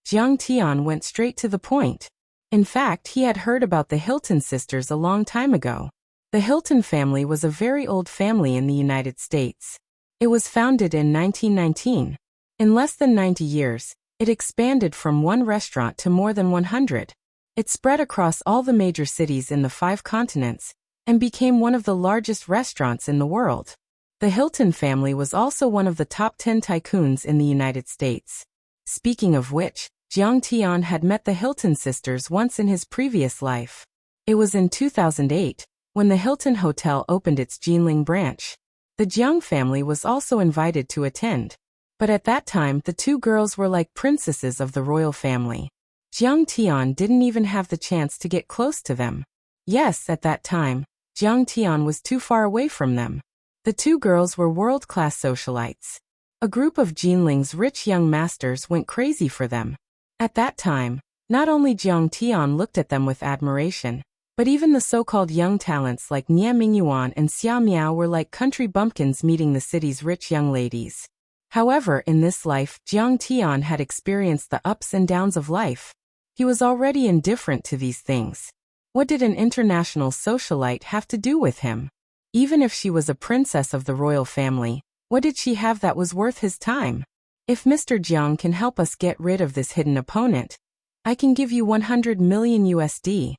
Jiang Tian went straight to the point. In fact, he had heard about the Hilton sisters a long time ago. The Hilton family was a very old family in the United States. It was founded in 1919. In less than 90 years, it expanded from one restaurant to more than 100. It spread across all the major cities in the 5 continents and became one of the largest restaurants in the world. The Hilton family was also one of the top 10 tycoons in the United States. Speaking of which, Jiang Tian had met the Hilton sisters once in his previous life. It was in 2008, when the Hilton Hotel opened its Jinling branch. The Jiang family was also invited to attend. But at that time, the two girls were like princesses of the royal family. Jiang Tian didn't even have the chance to get close to them. Yes, at that time, Jiang Tian was too far away from them. The two girls were world-class socialites. A group of Jinling's rich young masters went crazy for them. At that time, not only Jiang Tian looked at them with admiration, but even the so-called young talents like Nie Mingyuan and Xia Miao were like country bumpkins meeting the city's rich young ladies. However, in this life, Jiang Tian had experienced the ups and downs of life. He was already indifferent to these things. What did an international socialite have to do with him? Even if she was a princess of the royal family, what did she have that was worth his time? If Mr. Jiang can help us get rid of this hidden opponent, I can give you 100 million USD.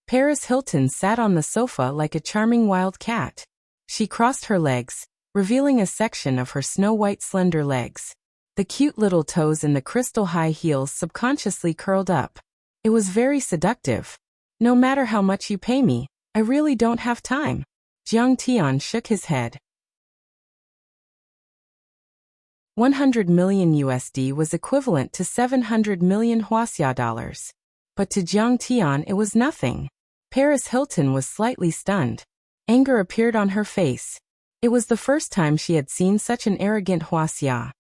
Paris Hilton sat on the sofa like a charming wild cat. She crossed her legs, revealing a section of her snow-white slender legs. The cute little toes in the crystal high heels subconsciously curled up. It was very seductive. No matter how much you pay me, I really don't have time. Jiang Tian shook his head. 100 million USD was equivalent to 700 million Wuxia dollars. But to Jiang Tian it was nothing. Paris Hilton was slightly stunned. Anger appeared on her face. It was the first time she had seen such an arrogant Wuxia.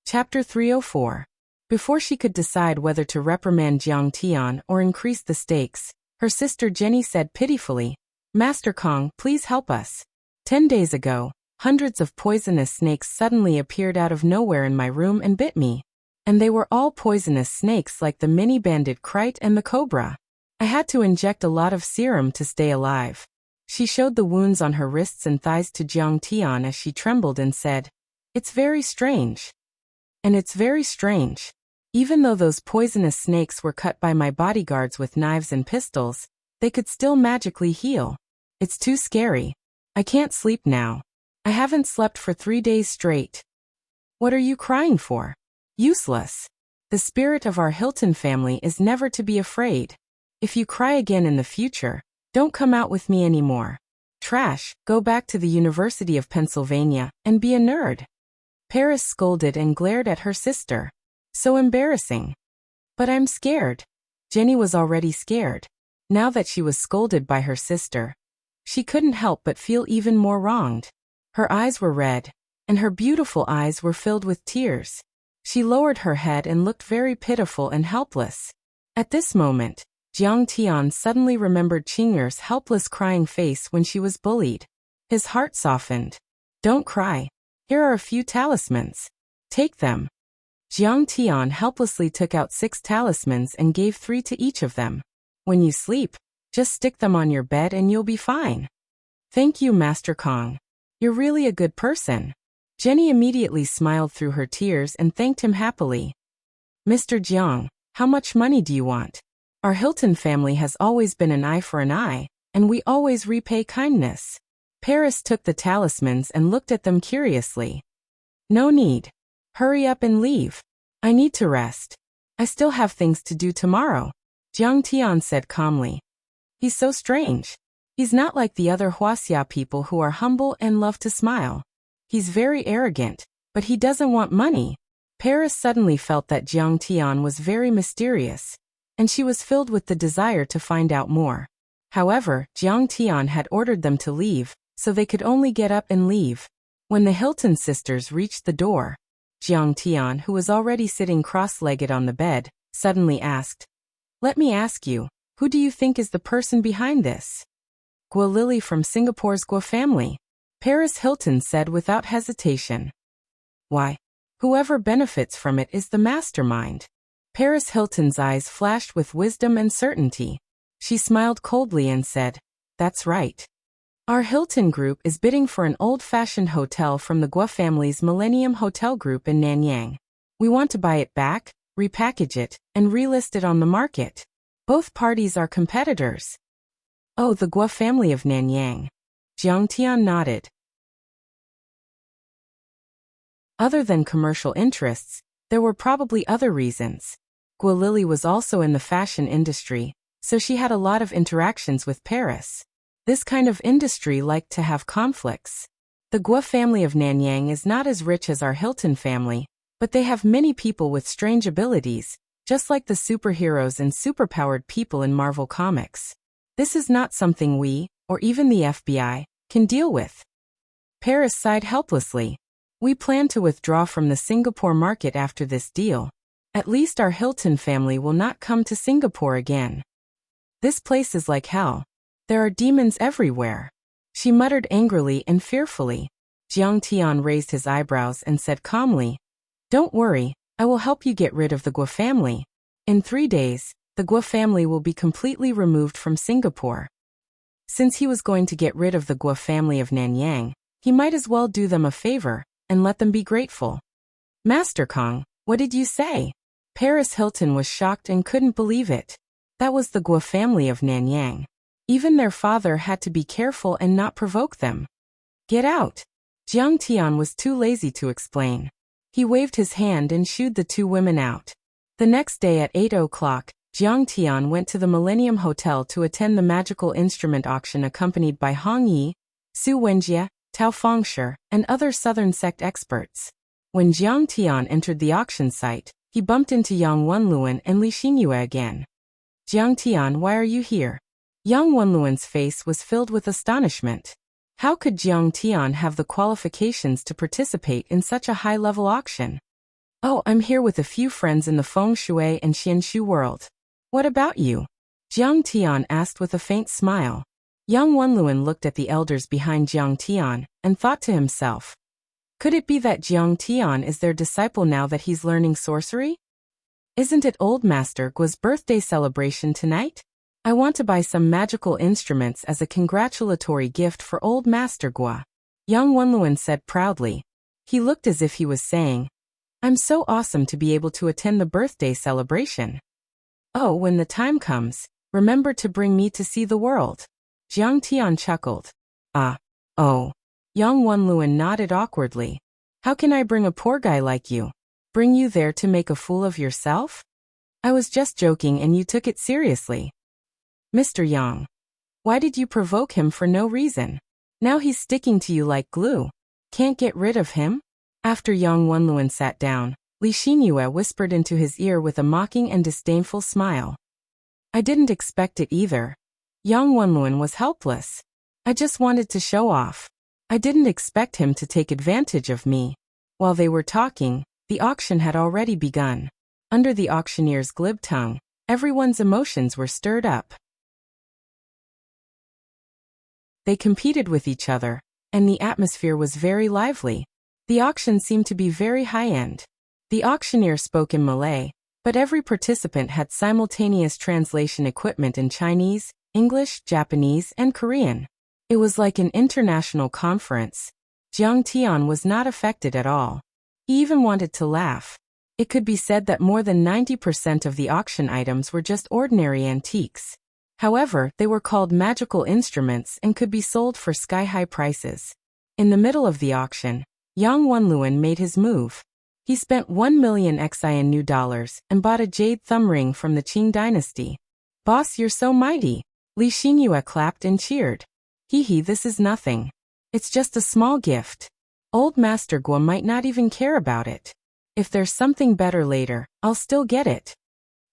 Chapter 304. Before she could decide whether to reprimand Jiang Tian or increase the stakes, her sister Jenny said pitifully, Master Kong, please help us. 10 days ago, hundreds of poisonous snakes suddenly appeared out of nowhere in my room and bit me. And they were all poisonous snakes like the mini-banded kite and the cobra. I had to inject a lot of serum to stay alive. She showed the wounds on her wrists and thighs to Jiang Tian as she trembled and said, It's very strange. And it's very strange. Even though those poisonous snakes were cut by my bodyguards with knives and pistols, they could still magically heal. It's too scary. I can't sleep now. I haven't slept for 3 days straight. What are you crying for? Useless. The spirit of our Hilton family is never to be afraid. If you cry again in the future, don't come out with me anymore. Trash, go back to the University of Pennsylvania and be a nerd. Paris scolded and glared at her sister. So embarrassing. But I'm scared. Jenny was already scared. Now that she was scolded by her sister, she couldn't help but feel even more wronged. Her eyes were red, and her beautiful eyes were filled with tears. She lowered her head and looked very pitiful and helpless. At this moment, Jiang Tian suddenly remembered Qing'er's helpless crying face when she was bullied. His heart softened. Don't cry. Here are a few talismans. Take them. Jiang Tian helplessly took out 6 talismans and gave 3 to each of them. When you sleep, just stick them on your bed and you'll be fine. Thank you, Master Kong. You're really a good person. Jenny immediately smiled through her tears and thanked him happily. Mr. Jiang, how much money do you want? Our Hilton family has always been an eye for an eye, and we always repay kindness. Paris took the talismans and looked at them curiously. No need. Hurry up and leave. I need to rest. I still have things to do tomorrow, Jiang Tian said calmly. He's so strange. He's not like the other Wuxia people who are humble and love to smile. He's very arrogant, but he doesn't want money. Paris suddenly felt that Jiang Tian was very mysterious, and she was filled with the desire to find out more. However, Jiang Tian had ordered them to leave, so they could only get up and leave. When the Hilton sisters reached the door, Jiang Tian, who was already sitting cross-legged on the bed, suddenly asked, "Let me ask you, who do you think is the person behind this?" "Guo Lily from Singapore's Guo family," Paris Hilton said without hesitation. "Why? Whoever benefits from it is the mastermind." Paris Hilton's eyes flashed with wisdom and certainty. She smiled coldly and said, "That's right. Our Hilton Group is bidding for an old-fashioned hotel from the Guo family's Millennium Hotel Group in Nanyang. We want to buy it back, repackage it, and relist it on the market. Both parties are competitors." "Oh, the Guo family of Nanyang." Jiang Tian nodded. Other than commercial interests, there were probably other reasons. Guo Lily was also in the fashion industry, so she had a lot of interactions with Paris. This kind of industry liked to have conflicts. The Guo family of Nanyang is not as rich as our Hilton family, but they have many people with strange abilities, just like the superheroes and superpowered people in Marvel Comics. This is not something we, or even the FBI, can deal with. Paris sighed helplessly. We plan to withdraw from the Singapore market after this deal. At least our Hilton family will not come to Singapore again. This place is like hell. There are demons everywhere. She muttered angrily and fearfully. Jiang Tian raised his eyebrows and said calmly, "Don't worry, I will help you get rid of the Guo family. In 3 days, the Guo family will be completely removed from Singapore." Since he was going to get rid of the Guo family of Nanyang, he might as well do them a favor and let them be grateful. "Master Kong, what did you say?" Paris Hilton was shocked and couldn't believe it. That was the Guo family of Nanyang. Even their father had to be careful and not provoke them. "Get out." Jiang Tian was too lazy to explain. He waved his hand and shooed the 2 women out. The next day at 8 o'clock, Jiang Tian went to the Millennium Hotel to attend the magical instrument auction accompanied by Hong Yi, Su Wenjie, Tao Fengshi, and other Southern sect experts. When Jiang Tian entered the auction site, he bumped into Yang Wenluan and Li Xingyue again. "Jiang Tian, why are you here?" Yang Wenluan's face was filled with astonishment. How could Jiang Tian have the qualifications to participate in such a high-level auction? "Oh, I'm here with a few friends in the Feng Shui and Xianshu world." "What about you?" Jiang Tian asked with a faint smile. Yang Wenluan looked at the elders behind Jiang Tian and thought to himself, could it be that Jiang Tian is their disciple now that he's learning sorcery? Isn't it Old Master Guo's birthday celebration tonight? I want to buy some magical instruments as a congratulatory gift for Old Master Guo, Yang Wenluan said proudly. He looked as if he was saying, I'm so awesome to be able to attend the birthday celebration. Oh, when the time comes, remember to bring me to see the world. Jiang Tian chuckled. Oh. Yang Wenluan nodded awkwardly. How can I bring a poor guy like you? Bring you there to make a fool of yourself? I was just joking and you took it seriously. Mr. Yang. Why did you provoke him for no reason? Now he's sticking to you like glue. Can't get rid of him? After Yang Wenluan sat down, Li Xinyue whispered into his ear with a mocking and disdainful smile. I didn't expect it either. Yang Wenluan was helpless. I just wanted to show off. I didn't expect him to take advantage of me. While they were talking, the auction had already begun. Under the auctioneer's glib tongue, everyone's emotions were stirred up. They competed with each other, and the atmosphere was very lively. The auction seemed to be very high-end. The auctioneer spoke in Malay, but every participant had simultaneous translation equipment in Chinese, English, Japanese, and Korean. It was like an international conference. Jiang Tian was not affected at all. He even wanted to laugh. It could be said that more than 90% of the auction items were just ordinary antiques. However, they were called magical instruments and could be sold for sky-high prices. In the middle of the auction, Yang Wenluan made his move. He spent 1 million XI in new dollars and bought a jade thumb ring from the Qing dynasty. Boss, you're so mighty. Li Xinyue clapped and cheered. Hee, this is nothing. It's just a small gift. Old Master Guo might not even care about it. If there's something better later, I'll still get it.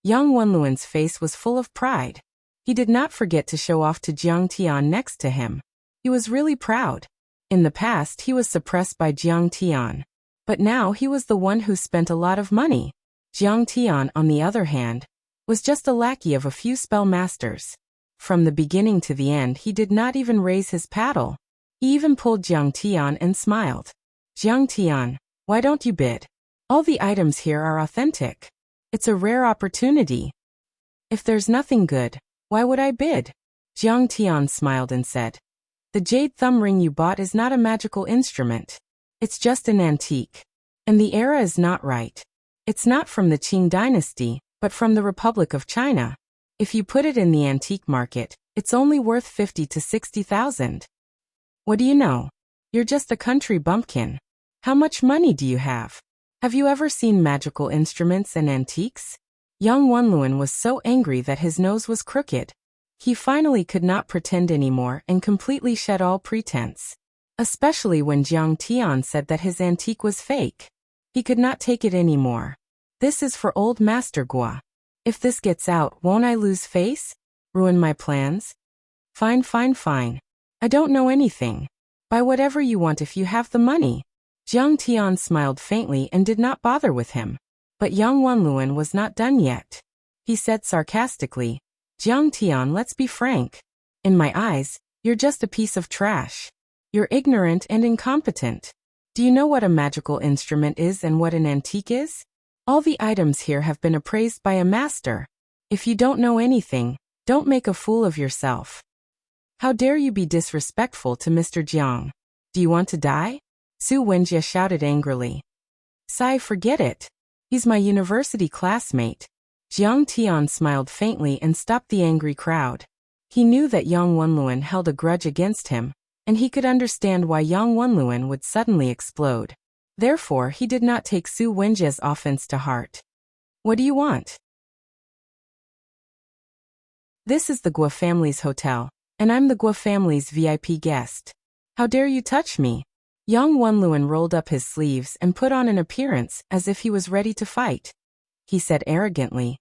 Yang Wenluan's face was full of pride. He did not forget to show off to Jiang Tian next to him. He was really proud. In the past he was suppressed by Jiang Tian. But now he was the one who spent a lot of money. Jiang Tian, on the other hand, was just a lackey of a few spell masters. From the beginning to the end he did not even raise his paddle. He even pulled Jiang Tian and smiled. Jiang Tian, why don't you bid? All the items here are authentic. It's a rare opportunity. If there's nothing good, why would I bid? Jiang Tian smiled and said, the jade thumb ring you bought is not a magical instrument. It's just an antique. And the era is not right. It's not from the Qing dynasty, but from the Republic of China. If you put it in the antique market, it's only worth 50 to 60,000. What do you know? You're just a country bumpkin. How much money do you have? Have you ever seen magical instruments and antiques? Yang Wenluan was so angry that his nose was crooked. He finally could not pretend anymore and completely shed all pretense. Especially when Jiang Tian said that his antique was fake. He could not take it anymore. This is for old Master Guo. If this gets out, won't I lose face? Ruin my plans? Fine. I don't know anything. Buy whatever you want if you have the money. Jiang Tian smiled faintly and did not bother with him. But Yang Wenluan was not done yet. He said sarcastically, Jiang Tian, let's be frank. In my eyes, you're just a piece of trash. You're ignorant and incompetent. Do you know what a magical instrument is and what an antique is? All the items here have been appraised by a master. If you don't know anything, don't make a fool of yourself. How dare you be disrespectful to Mr. Jiang? Do you want to die? Su Wenjie shouted angrily. Sai, forget it. He's my university classmate. Jiang Tian smiled faintly and stopped the angry crowd. He knew that Yang Wenluan held a grudge against him, and he could understand why Yang Wenluan would suddenly explode. Therefore, he did not take Su Wenjie's offense to heart. What do you want? This is the Guo family's hotel, and I'm the Guo family's VIP guest. How dare you touch me? Yang Wenluan rolled up his sleeves and put on an appearance as if he was ready to fight. He said arrogantly,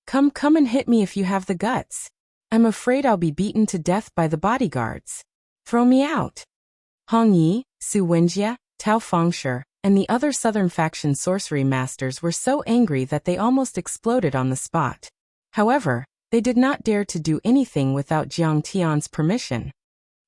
Come and hit me if you have the guts. I'm afraid I'll be beaten to death by the bodyguards. Throw me out. Hong Yi, Su Wenjie, Tao Fengshe, and the other Southern faction sorcery masters were so angry that they almost exploded on the spot. However, they did not dare to do anything without Jiang Tian's permission.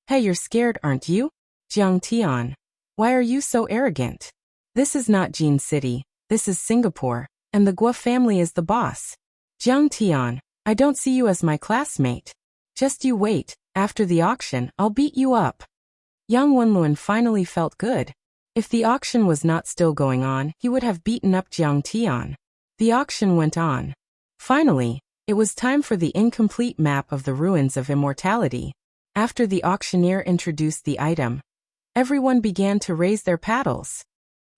Hey, you're scared, aren't you? Jiang Tian. Why are you so arrogant? This is not Jin City, this is Singapore, and the Guo family is the boss. Jiang Tian, I don't see you as my classmate. Just you wait, after the auction, I'll beat you up. Yang Wenluan finally felt good. If the auction was not still going on, he would have beaten up Jiang Tian. The auction went on. Finally, it was time for the incomplete map of the ruins of immortality. After the auctioneer introduced the item, everyone began to raise their paddles.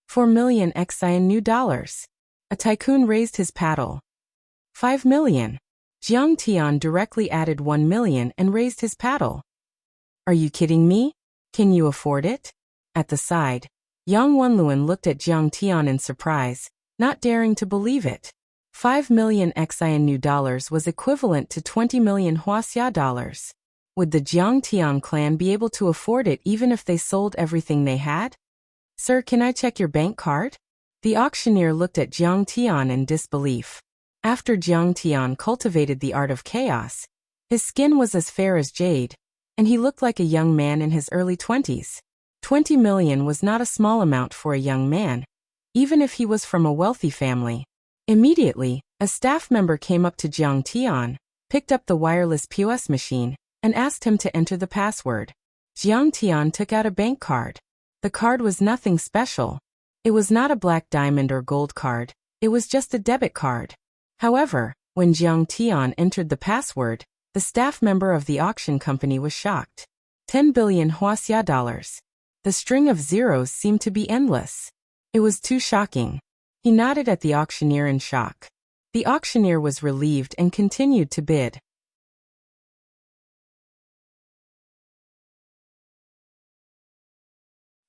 4 million XI in new dollars. A tycoon raised his paddle. 5 million. Jiang Tian directly added 1 million and raised his paddle. Are you kidding me? Can you afford it? At the side, Yang Wenluan looked at Jiang Tian in surprise, not daring to believe it. 5 million XINU dollars was equivalent to 20 million Wuxia dollars. Would the Jiang Tian clan be able to afford it even if they sold everything they had? Sir, can I check your bank card? The auctioneer looked at Jiang Tian in disbelief. After Jiang Tian cultivated the art of chaos, his skin was as fair as jade, and he looked like a young man in his early 20s. 20 million was not a small amount for a young man, even if he was from a wealthy family. Immediately, a staff member came up to Jiang Tian, picked up the wireless POS machine, and asked him to enter the password. Jiang Tian took out a bank card. The card was nothing special. It was not a black diamond or gold card, it was just a debit card. However, when Jiang Tian entered the password, the staff member of the auction company was shocked. 10 billion Wuxia dollars. The string of zeros seemed to be endless. It was too shocking. He nodded at the auctioneer in shock. The auctioneer was relieved and continued to bid.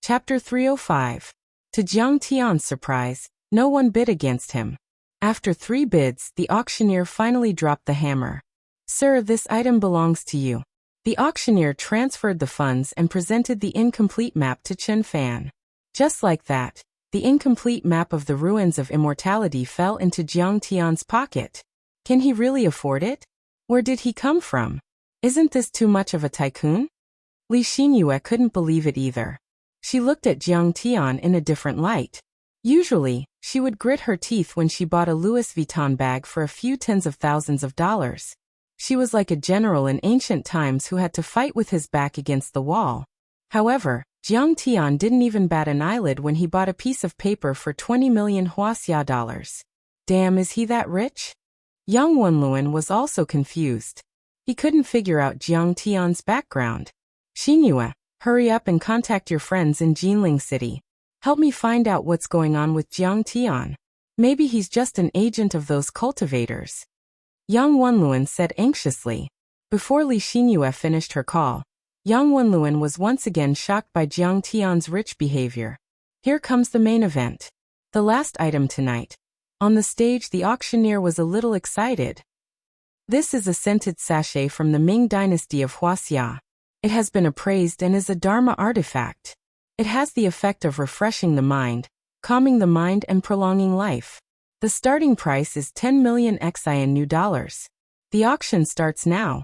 Chapter 305. To Jiang Tian's surprise, no one bid against him. After 3 bids, the auctioneer finally dropped the hammer. Sir, this item belongs to you. The auctioneer transferred the funds and presented the incomplete map to Chen Fan. Just like that, the incomplete map of the ruins of immortality fell into Jiang Tian's pocket. Can he really afford it? Where did he come from? Isn't this too much of a tycoon? Li Xinyue couldn't believe it either. She looked at Jiang Tian in a different light. Usually, she would grit her teeth when she bought a Louis Vuitton bag for a few tens of thousands of dollars. She was like a general in ancient times who had to fight with his back against the wall. However, Jiang Tian didn't even bat an eyelid when he bought a piece of paper for 20 million Wuxia dollars. Damn, is he that rich? Yang Wenluan was also confused. He couldn't figure out Jiang Tian's background. Xinyue, hurry up and contact your friends in Jinling City. Help me find out what's going on with Jiang Tian. Maybe he's just an agent of those cultivators. Yang Wenluan said anxiously. Before Li Xinyue finished her call, Yang Wenluan was once again shocked by Jiang Tian's rich behavior. Here comes the main event. The last item tonight. On the stage, the auctioneer was a little excited. This is a scented sachet from the Ming dynasty of Wuxia. It has been appraised and is a Dharma artifact. It has the effect of refreshing the mind, calming the mind and prolonging life. The starting price is 10 million XINU dollars. The auction starts now.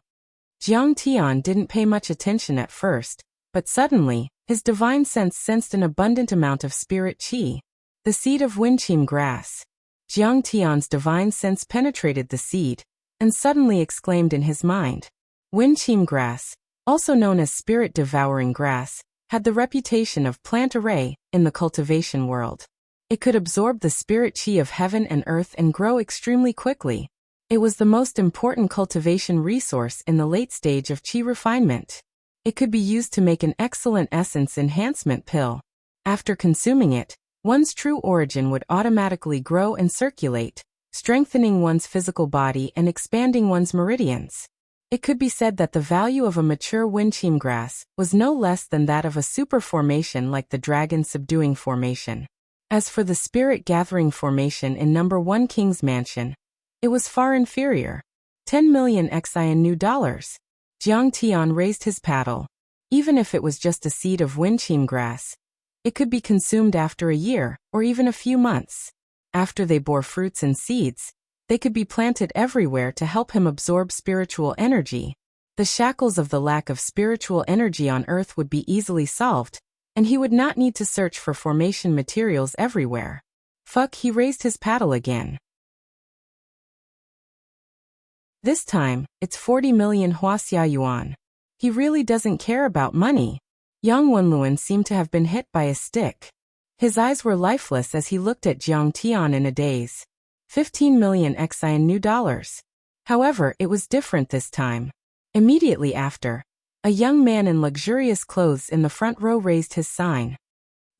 Jiang Tian didn't pay much attention at first, but suddenly, his divine sense sensed an abundant amount of spirit qi. The seed of Winqim grass. Jiang Tian's divine sense penetrated the seed, and suddenly exclaimed in his mind. Winqim grass, also known as spirit-devouring grass, had the reputation of plant array in the cultivation world. It could absorb the spirit qi of heaven and earth and grow extremely quickly. It was the most important cultivation resource in the late stage of qi refinement. It could be used to make an excellent essence enhancement pill. After consuming it, one's true origin would automatically grow and circulate, strengthening one's physical body and expanding one's meridians. It could be said that the value of a mature Winqim grass was no less than that of a super formation like the dragon subduing formation. As for the spirit gathering formation in number 1 King's Mansion, it was far inferior. 10 million XINU dollars. Jiang Tian raised his paddle. Even if it was just a seed of Winqim grass, it could be consumed after a year or even a few months. After they bore fruits and seeds, they could be planted everywhere to help him absorb spiritual energy. The shackles of the lack of spiritual energy on Earth would be easily solved, and he would not need to search for formation materials everywhere. Fuck, he raised his paddle again. This time, it's 40 million Wuxia yuan. He really doesn't care about money. Yang Wenluan seemed to have been hit by a stick. His eyes were lifeless as he looked at Jiang Tian in a daze. 15 million XINU dollars. However, it was different this time. Immediately after, a young man in luxurious clothes in the front row raised his sign.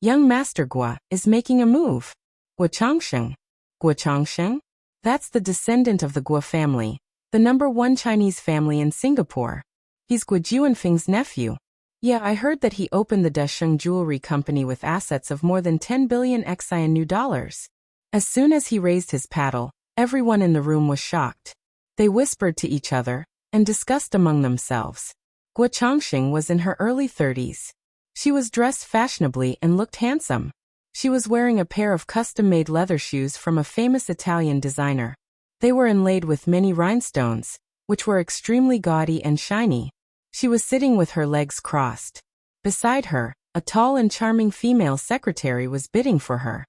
Young Master Gua is making a move. Gua Changsheng. Guo Chongsheng? That's the descendant of the Guo family, the #1 Chinese family in Singapore. He's Guo Juanfeng's nephew. Yeah, I heard that he opened the Desheng Jewelry Company with assets of more than 10 billion XI new dollars. As soon as he raised his paddle, everyone in the room was shocked. They whispered to each other and discussed among themselves. Guo Chongsheng was in her early 30s. She was dressed fashionably and looked handsome. She was wearing a pair of custom-made leather shoes from a famous Italian designer. They were inlaid with many rhinestones, which were extremely gaudy and shiny. She was sitting with her legs crossed. Beside her, a tall and charming female secretary was bidding for her.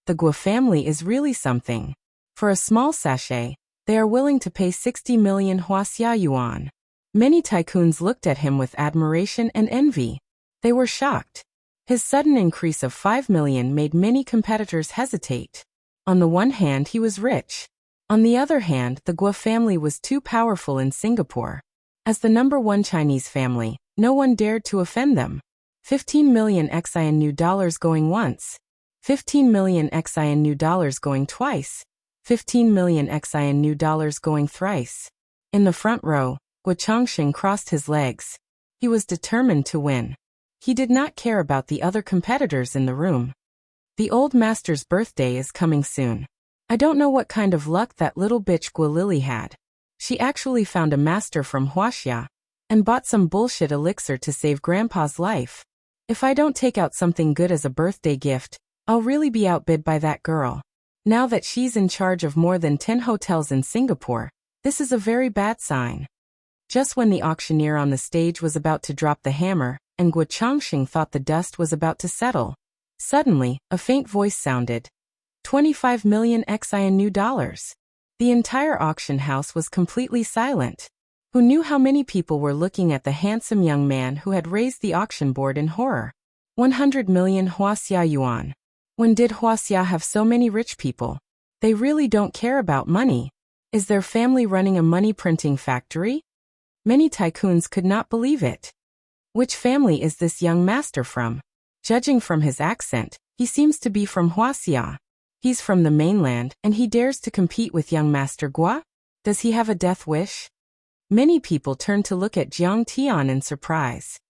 The Guo family is really something. For a small sachet, they are willing to pay 60 million Wuxia yuan. Many tycoons looked at him with admiration and envy. They were shocked. His sudden increase of 5 million made many competitors hesitate. On the one hand, he was rich. On the other hand, the Guo family was too powerful in Singapore. As the #1 Chinese family, no one dared to offend them. 15 million XI in new dollars going once. 15 million XI in new dollars going twice. 15 million XI in new dollars going thrice. In the front row, Guo Chongsheng crossed his legs. He was determined to win. He did not care about the other competitors in the room. The old master's birthday is coming soon. I don't know what kind of luck that little bitch Guo Lily had. She actually found a master from Wuxia and bought some bullshit elixir to save Grandpa's life. If I don't take out something good as a birthday gift, I'll really be outbid by that girl. Now that she's in charge of more than 10 hotels in Singapore, this is a very bad sign. Just when the auctioneer on the stage was about to drop the hammer, and Guo Chongsheng thought the dust was about to settle, suddenly, a faint voice sounded. 25 million XI in new dollars. The entire auction house was completely silent. Who knew how many people were looking at the handsome young man who had raised the auction board in horror? 100 million Wuxia yuan. When did Wuxia have so many rich people? They really don't care about money. Is their family running a money printing factory? Many tycoons could not believe it. Which family is this young master from? Judging from his accent, he seems to be from Wuxia. He's from the mainland, and he dares to compete with young Master Guo? Does he have a death wish? Many people turned to look at Jiang Tian in surprise.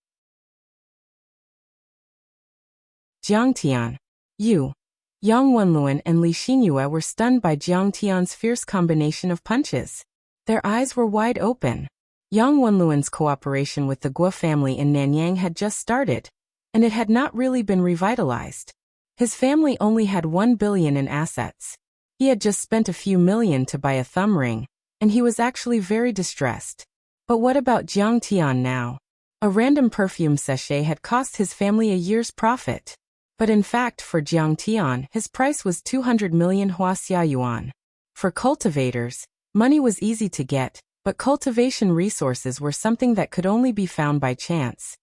Jiang Tian. You. Yang Wenluan and Li Xinyue were stunned by Jiang Tian's fierce combination of punches. Their eyes were wide open. Yang Wenluan's cooperation with the Guo family in Nanyang had just started, and it had not really been revitalized. His family only had 1 billion in assets. He had just spent a few million to buy a thumb ring, and he was actually very distressed. But what about Jiang Tian now? A random perfume sachet had cost his family a year's profit. But in fact, for Jiang Tian, his price was 200 million Wuxia yuan. For cultivators, money was easy to get, but cultivation resources were something that could only be found by chance.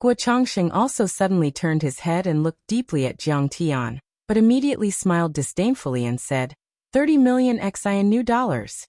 Guo Chongsheng also suddenly turned his head and looked deeply at Jiang Tian, but immediately smiled disdainfully and said, 30 million XI in new dollars.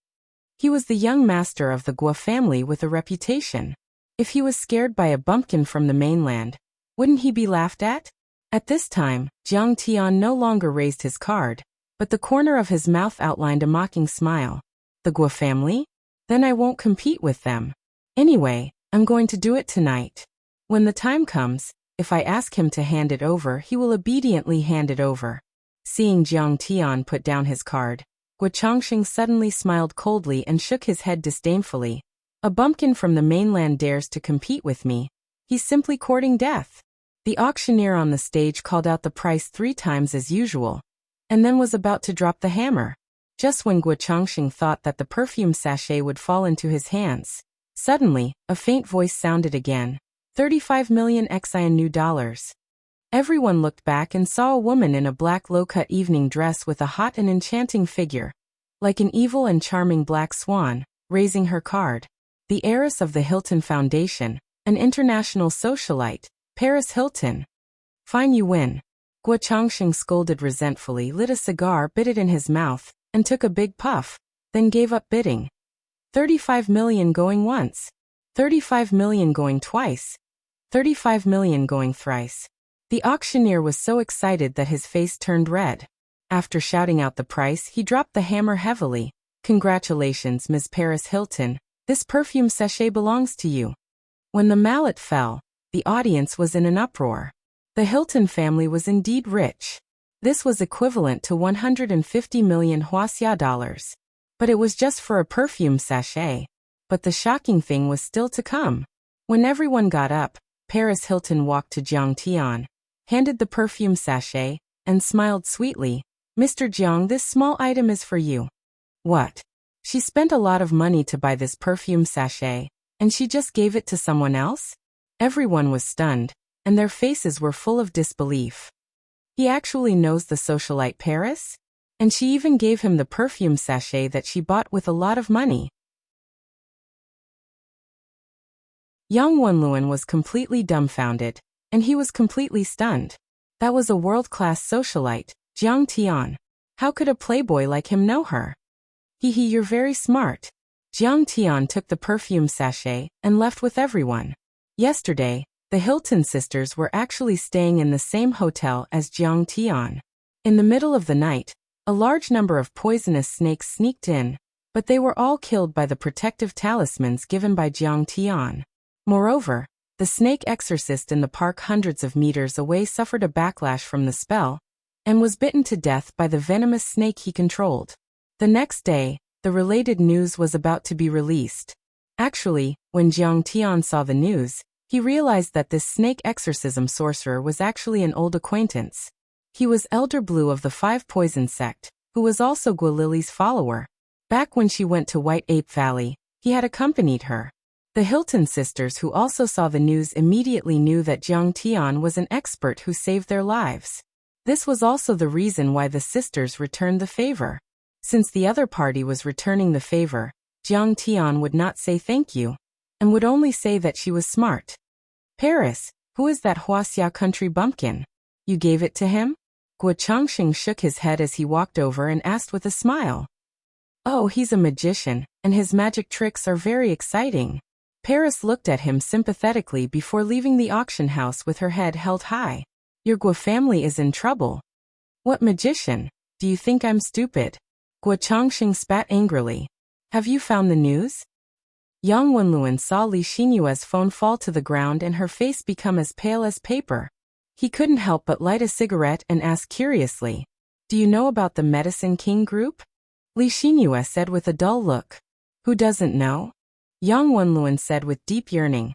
He was the young master of the Guo family with a reputation. If he was scared by a bumpkin from the mainland, wouldn't he be laughed at? At this time, Jiang Tian no longer raised his card, but the corner of his mouth outlined a mocking smile. The Guo family? Then I won't compete with them. Anyway, I'm going to do it tonight. When the time comes, if I ask him to hand it over, he will obediently hand it over. Seeing Jiang Tian put down his card, Guo Chongsheng suddenly smiled coldly and shook his head disdainfully. A bumpkin from the mainland dares to compete with me. He's simply courting death. The auctioneer on the stage called out the price 3 times as usual, and then was about to drop the hammer. Just when Guo Chongsheng thought that the perfume sachet would fall into his hands, suddenly, a faint voice sounded again. 35 million XI in new dollars. Everyone looked back and saw a woman in a black low-cut evening dress with a hot and enchanting figure, like an evil and charming black swan, raising her card. The heiress of the Hilton Foundation, an international socialite, Paris Hilton. Fine, you win. Guo Chongsheng scolded resentfully, lit a cigar, bit it in his mouth, and took a big puff, then gave up bidding. 35 million going once. 35 million going twice. 35 million going thrice. The auctioneer was so excited that his face turned red. After shouting out the price, he dropped the hammer heavily. "Congratulations, Ms. Paris Hilton. This perfume sachet belongs to you." When the mallet fell, the audience was in an uproar. The Hilton family was indeed rich. This was equivalent to 150 million Wuxia dollars. But it was just for a perfume sachet. But the shocking thing was still to come. When everyone got up, Paris Hilton walked to Jiang Tian, handed the perfume sachet, and smiled sweetly. "Mr. Jiang, this small item is for you." What? She spent a lot of money to buy this perfume sachet, and she just gave it to someone else? Everyone was stunned, and their faces were full of disbelief. He actually knows the socialite Paris? And she even gave him the perfume sachet that she bought with a lot of money. Yang Wenluan was completely dumbfounded, and he was completely stunned. That was a world-class socialite, Jiang Tian. How could a playboy like him know her? Hee, you're very smart. Jiang Tian took the perfume sachet and left with everyone. Yesterday, the Hilton sisters were actually staying in the same hotel as Jiang Tian. In the middle of the night, a large number of poisonous snakes sneaked in, but they were all killed by the protective talismans given by Jiang Tian. Moreover, the snake exorcist in the park hundreds of meters away suffered a backlash from the spell, and was bitten to death by the venomous snake he controlled. The next day, the related news was about to be released. Actually, when Jiang Tian saw the news, he realized that this snake exorcism sorcerer was actually an old acquaintance. He was Elder Blue of the Five Poison sect, who was also Guilili's follower. Back when she went to White Ape Valley, he had accompanied her. The Hilton sisters, who also saw the news, immediately knew that Jiang Tian was an expert who saved their lives. This was also the reason why the sisters returned the favor. Since the other party was returning the favor, Jiang Tian would not say thank you, and would only say that she was smart. "Paris, who is that Wuxia country bumpkin? You gave it to him?" Guo Changxing shook his head as he walked over and asked with a smile. "Oh, he's a magician, and his magic tricks are very exciting." Paris looked at him sympathetically before leaving the auction house with her head held high. "Your Guo family is in trouble." "What magician? Do you think I'm stupid?" Guo Changxing spat angrily. "Have you found the news?" Yang Wenluan saw Li Xinyue's phone fall to the ground and her face become as pale as paper. He couldn't help but light a cigarette and ask curiously, "Do you know about the Medicine King Group?" Li Xinyue said with a dull look. "Who doesn't know?" Yang Wenluan said with deep yearning.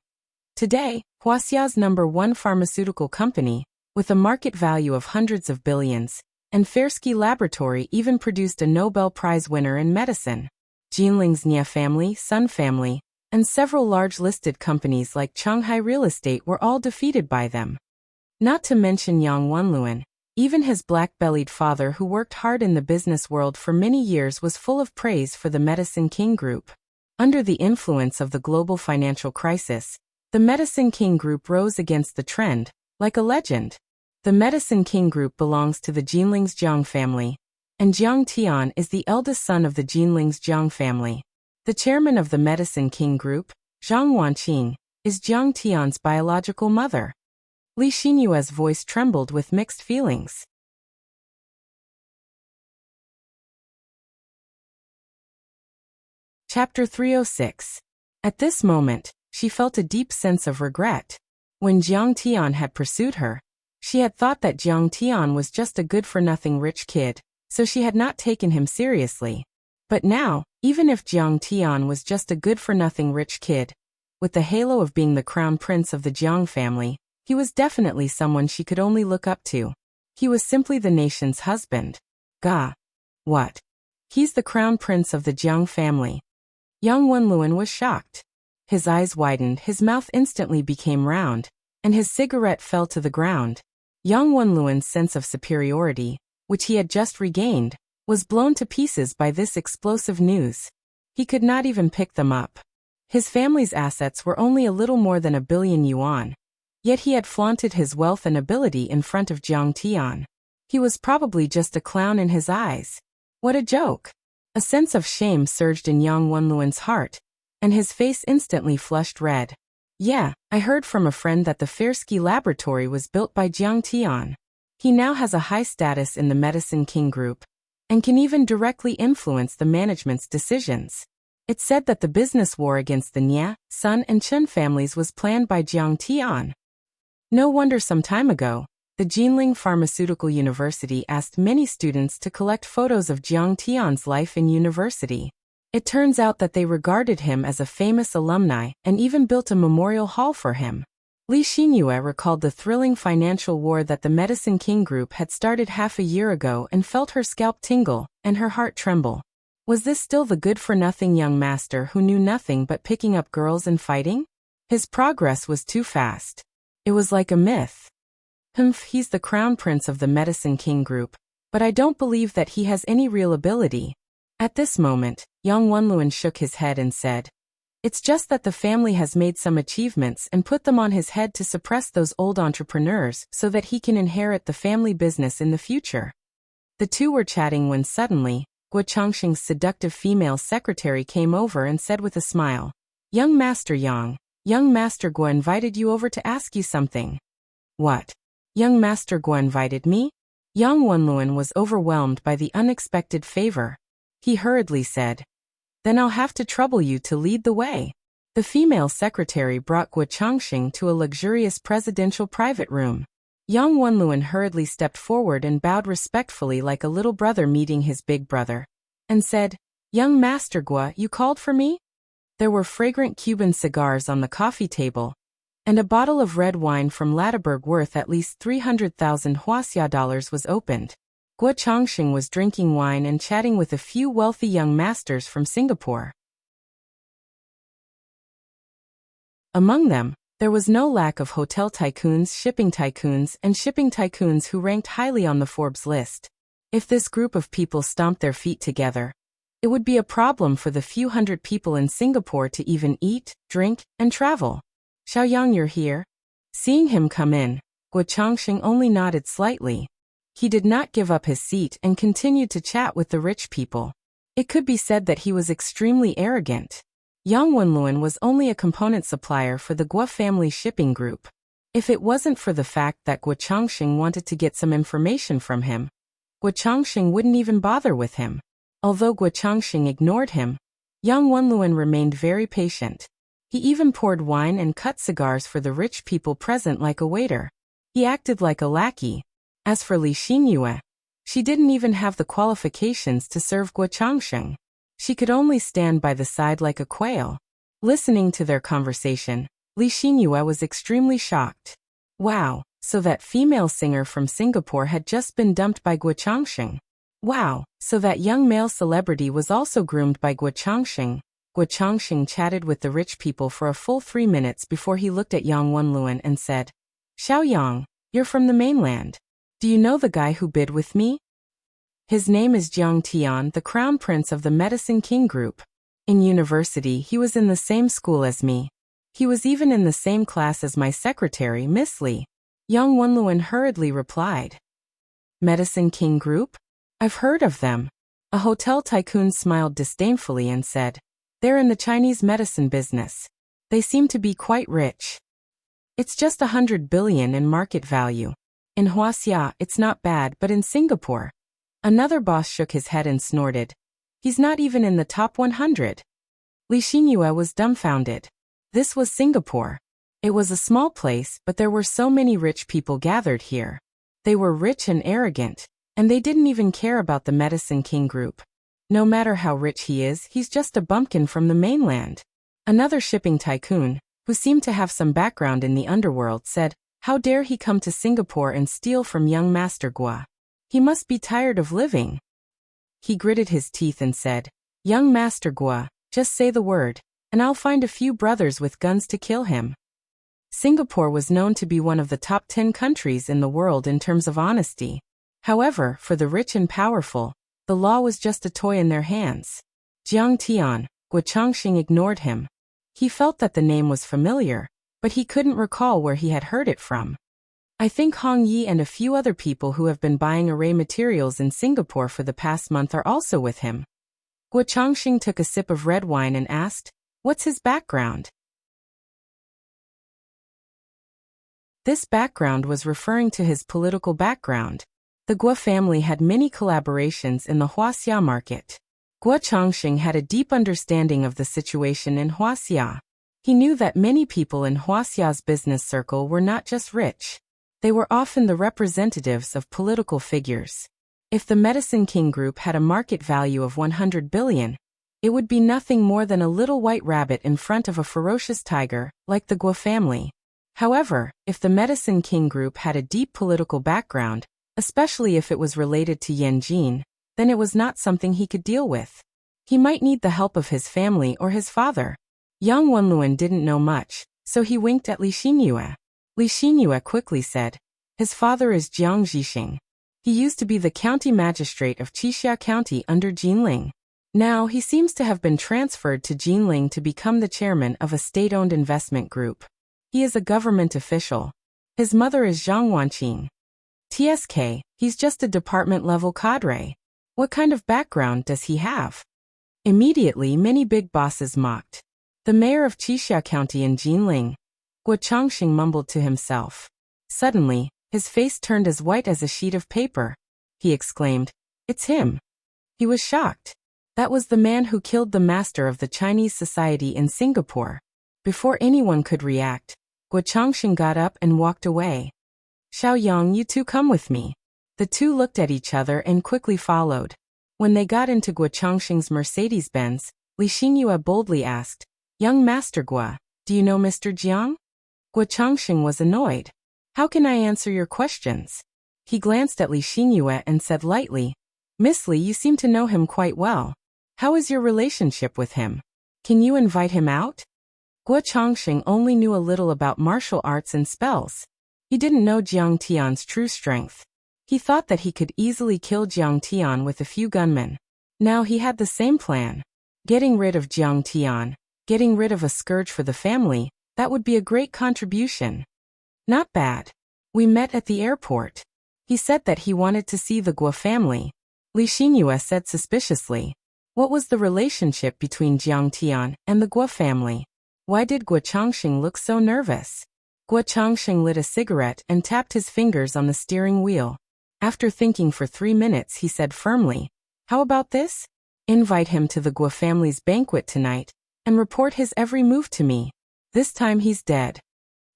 "Today, Huaxia's #1 pharmaceutical company, with a market value of hundreds of billions, and Fersky Laboratory even produced a Nobel Prize winner in medicine. Jinling's Nia family, Sun family, and several large listed companies like Shanghai Real Estate were all defeated by them. Not to mention Yang Wenluan, even his black-bellied father, who worked hard in the business world for many years, was full of praise for the Medicine King Group. Under the influence of the global financial crisis, the Medicine King Group rose against the trend, like a legend. The Medicine King Group belongs to the Jinling's Jiang family, and Jiang Tian is the eldest son of the Jinling's Jiang family. The chairman of the Medicine King Group, Zhang Wanqing, is Jiang Tian's biological mother. Li Xinyue's voice trembled with mixed feelings. Chapter 306. At this moment, she felt a deep sense of regret. When Jiang Tian had pursued her, she had thought that Jiang Tian was just a good-for-nothing rich kid, so she had not taken him seriously. But now, even if Jiang Tian was just a good-for-nothing rich kid, with the halo of being the crown prince of the Jiang family, he was definitely someone she could only look up to. He was simply the nation's husband. Gah. What? He's the crown prince of the Jiang family. Yang Wenluan was shocked. His eyes widened, his mouth instantly became round, and his cigarette fell to the ground. Yang Wenluan's sense of superiority, which he had just regained, was blown to pieces by this explosive news. He could not even pick them up. His family's assets were only a little more than 1 billion yuan. Yet he had flaunted his wealth and ability in front of Jiang Tian. He was probably just a clown in his eyes. What a joke! A sense of shame surged in Yang Wenluan's heart, and his face instantly flushed red. "Yeah, I heard from a friend that the Fersky Laboratory was built by Jiang Tian. He now has a high status in the Medicine King Group and can even directly influence the management's decisions. It's said that the business war against the Nia, Sun, and Chen families was planned by Jiang Tian. No wonder some time ago, the Jinling Pharmaceutical University asked many students to collect photos of Jiang Tian's life in university. It turns out that they regarded him as a famous alumni and even built a memorial hall for him. Li Xinyue recalled the thrilling financial war that the Medicine King Group had started half a year ago and felt her scalp tingle and her heart tremble. Was this still the good-for-nothing young master who knew nothing but picking up girls and fighting? His progress was too fast. It was like a myth. He's the crown prince of the Medicine King Group, but I don't believe that he has any real ability. At this moment, Yang Wenluan shook his head and said, "It's just that the family has made some achievements and put them on his head to suppress those old entrepreneurs so that he can inherit the family business in the future." The two were chatting when suddenly, Guo Changxing's seductive female secretary came over and said with a smile, "Young Master Yang, young Master Guo invited you over to ask you something." "What? Young Master Guo invited me?" Yang Wenluan was overwhelmed by the unexpected favor. He hurriedly said, "Then I'll have to trouble you to lead the way." The female secretary brought Guo Changxing to a luxurious presidential private room. Yang Wenluan hurriedly stepped forward and bowed respectfully like a little brother meeting his big brother, and said, "Young Master Guo, you called for me?" There were fragrant Cuban cigars on the coffee table, and a bottle of red wine from Latterberg worth at least 300,000 Wuxia dollars was opened. Guo Changxing was drinking wine and chatting with a few wealthy young masters from Singapore. Among them, there was no lack of hotel tycoons, shipping tycoons who ranked highly on the Forbes list. If this group of people stomped their feet together, it would be a problem for the few hundred people in Singapore to even eat, drink, and travel. "Xiaoyang, you're here?" Seeing him come in, Guo Changxing only nodded slightly. He did not give up his seat and continued to chat with the rich people. It could be said that he was extremely arrogant. Yang Wenluan was only a component supplier for the Guo family shipping group. If it wasn't for the fact that Guo Changxing wanted to get some information from him, Guo Changxing wouldn't even bother with him. Although Guo Changxing ignored him, Yang Wenluan remained very patient. He even poured wine and cut cigars for the rich people present like a waiter. He acted like a lackey. As for Li Xinyue, she didn't even have the qualifications to serve Guo Changxing. She could only stand by the side like a quail. Listening to their conversation, Li Xinyue was extremely shocked. Wow, so that female singer from Singapore had just been dumped by Guo Changxing. Wow, so that young male celebrity was also groomed by Guo Changxing. Guo Changxing chatted with the rich people for a full 3 minutes before he looked at Yang Wenluan and said, "Xiaoyang, you're from the mainland. Do you know the guy who bid with me? His name is Jiang Tian, the crown prince of the Medicine King Group. In university, he was in the same school as me. He was even in the same class as my secretary, Miss Li." Yang Wenluan hurriedly replied, "Medicine King Group? I've heard of them." A hotel tycoon smiled disdainfully and said, "They're in the Chinese medicine business. They seem to be quite rich. It's just 100 billion in market value. In Wuxia, it's not bad, but in Singapore..." Another boss shook his head and snorted, "He's not even in the top 100. Li Xinyue was dumbfounded. This was Singapore. It was a small place, but there were so many rich people gathered here. They were rich and arrogant, and they didn't even care about the Medicine King Group. No matter how rich he is, he's just a bumpkin from the mainland." Another shipping tycoon, who seemed to have some background in the underworld, said, "How dare he come to Singapore and steal from young Master Guo? He must be tired of living." He gritted his teeth and said, "Young Master Guo, just say the word, and I'll find a few brothers with guns to kill him." Singapore was known to be one of the top 10 countries in the world in terms of honesty. However, for the rich and powerful, the law was just a toy in their hands. Jiang Tian, Guo Changxing ignored him. He felt that the name was familiar, but he couldn't recall where he had heard it from. "I think Hong Yi and a few other people who have been buying array materials in Singapore for the past month are also with him." Guo Changxing took a sip of red wine and asked, "What's his background?" This background was referring to his political background. The Guo family had many collaborations in the Wuxia market. Guo Chongqing had a deep understanding of the situation in Wuxia. He knew that many people in Wuxia's business circle were not just rich. They were often the representatives of political figures. If the Medicine King Group had a market value of 100 billion, it would be nothing more than a little white rabbit in front of a ferocious tiger, like the Guo family. However, if the Medicine King Group had a deep political background, especially if it was related to Yanjin, then it was not something he could deal with. He might need the help of his family or his father. Yang Wenluan didn't know much, so he winked at Li Xinyue. Li Xinyue quickly said, "His father is Jiang Zhixing. He used to be the county magistrate of Qixia County under Jinling. Now he seems to have been transferred to Jinling to become the chairman of a state-owned investment group. He is a government official. His mother is Zhang Wanqing. TSK, he's just a department-level cadre. What kind of background does he have?" Immediately many big bosses mocked. The mayor of Qixia County in Jinling. Guo Chongqing mumbled to himself. Suddenly, his face turned as white as a sheet of paper. He exclaimed, "It's him." He was shocked. That was the man who killed the master of the Chinese society in Singapore. Before anyone could react, Guo Chongqing got up and walked away. "Xiaoyang, you two come with me." The two looked at each other and quickly followed. When they got into Guo Chongqing's Mercedes-Benz, Li Xinyue boldly asked, "Young Master Guo, do you know Mr. Jiang?" Guo Chongqing was annoyed. "How can I answer your questions?" He glanced at Li Xinyue and said lightly, "Miss Li, you seem to know him quite well. How is your relationship with him? Can you invite him out?" Guo Chongqing only knew a little about martial arts and spells. He didn't know Jiang Tian's true strength. He thought that he could easily kill Jiang Tian with a few gunmen. Now he had the same plan. Getting rid of Jiang Tian, getting rid of a scourge for the family, that would be a great contribution. "Not bad. We met at the airport. He said that he wanted to see the Guo family." Li Xinyue said suspiciously. What was the relationship between Jiang Tian and the Guo family? Why did Guo Chongqing look so nervous? Guo Chongqing lit a cigarette and tapped his fingers on the steering wheel. After thinking for 3 minutes, he said firmly, "How about this? Invite him to the Guo family's banquet tonight, and report his every move to me. This time he's dead."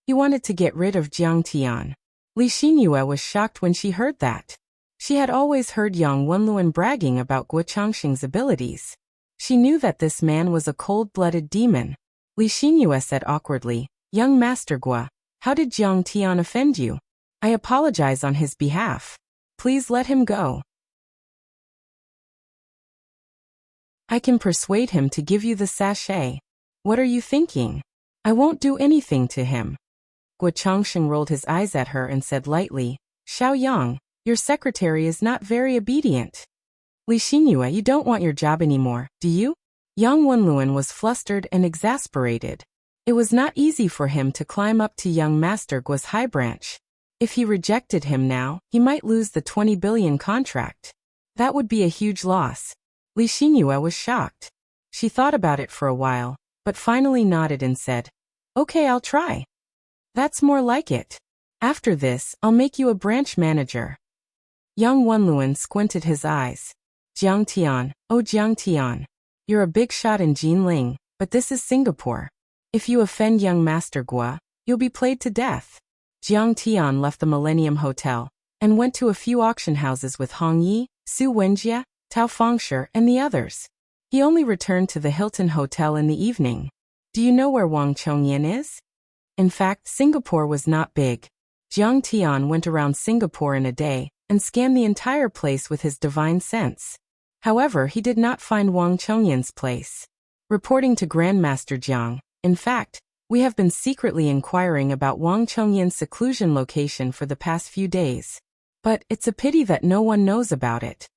He wanted to get rid of Jiang Tian. Li Xinyue was shocked when she heard that. She had always heard Yang Wenluan bragging about Guo Chongqing's abilities. She knew that this man was a cold-blooded demon. Li Xinyue said awkwardly, "Young Master Guo, how did Jiang Tian offend you? I apologize on his behalf. Please let him go. I can persuade him to give you the sachet. What are you thinking? I won't do anything to him." Guo Chongqing rolled his eyes at her and said lightly, "Xiaoyang, your secretary is not very obedient." "Li Xinyue, you don't want your job anymore, do you?" Yang Wenluan was flustered and exasperated. It was not easy for him to climb up to young Master Guo's high branch. If he rejected him now, he might lose the 20 billion contract. That would be a huge loss. Li Xinyue was shocked. She thought about it for a while, but finally nodded and said, "Okay, I'll try. That's more like it. After this, I'll make you a branch manager." Yang Wenluan squinted his eyes. "Jiang Tian, oh Jiang Tian. You're a big shot in Jinling, but this is Singapore. If you offend young Master Guo, you'll be played to death." Jiang Tian left the Millennium Hotel and went to a few auction houses with Hong Yi, Su Wenjie, Tao Fengshi, and the others. He only returned to the Hilton Hotel in the evening. Do you know where Wang Chongyan is? In fact, Singapore was not big. Jiang Tian went around Singapore in a day and scanned the entire place with his divine sense. However, he did not find Wang Chongyan's place. Reporting to Grandmaster Jiang, "In fact, we have been secretly inquiring about Wang Chongyan's seclusion location for the past few days. But it's a pity that no one knows about it."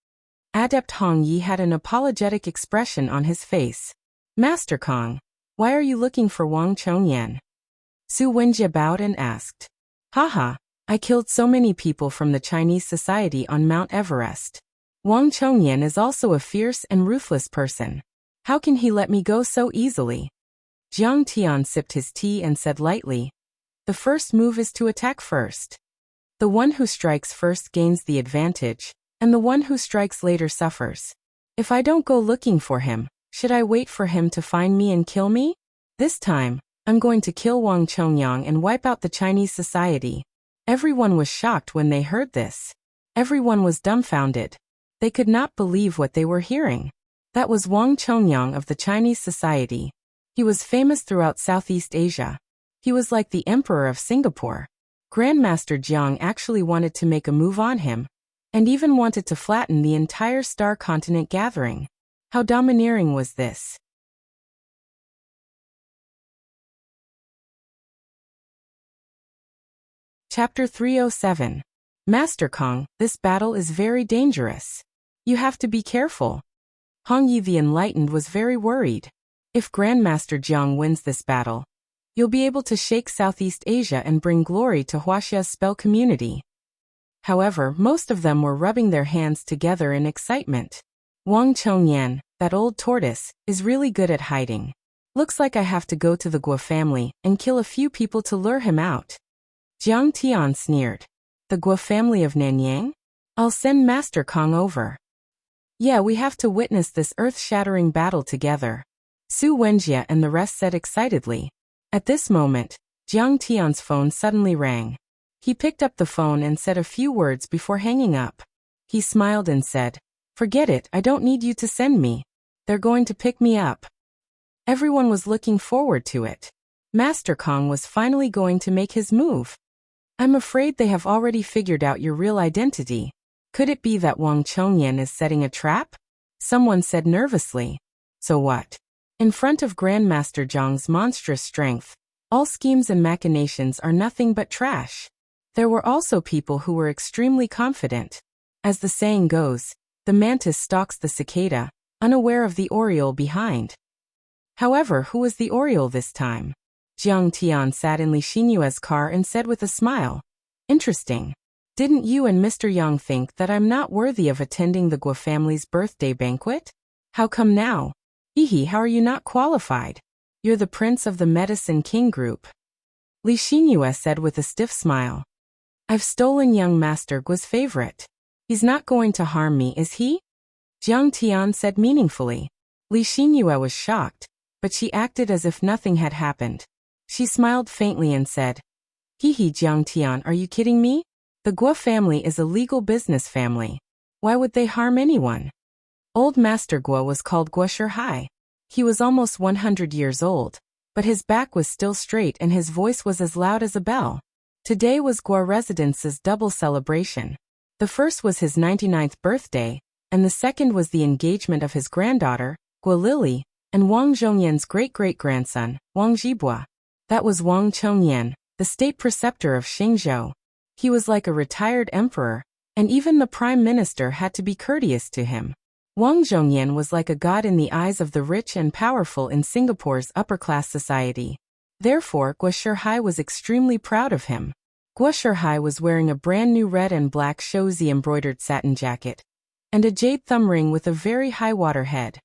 Adept Hong Yi had an apologetic expression on his face. "Master Kong, why are you looking for Wang Chongyan?" Su Wenjie bowed and asked. "Haha, I killed so many people from the Chinese society on Mount Everest. Wang Chongyan is also a fierce and ruthless person. How can he let me go so easily?" Jiang Tian sipped his tea and said lightly, The first move is to attack first. The one who strikes first gains the advantage, and the one who strikes later suffers. If I don't go looking for him, should I wait for him to find me and kill me? This time, I'm going to kill Wang Chongyang and wipe out the Chinese society. Everyone was shocked when they heard this. Everyone was dumbfounded. They could not believe what they were hearing. That was Wang Chongyang of the Chinese society. He was famous throughout Southeast Asia. He was like the emperor of Singapore. Grandmaster Jiang actually wanted to make a move on him, and even wanted to flatten the entire Star Continent gathering. How domineering was this? Chapter 307. Master Kong, this battle is very dangerous. You have to be careful. Hong Yi the Enlightened was very worried. If Grandmaster Jiang wins this battle, you'll be able to shake Southeast Asia and bring glory to Wuxia's spell community. However, most of them were rubbing their hands together in excitement. Wang Chongyan, that old tortoise, is really good at hiding. Looks like I have to go to the Guo family and kill a few people to lure him out. Jiang Tian sneered. The Guo family of Nanyang? I'll send Master Kong over. Yeah, we have to witness this earth-shattering battle together. Su Wenjie and the rest said excitedly. At this moment, Jiang Tian's phone suddenly rang. He picked up the phone and said a few words before hanging up. He smiled and said, "Forget it, I don't need you to send me. They're going to pick me up." Everyone was looking forward to it. Master Kong was finally going to make his move. I'm afraid they have already figured out your real identity. Could it be that Wang Chongyan is setting a trap? Someone said nervously. So what? In front of Grandmaster Zhang's monstrous strength, all schemes and machinations are nothing but trash. There were also people who were extremely confident. As the saying goes, the mantis stalks the cicada, unaware of the oriole behind. However, who was the oriole this time? Jiang Tian sat in Li Xinyue's car and said with a smile, "Interesting. Didn't you and Mr. Yang think that I'm not worthy of attending the Guo family's birthday banquet? How come now? Hehe, how are you not qualified? You're the prince of the Medicine King group." Li Xinyue said with a stiff smile. "I've stolen young Master Guo's favorite. He's not going to harm me, is he?" Jiang Tian said meaningfully. Li Xinyue was shocked, but she acted as if nothing had happened. She smiled faintly and said, "Hehe, Jiang Tian, are you kidding me? The Guo family is a legal business family. Why would they harm anyone?" Old Master Guo was called Guo Shihai. He was almost 100 years old, but his back was still straight and his voice was as loud as a bell. Today was Guo Residence's double celebration. The first was his 99th birthday, and the second was the engagement of his granddaughter, Guo Lily, and Wang Zhongyan's great-great-grandson, Wang Zhibua. That was Wang Chongyan, the state preceptor of Xingzhou. He was like a retired emperor, and even the prime minister had to be courteous to him. Wang Zhongyan was like a god in the eyes of the rich and powerful in Singapore's upper-class society. Therefore, Guo Shihai was extremely proud of him. Guo Shihai was wearing a brand new red and black shozi embroidered satin jacket, and a jade thumb ring with a very high water head.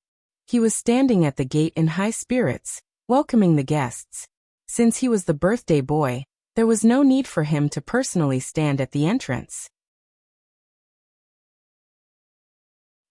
He was standing at the gate in high spirits, welcoming the guests. Since he was the birthday boy, there was no need for him to personally stand at the entrance.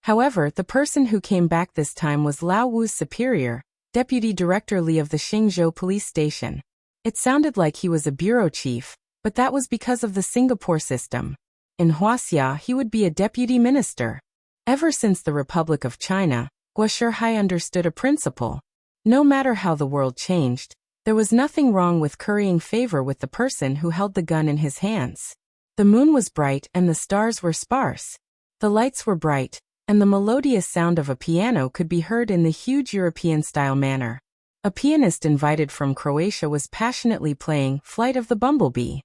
However, the person who came back this time was Lao Wu's superior, Deputy Director Li of the Xingzhou Police Station. It sounded like he was a bureau chief, but that was because of the Singapore system. In Wuxia, he would be a deputy minister. Ever since the Republic of China, Guo Shihai understood a principle. No matter how the world changed, there was nothing wrong with currying favor with the person who held the gun in his hands. The moon was bright and the stars were sparse. The lights were bright, and the melodious sound of a piano could be heard in the huge European-style manner. A pianist invited from Croatia was passionately playing Flight of the Bumblebee.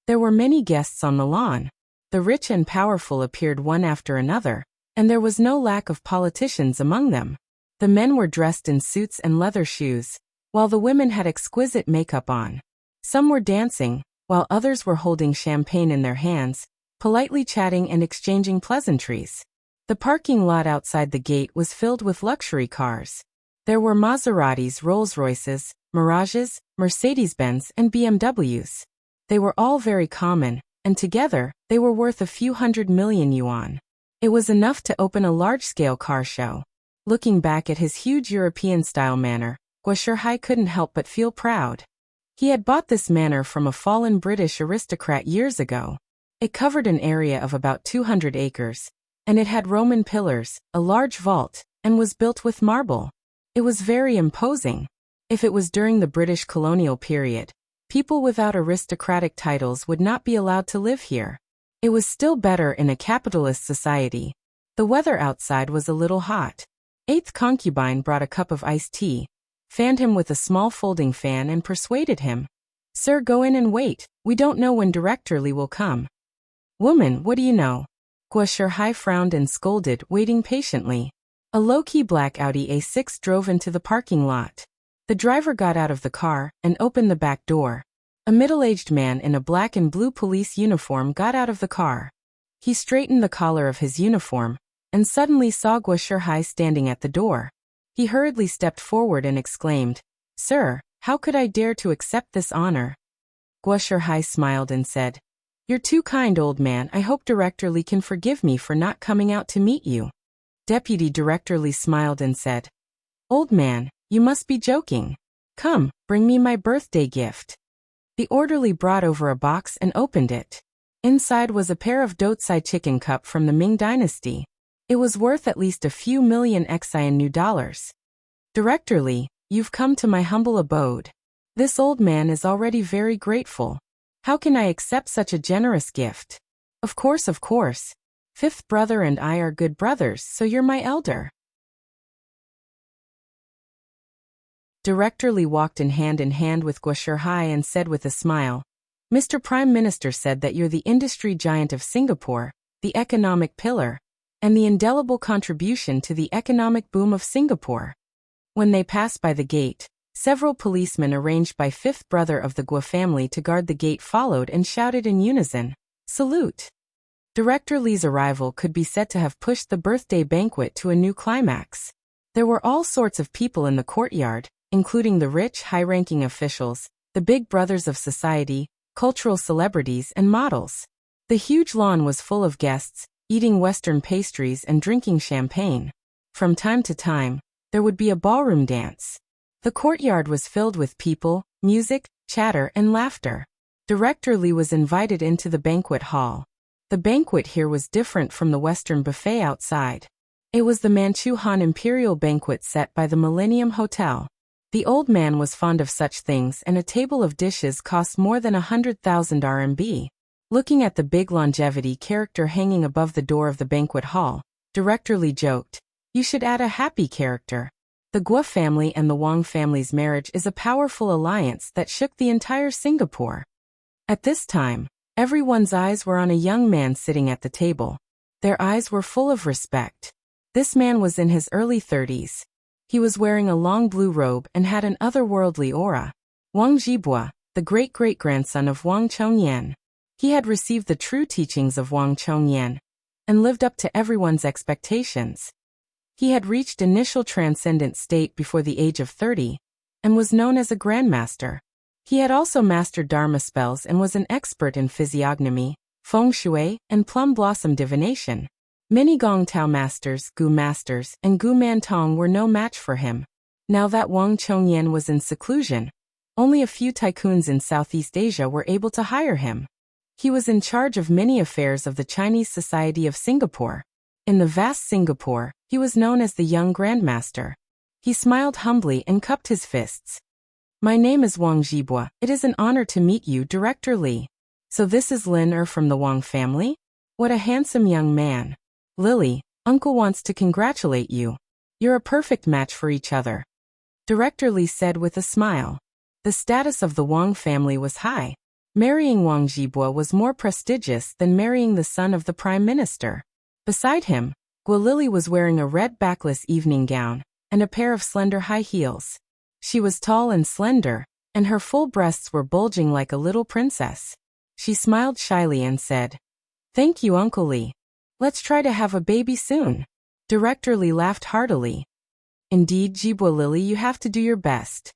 There were many guests on the lawn. The rich and powerful appeared one after another, and there was no lack of politicians among them. The men were dressed in suits and leather shoes, while the women had exquisite makeup on. Some were dancing, while others were holding champagne in their hands, politely chatting and exchanging pleasantries. The parking lot outside the gate was filled with luxury cars. There were Maseratis, Rolls-Royces, Mirages, Mercedes-Benz, and BMWs. They were all very common, and together, they were worth a few 100 million yuan. It was enough to open a large-scale car show. Looking back at his huge European-style manor, Guo Shihai couldn't help but feel proud. He had bought this manor from a fallen British aristocrat years ago. It covered an area of about 200 acres, and it had Roman pillars, a large vault, and was built with marble. It was very imposing. If it was during the British colonial period, people without aristocratic titles would not be allowed to live here. It was still better in a capitalist society. The weather outside was a little hot. Eighth concubine brought a cup of iced tea, fanned him with a small folding fan and persuaded him. "Sir, go in and wait. We don't know when Director Li will come." "Woman, what do you know?" Guo Shihai frowned and scolded, waiting patiently. A low-key black Audi A6 drove into the parking lot. The driver got out of the car and opened the back door. A middle-aged man in a black and blue police uniform got out of the car. He straightened the collar of his uniform and suddenly saw Guo Shihai standing at the door. He hurriedly stepped forward and exclaimed, "Sir, how could I dare to accept this honor?" Guo Shihai smiled and said, "You're too kind, old man. I hope Director Li can forgive me for not coming out to meet you." Deputy Director Li smiled and said, "Old man, you must be joking. Come, bring me my birthday gift." The orderly brought over a box and opened it. Inside was a pair of Dotsai chicken cup from the Ming Dynasty. It was worth at least a few million XI in new dollars. "Director Li, you've come to my humble abode. This old man is already very grateful. How can I accept such a generous gift?" Of course. Fifth brother and I are good brothers, so you're my elder." Director Li walked in hand with Guo Shihai and said with a smile, "Mr. Prime Minister said that you're the industry giant of Singapore, the economic pillar, and the indelible contribution to the economic boom of Singapore." When they passed by the gate, several policemen arranged by fifth brother of the Guo family to guard the gate followed and shouted in unison, "Salute!" Director Li's arrival could be said to have pushed the birthday banquet to a new climax. There were all sorts of people in the courtyard, including the rich, high-ranking officials, the big brothers of society, cultural celebrities, and models. The huge lawn was full of guests, eating Western pastries and drinking champagne. From time to time, there would be a ballroom dance. The courtyard was filled with people, music, chatter, and laughter. Director Li was invited into the banquet hall. The banquet here was different from the Western buffet outside. It was the Manchu Han Imperial banquet set by the Millennium Hotel. The old man was fond of such things, and a table of dishes cost more than 100,000 RMB. Looking at the big longevity character hanging above the door of the banquet hall, Director Li joked, "You should add a happy character." The Guo family and the Wang family's marriage is a powerful alliance that shook the entire Singapore. At this time, everyone's eyes were on a young man sitting at the table. Their eyes were full of respect. This man was in his early 30s. He was wearing a long blue robe and had an otherworldly aura. Wang Zhibua, the great-great-grandson of Wang Chongyan. He had received the true teachings of Wang Chongyan and lived up to everyone's expectations. He had reached initial transcendent state before the age of 30 and was known as a grandmaster. He had also mastered Dharma spells and was an expert in physiognomy, feng shui, and plum blossom divination. Many Gong Tao masters, Gu masters, and Gu Mantong were no match for him. Now that Wang Chongyan was in seclusion, only a few tycoons in Southeast Asia were able to hire him. He was in charge of many affairs of the Chinese Society of Singapore. In the vast Singapore, he was known as the Young Grandmaster. He smiled humbly and cupped his fists. "My name is Wang Zhibua. It is an honor to meet you, Director Li. So this is Lin from the Wang family? What a handsome young man. Lily, Uncle wants to congratulate you. You're a perfect match for each other," Director Li said with a smile. The status of the Wang family was high. Marrying Wang Zhibua was more prestigious than marrying the son of the Prime Minister. Beside him, Guo Lily was wearing a red backless evening gown and a pair of slender high heels. She was tall and slender, and her full breasts were bulging like a little princess. She smiled shyly and said, "Thank you, Uncle Li. Let's try to have a baby soon." Director Li laughed heartily. "Indeed, Zhibua Lily, you have to do your best.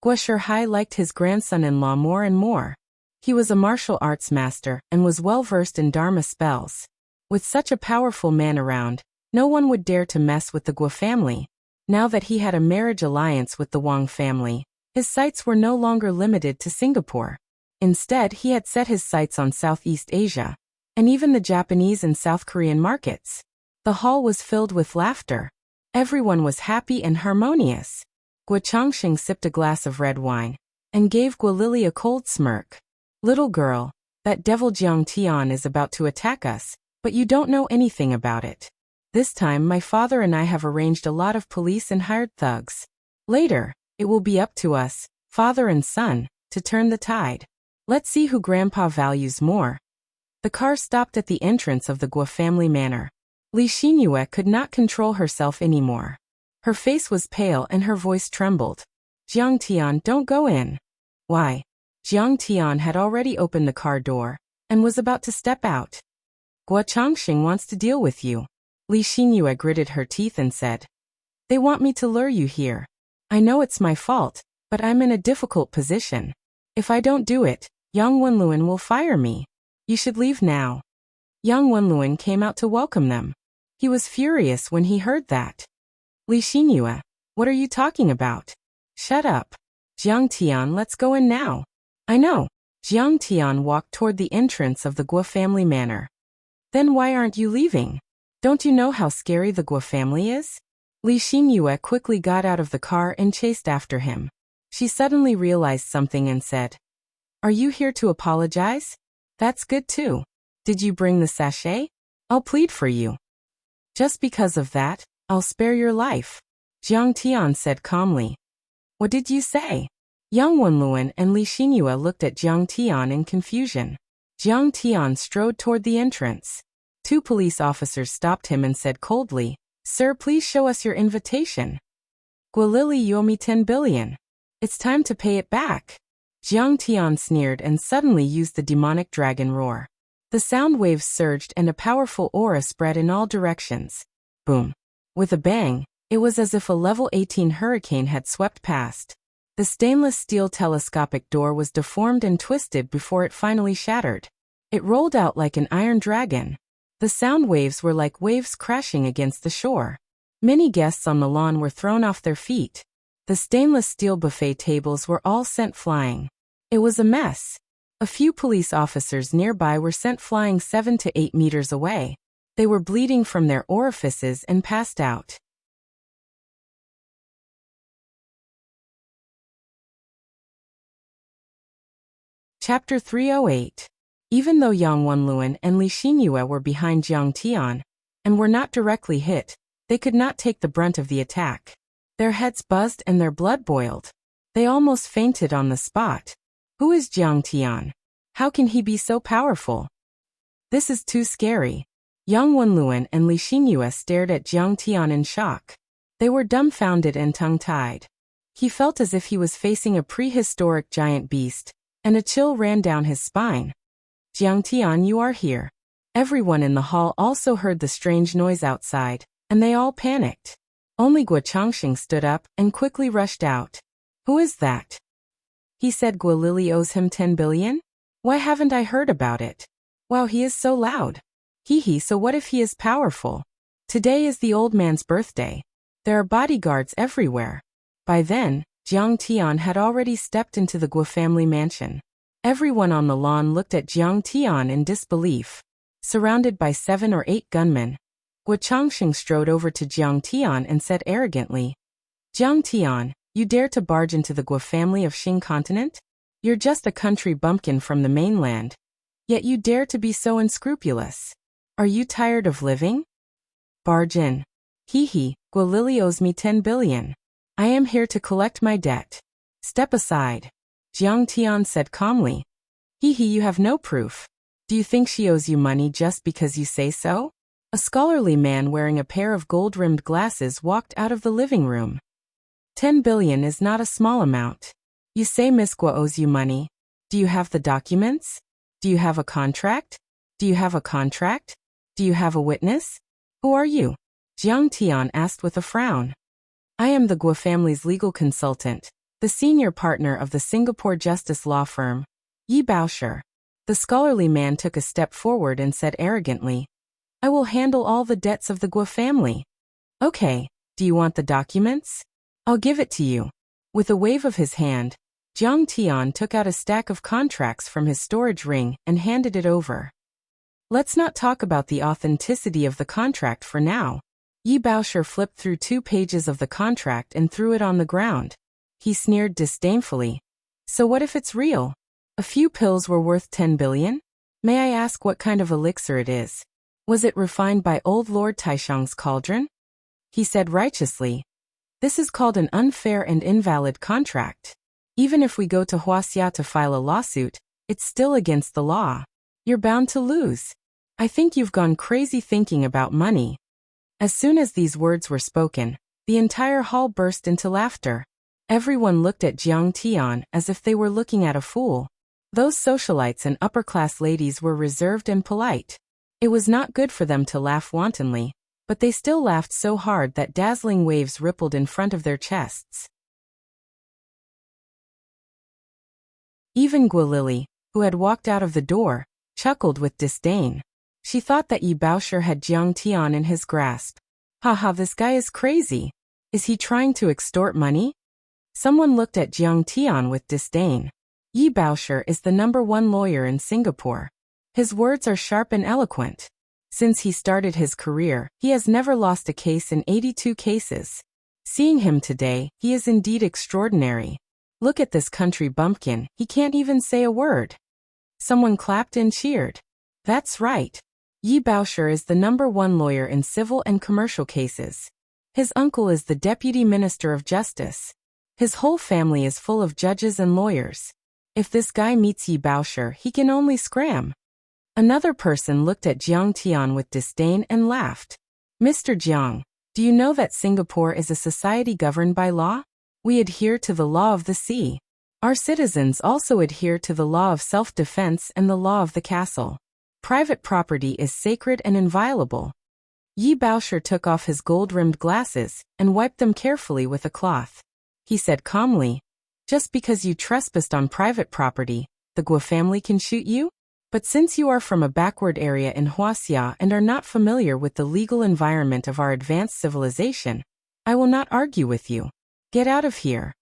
Gua Shihai liked his grandson-in-law more and more. He was a martial arts master and was well versed in Dharma spells. With such a powerful man around, no one would dare to mess with the Gua family. Now that he had a marriage alliance with the Wang family, his sights were no longer limited to Singapore. Instead, he had set his sights on Southeast Asia, and even the Japanese and South Korean markets. The hall was filled with laughter. Everyone was happy and harmonious. Gua Changxing sipped a glass of red wine and gave Gua Lily a cold smirk. Little girl, that devil Jiang Tian is about to attack us, but you don't know anything about it. This time my father and I have arranged a lot of police and hired thugs. Later, it will be up to us, father and son, to turn the tide. Let's see who Grandpa values more. The car stopped at the entrance of the Gua family manor. Li Xinyue could not control herself anymore. Her face was pale and her voice trembled. Jiang Tian, don't go in. Why? Jiang Tian had already opened the car door and was about to step out. Gua Changxing wants to deal with you. Li Xinyue gritted her teeth and said. They want me to lure you here. I know it's my fault, but I'm in a difficult position. If I don't do it, Yang Wenluan will fire me. You should leave now. Yang Wenluan came out to welcome them. He was furious when he heard that. Li Xinyue, what are you talking about? Shut up. Jiang Tian, let's go in now. I know. Jiang Tian walked toward the entrance of the Gua family manor. Then why aren't you leaving? Don't you know how scary the Gua family is? Li Xinyue quickly got out of the car and chased after him. She suddenly realized something and said, Are you here to apologize? That's good too. Did you bring the sachet? I'll plead for you. Just because of that, I'll spare your life. Jiang Tian said calmly. What did you say? Yang Wenluan and Li Xinyue looked at Jiang Tian in confusion. Jiang Tian strode toward the entrance. 2 police officers stopped him and said coldly, Sir, please show us your invitation. Gua Lily, you owe me 10 billion. It's time to pay it back. Jiang Tian sneered and suddenly used the demonic dragon roar. The sound waves surged and a powerful aura spread in all directions. Boom. With a bang, it was as if a level 18 hurricane had swept past. The stainless steel telescopic door was deformed and twisted before it finally shattered. It rolled out like an iron dragon. The sound waves were like waves crashing against the shore. Many guests on the lawn were thrown off their feet. The stainless steel buffet tables were all sent flying. It was a mess. A few police officers nearby were sent flying 7 to 8 meters away. They were bleeding from their orifices and passed out. Chapter 308. Even though Yang Wenluan and Li Xinyue were behind Jiang Tian and were not directly hit, they could not take the brunt of the attack. Their heads buzzed and their blood boiled. They almost fainted on the spot. Who is Jiang Tian? How can he be so powerful? This is too scary. Yang Wenluan and Li Xinyue stared at Jiang Tian in shock. They were dumbfounded and tongue-tied. He felt as if he was facing a prehistoric giant beast, and a chill ran down his spine. Jiang Tian, you are here. Everyone in the hall also heard the strange noise outside, and they all panicked. Only Gua Changxing stood up and quickly rushed out. Who is that? He said Gua Lily owes him 10 billion? Why haven't I heard about it? Wow, he is so loud. Hee, so what if he is powerful? Today is the old man's birthday. There are bodyguards everywhere. By then, Jiang Tian had already stepped into the Gua family mansion. Everyone on the lawn looked at Jiang Tian in disbelief. Surrounded by 7 or 8 gunmen, Gua Changxing strode over to Jiang Tian and said arrogantly, Jiang Tian, you dare to barge into the Gua family of Xing continent? You're just a country bumpkin from the mainland. Yet you dare to be so unscrupulous. Are you tired of living? Barge in. Hee, Gua Lily owes me 10 billion. I am here to collect my debt. Step aside. Jiang Tian said calmly. Hee, you have no proof. Do you think she owes you money just because you say so? A scholarly man wearing a pair of gold-rimmed glasses walked out of the living room. 10 billion is not a small amount. You say Miss Gua owes you money. Do you have the documents? Do you have a contract? Do you have a contract? Do you have a witness? Who are you? Jiang Tian asked with a frown. I am the Gua family's legal consultant, the senior partner of the Singapore justice law firm, Yi Baosher. The scholarly man took a step forward and said arrogantly, "I will handle all the debts of the Guo family." "Okay, do you want the documents? I'll give it to you." With a wave of his hand, Jiang Tian took out a stack of contracts from his storage ring and handed it over. "Let's not talk about the authenticity of the contract for now." Yi Baosher flipped through 2 pages of the contract and threw it on the ground. He sneered disdainfully. "So what if it's real? A few pills were worth 10 billion? May I ask what kind of elixir it is? Was it refined by old Lord Taishang's cauldron?" He said righteously, "This is called an unfair and invalid contract. Even if we go to Wuxia to file a lawsuit, it's still against the law. You're bound to lose. I think you've gone crazy thinking about money." As soon as these words were spoken, the entire hall burst into laughter. Everyone looked at Jiang Tian as if they were looking at a fool. Those socialites and upper-class ladies were reserved and polite. It was not good for them to laugh wantonly, but they still laughed so hard that dazzling waves rippled in front of their chests. Even Guo Lily, who had walked out of the door, chuckled with disdain. She thought that Yi Baosher had Jiang Tian in his grasp. "Haha, this guy is crazy. Is he trying to extort money?" Someone looked at Jiang Tian with disdain. Yi Baosher is the #1 lawyer in Singapore. His words are sharp and eloquent. Since he started his career, he has never lost a case in 82 cases. Seeing him today, he is indeed extraordinary. Look at this country bumpkin, he can't even say a word. Someone clapped and cheered. That's right. Yi Baosher is the #1 lawyer in civil and commercial cases. His uncle is the Deputy Minister of Justice. His whole family is full of judges and lawyers. If this guy meets Yi Baosher, he can only scram. Another person looked at Jiang Tian with disdain and laughed. "Mr. Jiang, do you know that Singapore is a society governed by law? We adhere to the law of the sea. Our citizens also adhere to the law of self-defense and the law of the castle. Private property is sacred and inviolable." Yi Baosher took off his gold-rimmed glasses and wiped them carefully with a cloth. He said calmly, "Just because you trespassed on private property, the Guo family can shoot you? But since you are from a backward area in Wuxia and are not familiar with the legal environment of our advanced civilization, I will not argue with you. Get out of here."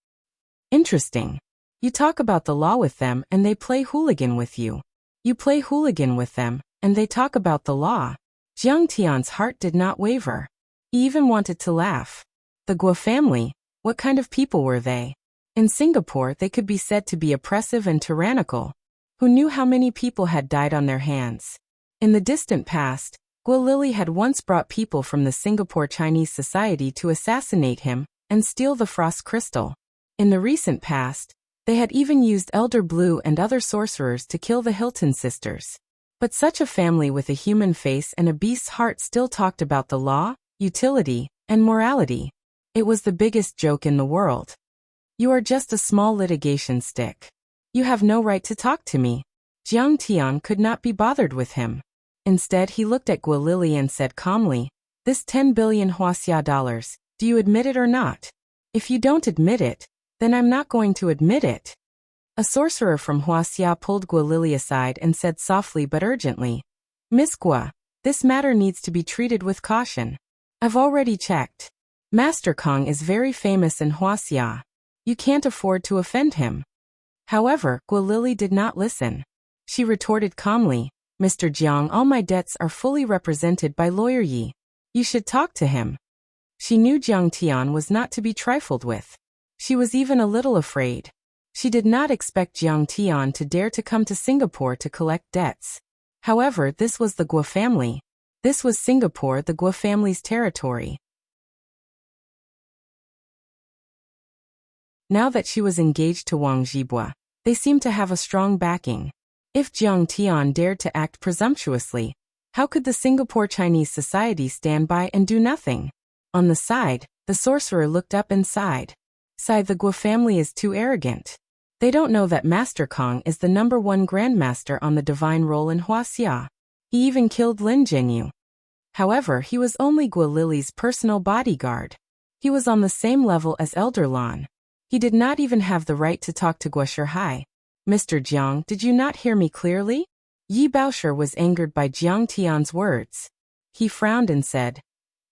Interesting. You talk about the law with them and they play hooligan with you. You play hooligan with them, and they talk about the law. Jiang Tian's heart did not waver. He even wanted to laugh. The Guo family, what kind of people were they? In Singapore, they could be said to be oppressive and tyrannical. Who knew how many people had died on their hands? In the distant past, Guo Lily had once brought people from the Singapore Chinese society to assassinate him and steal the frost crystal. In the recent past, they had even used Elder Blue and other sorcerers to kill the Hilton sisters. But such a family with a human face and a beast's heart still talked about the law, utility, and morality. It was the biggest joke in the world. "You are just a small litigation stick. You have no right to talk to me." Jiang Tian could not be bothered with him. Instead, he looked at Guo Lily and said calmly, "This 10 billion Wuxia dollars, do you admit it or not? If you don't admit it, then I'm not going to admit it." A sorcerer from Wuxia pulled Guo Lily aside and said softly but urgently, "Miss Guo, this matter needs to be treated with caution. I've already checked. Master Kong is very famous in Wuxia. You can't afford to offend him." However, Guo Lily did not listen. She retorted calmly, "Mr. Jiang, all my debts are fully represented by Lawyer Yi. You should talk to him." She knew Jiang Tian was not to be trifled with. She was even a little afraid. She did not expect Jiang Tian to dare to come to Singapore to collect debts. However, this was the Guo family. This was Singapore, the Guo family's territory. Now that she was engaged to Wang Zhibua, they seemed to have a strong backing. If Jiang Tian dared to act presumptuously, how could the Singapore Chinese society stand by and do nothing? On the side, the sorcerer looked up and sighed. The Guo family is too arrogant. They don't know that Master Kong is the #1 grandmaster on the divine roll in Wuxia. He even killed Lin Jingyu. However, he was only Guo Lily's personal bodyguard. He was on the same level as Elder Lan. He did not even have the right to talk to Guo Shihai. Mr. Jiang, did you not hear me clearly? Yi Baosher was angered by Jiang Tian's words. He frowned and said,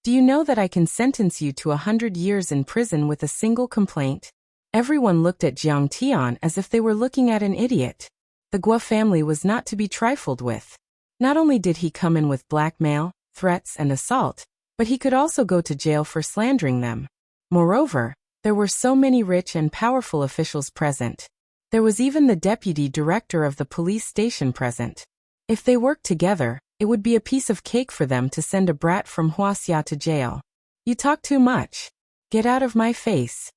do you know that I can sentence you to 100 years in prison with a single complaint? Everyone looked at Jiang Tian as if they were looking at an idiot. The Guo family was not to be trifled with. Not only did he come in with blackmail, threats and assault, but he could also go to jail for slandering them. Moreover, there were so many rich and powerful officials present. There was even the deputy director of the police station present. If they worked together, it would be a piece of cake for them to send a brat from Wuxia to jail. You talk too much. Get out of my face.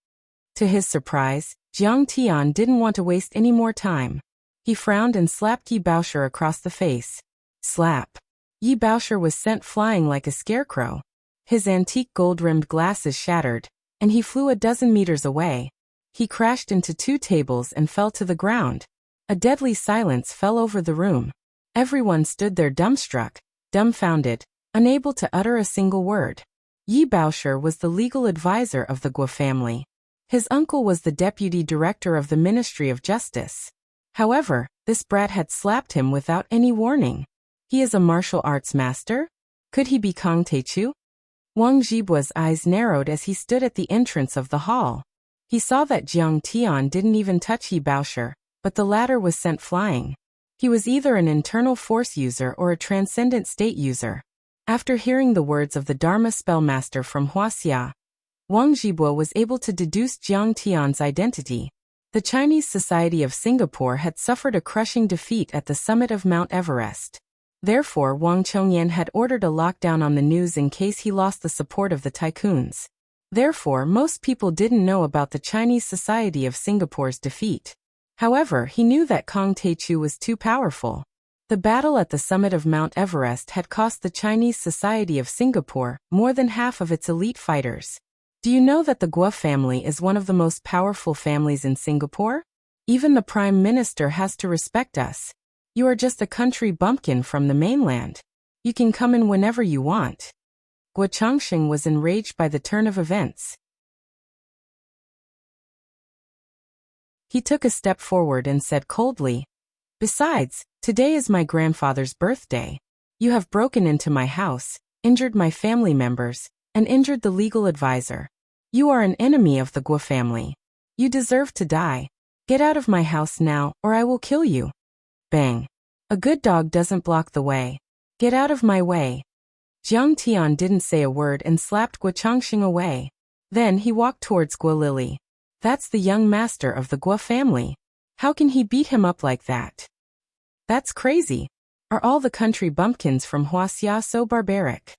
To his surprise, Jiang Tian didn't want to waste any more time. He frowned and slapped Yi Baosher across the face. Slap. Yi Baosher was sent flying like a scarecrow. His antique gold-rimmed glasses shattered, and he flew a dozen meters away. He crashed into 2 tables and fell to the ground. A deadly silence fell over the room. Everyone stood there dumbstruck, dumbfounded, unable to utter a single word. Yi Baosher was the legal advisor of the Guo family. His uncle was the deputy director of the Ministry of Justice. However, this brat had slapped him without any warning. He is a martial arts master? Could he be Kang Teichu? Wang Zhibu's eyes narrowed as he stood at the entrance of the hall. He saw that Jiang Tian didn't even touch Yi Baosher, but the latter was sent flying. He was either an internal force user or a transcendent state user. After hearing the words of the Dharma spellmaster from Wuxia, Wang Zhibu was able to deduce Jiang Tian's identity. The Chinese Society of Singapore had suffered a crushing defeat at the summit of Mount Everest. Therefore, Wang Chongyan had ordered a lockdown on the news in case he lost the support of the tycoons. Therefore, most people didn't know about the Chinese Society of Singapore's defeat. However, he knew that Kang Teichu was too powerful. The battle at the summit of Mount Everest had cost the Chinese Society of Singapore more than half of its elite fighters. Do you know that the Guo family is one of the most powerful families in Singapore? Even the Prime Minister has to respect us. You are just a country bumpkin from the mainland. You can come in whenever you want. Guo Changxing was enraged by the turn of events. He took a step forward and said coldly, besides, today is my grandfather's birthday. You have broken into my house, injured my family members, and injured the legal advisor. You are an enemy of the Guo family. You deserve to die. Get out of my house now, or I will kill you. Bang. A good dog doesn't block the way. Get out of my way. Jiang Tian didn't say a word and slapped Guo Changxing away. Then he walked towards Guo Lily. That's the young master of the Guo family. How can he beat him up like that? That's crazy. Are all the country bumpkins from Wuxia so barbaric?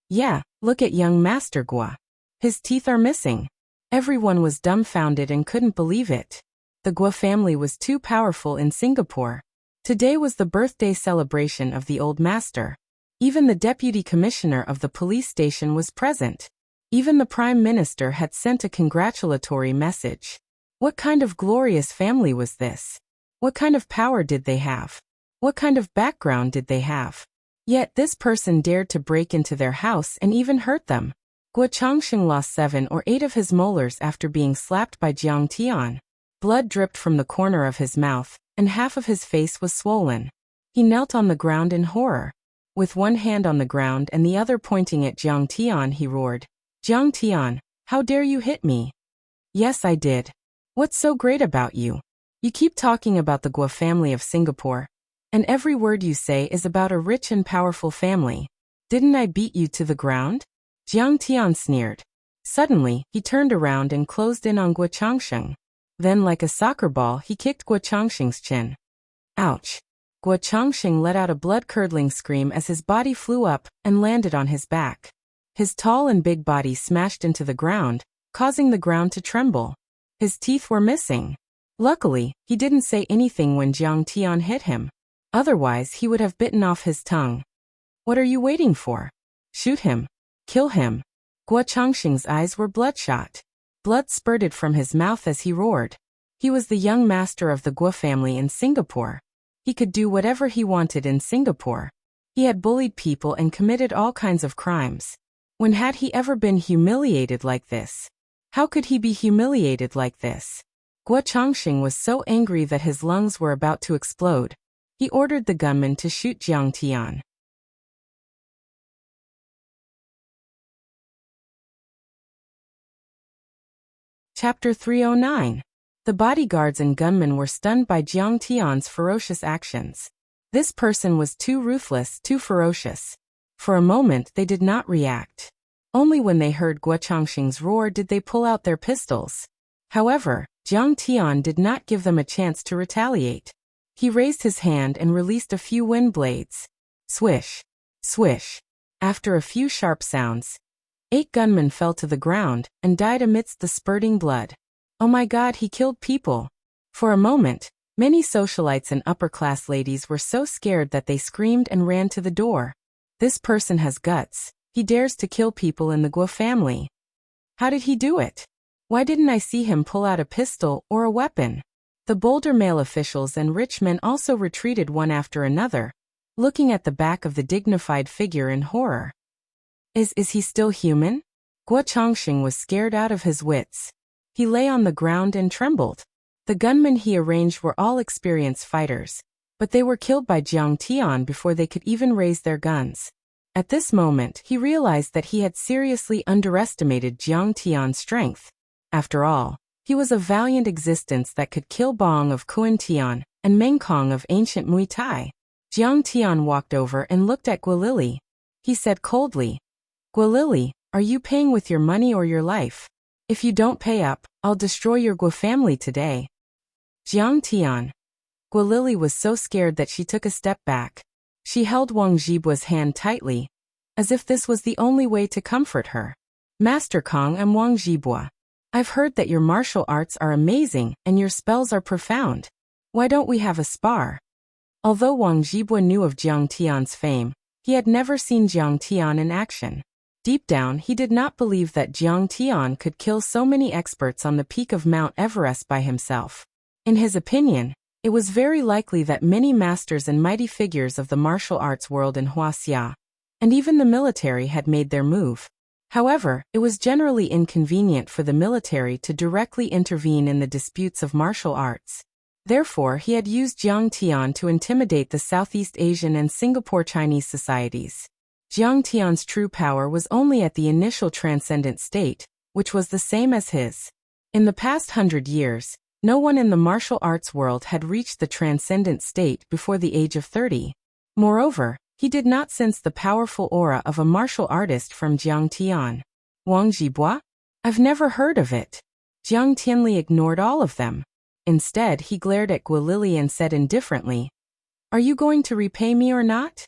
Yeah, look at young Master Guo. His teeth are missing. Everyone was dumbfounded and couldn't believe it. The Guo family was too powerful in Singapore. Today was the birthday celebration of the old master. Even the deputy commissioner of the police station was present. Even the prime minister had sent a congratulatory message. What kind of glorious family was this? What kind of power did they have? What kind of background did they have? Yet this person dared to break into their house and even hurt them. Guo Changxing lost 7 or 8 of his molars after being slapped by Jiang Tian. Blood dripped from the corner of his mouth, and half of his face was swollen. He knelt on the ground in horror. With one hand on the ground and the other pointing at Jiang Tian, he roared, Jiang Tian, how dare you hit me? Yes, I did. What's so great about you? You keep talking about the Guo family of Singapore, and every word you say is about a rich and powerful family. Didn't I beat you to the ground? Jiang Tian sneered. Suddenly, he turned around and closed in on Guo Changxing. Then, like a soccer ball, he kicked Guo Changxing's chin. Ouch! Guo Changxing let out a blood-curdling scream as his body flew up and landed on his back. His tall and big body smashed into the ground, causing the ground to tremble. His teeth were missing. Luckily, he didn't say anything when Jiang Tian hit him. Otherwise, he would have bitten off his tongue. What are you waiting for? Shoot him. Kill him. Guo Changxing's eyes were bloodshot. Blood spurted from his mouth as he roared. He was the young master of the Guo family in Singapore. He could do whatever he wanted in Singapore. He had bullied people and committed all kinds of crimes. When had he ever been humiliated like this? How could he be humiliated like this? Guo Chongqing was so angry that his lungs were about to explode. He ordered the gunman to shoot Jiang Tian. Chapter 309. The bodyguards and gunmen were stunned by Jiang Tian's ferocious actions. This person was too ruthless, too ferocious. For a moment they did not react. Only when they heard Guo Chongqing's roar did they pull out their pistols. However, Jiang Tian did not give them a chance to retaliate. He raised his hand and released a few wind blades. Swish! Swish! After a few sharp sounds, 8 gunmen fell to the ground and died amidst the spurting blood. Oh my God, he killed people! For a moment, many socialites and upper-class ladies were so scared that they screamed and ran to the door. This person has guts. He dares to kill people in the Guo family. How did he do it? Why didn't I see him pull out a pistol or a weapon? The bolder male officials and rich men also retreated one after another, looking at the back of the dignified figure in horror. Is he still human? Guo Chongqing was scared out of his wits. He lay on the ground and trembled. The gunmen he arranged were all experienced fighters, but they were killed by Jiang Tian before they could even raise their guns. At this moment, he realized that he had seriously underestimated Jiang Tian's strength. After all, he was a valiant existence that could kill Bong of Kuan Tian and Meng Kong of ancient Muay Thai. Jiang Tian walked over and looked at Guilili. He said coldly, "Guilili, are you paying with your money or your life? If you don't pay up, I'll destroy your Guo family today." Jiang Tian. Guilili was so scared that she took a step back. She held Wang Zhibua's hand tightly, as if this was the only way to comfort her. "Master Kong and Wang Zhibua, I've heard that your martial arts are amazing and your spells are profound. Why don't we have a spar?" Although Wang Zhibua knew of Jiang Tian's fame, he had never seen Jiang Tian in action. Deep down, he did not believe that Jiang Tian could kill so many experts on the peak of Mount Everest by himself. In his opinion, it was very likely that many masters and mighty figures of the martial arts world in Wuxia, and even the military had made their move. However, it was generally inconvenient for the military to directly intervene in the disputes of martial arts. Therefore, he had used Jiang Tian to intimidate the Southeast Asian and Singapore Chinese societies. Jiang Tian's true power was only at the initial transcendent state, which was the same as his. In the past 100 years, no one in the martial arts world had reached the transcendent state before the age of 30. Moreover, he did not sense the powerful aura of a martial artist from Jiang Tian. Wang Zhibua? I've never heard of it. Jiang Tianli ignored all of them. Instead, he glared at Guilili and said indifferently, "Are you going to repay me or not?"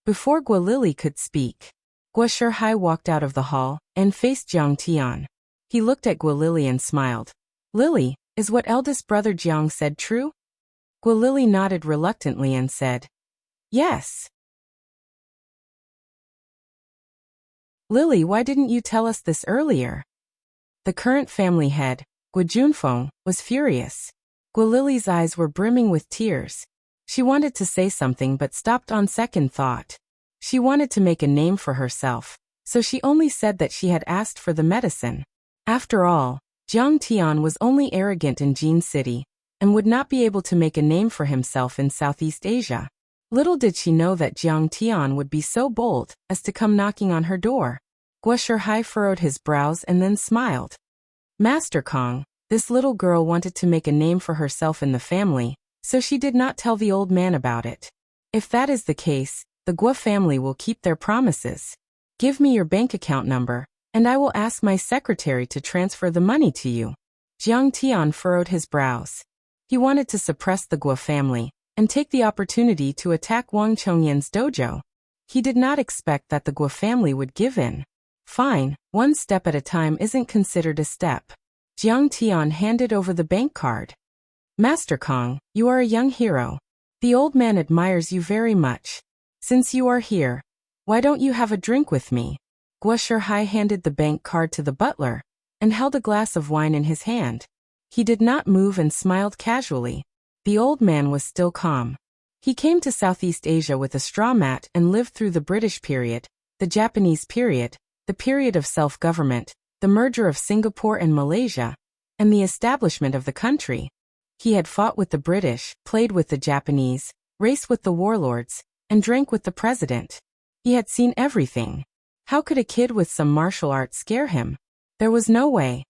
Before Guilili could speak, Guo Shihai walked out of the hall and faced Jiang Tian. He looked at Guilili and smiled. "Lily, is what eldest brother Jiang said true?" Guilili nodded reluctantly and said, "Yes." "Lily, why didn't you tell us this earlier?" The current family head, Guo Junfeng, was furious. Guilili's eyes were brimming with tears. She wanted to say something but stopped on second thought. She wanted to make a name for herself, so she only said that she had asked for the medicine. After all, Jiang Tian was only arrogant in Jin City, and would not be able to make a name for himself in Southeast Asia. Little did she know that Jiang Tian would be so bold as to come knocking on her door. Guo Shihai furrowed his brows and then smiled. "Master Kong, this little girl wanted to make a name for herself in the family, so she did not tell the old man about it. If that is the case, the Guo family will keep their promises. Give me your bank account number, and I will ask my secretary to transfer the money to you." Jiang Tian furrowed his brows. He wanted to suppress the Guo family and take the opportunity to attack Wang Chongyan's dojo. He did not expect that the Guo family would give in. Fine, one step at a time isn't considered a step. Jiang Tian handed over the bank card. "Master Kong, you are a young hero. The old man admires you very much. Since you are here, why don't you have a drink with me?" Guo Shihai handed the bank card to the butler and held a glass of wine in his hand. He did not move and smiled casually. The old man was still calm. He came to Southeast Asia with a straw mat and lived through the British period, the Japanese period, the period of self-government, the merger of Singapore and Malaysia, and the establishment of the country. He had fought with the British, played with the Japanese, raced with the warlords, and drank with the president. He had seen everything. How could a kid with some martial arts scare him? There was no way.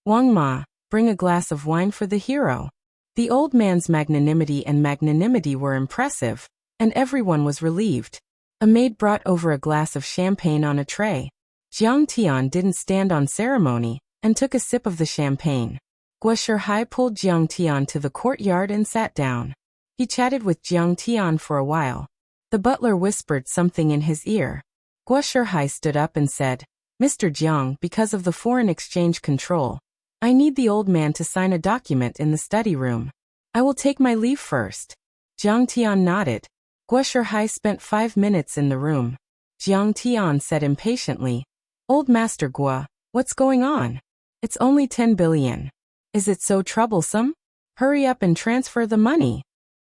Wang Ma, bring a glass of wine for the hero. The old man's magnanimity were impressive, and everyone was relieved. A maid brought over a glass of champagne on a tray. Jiang Tian didn't stand on ceremony, and took a sip of the champagne. Guo Shihai pulled Jiang Tian to the courtyard and sat down. He chatted with Jiang Tian for a while. The butler whispered something in his ear. Guo Shihai stood up and said, Mr. Jiang, because of the foreign exchange control, I need the old man to sign a document in the study room. I will take my leave first. Jiang Tian nodded. Guo Shihai spent 5 minutes in the room. Jiang Tian said impatiently, Old Master Guo, what's going on? It's only 10 billion. Is it so troublesome? Hurry up and transfer the money.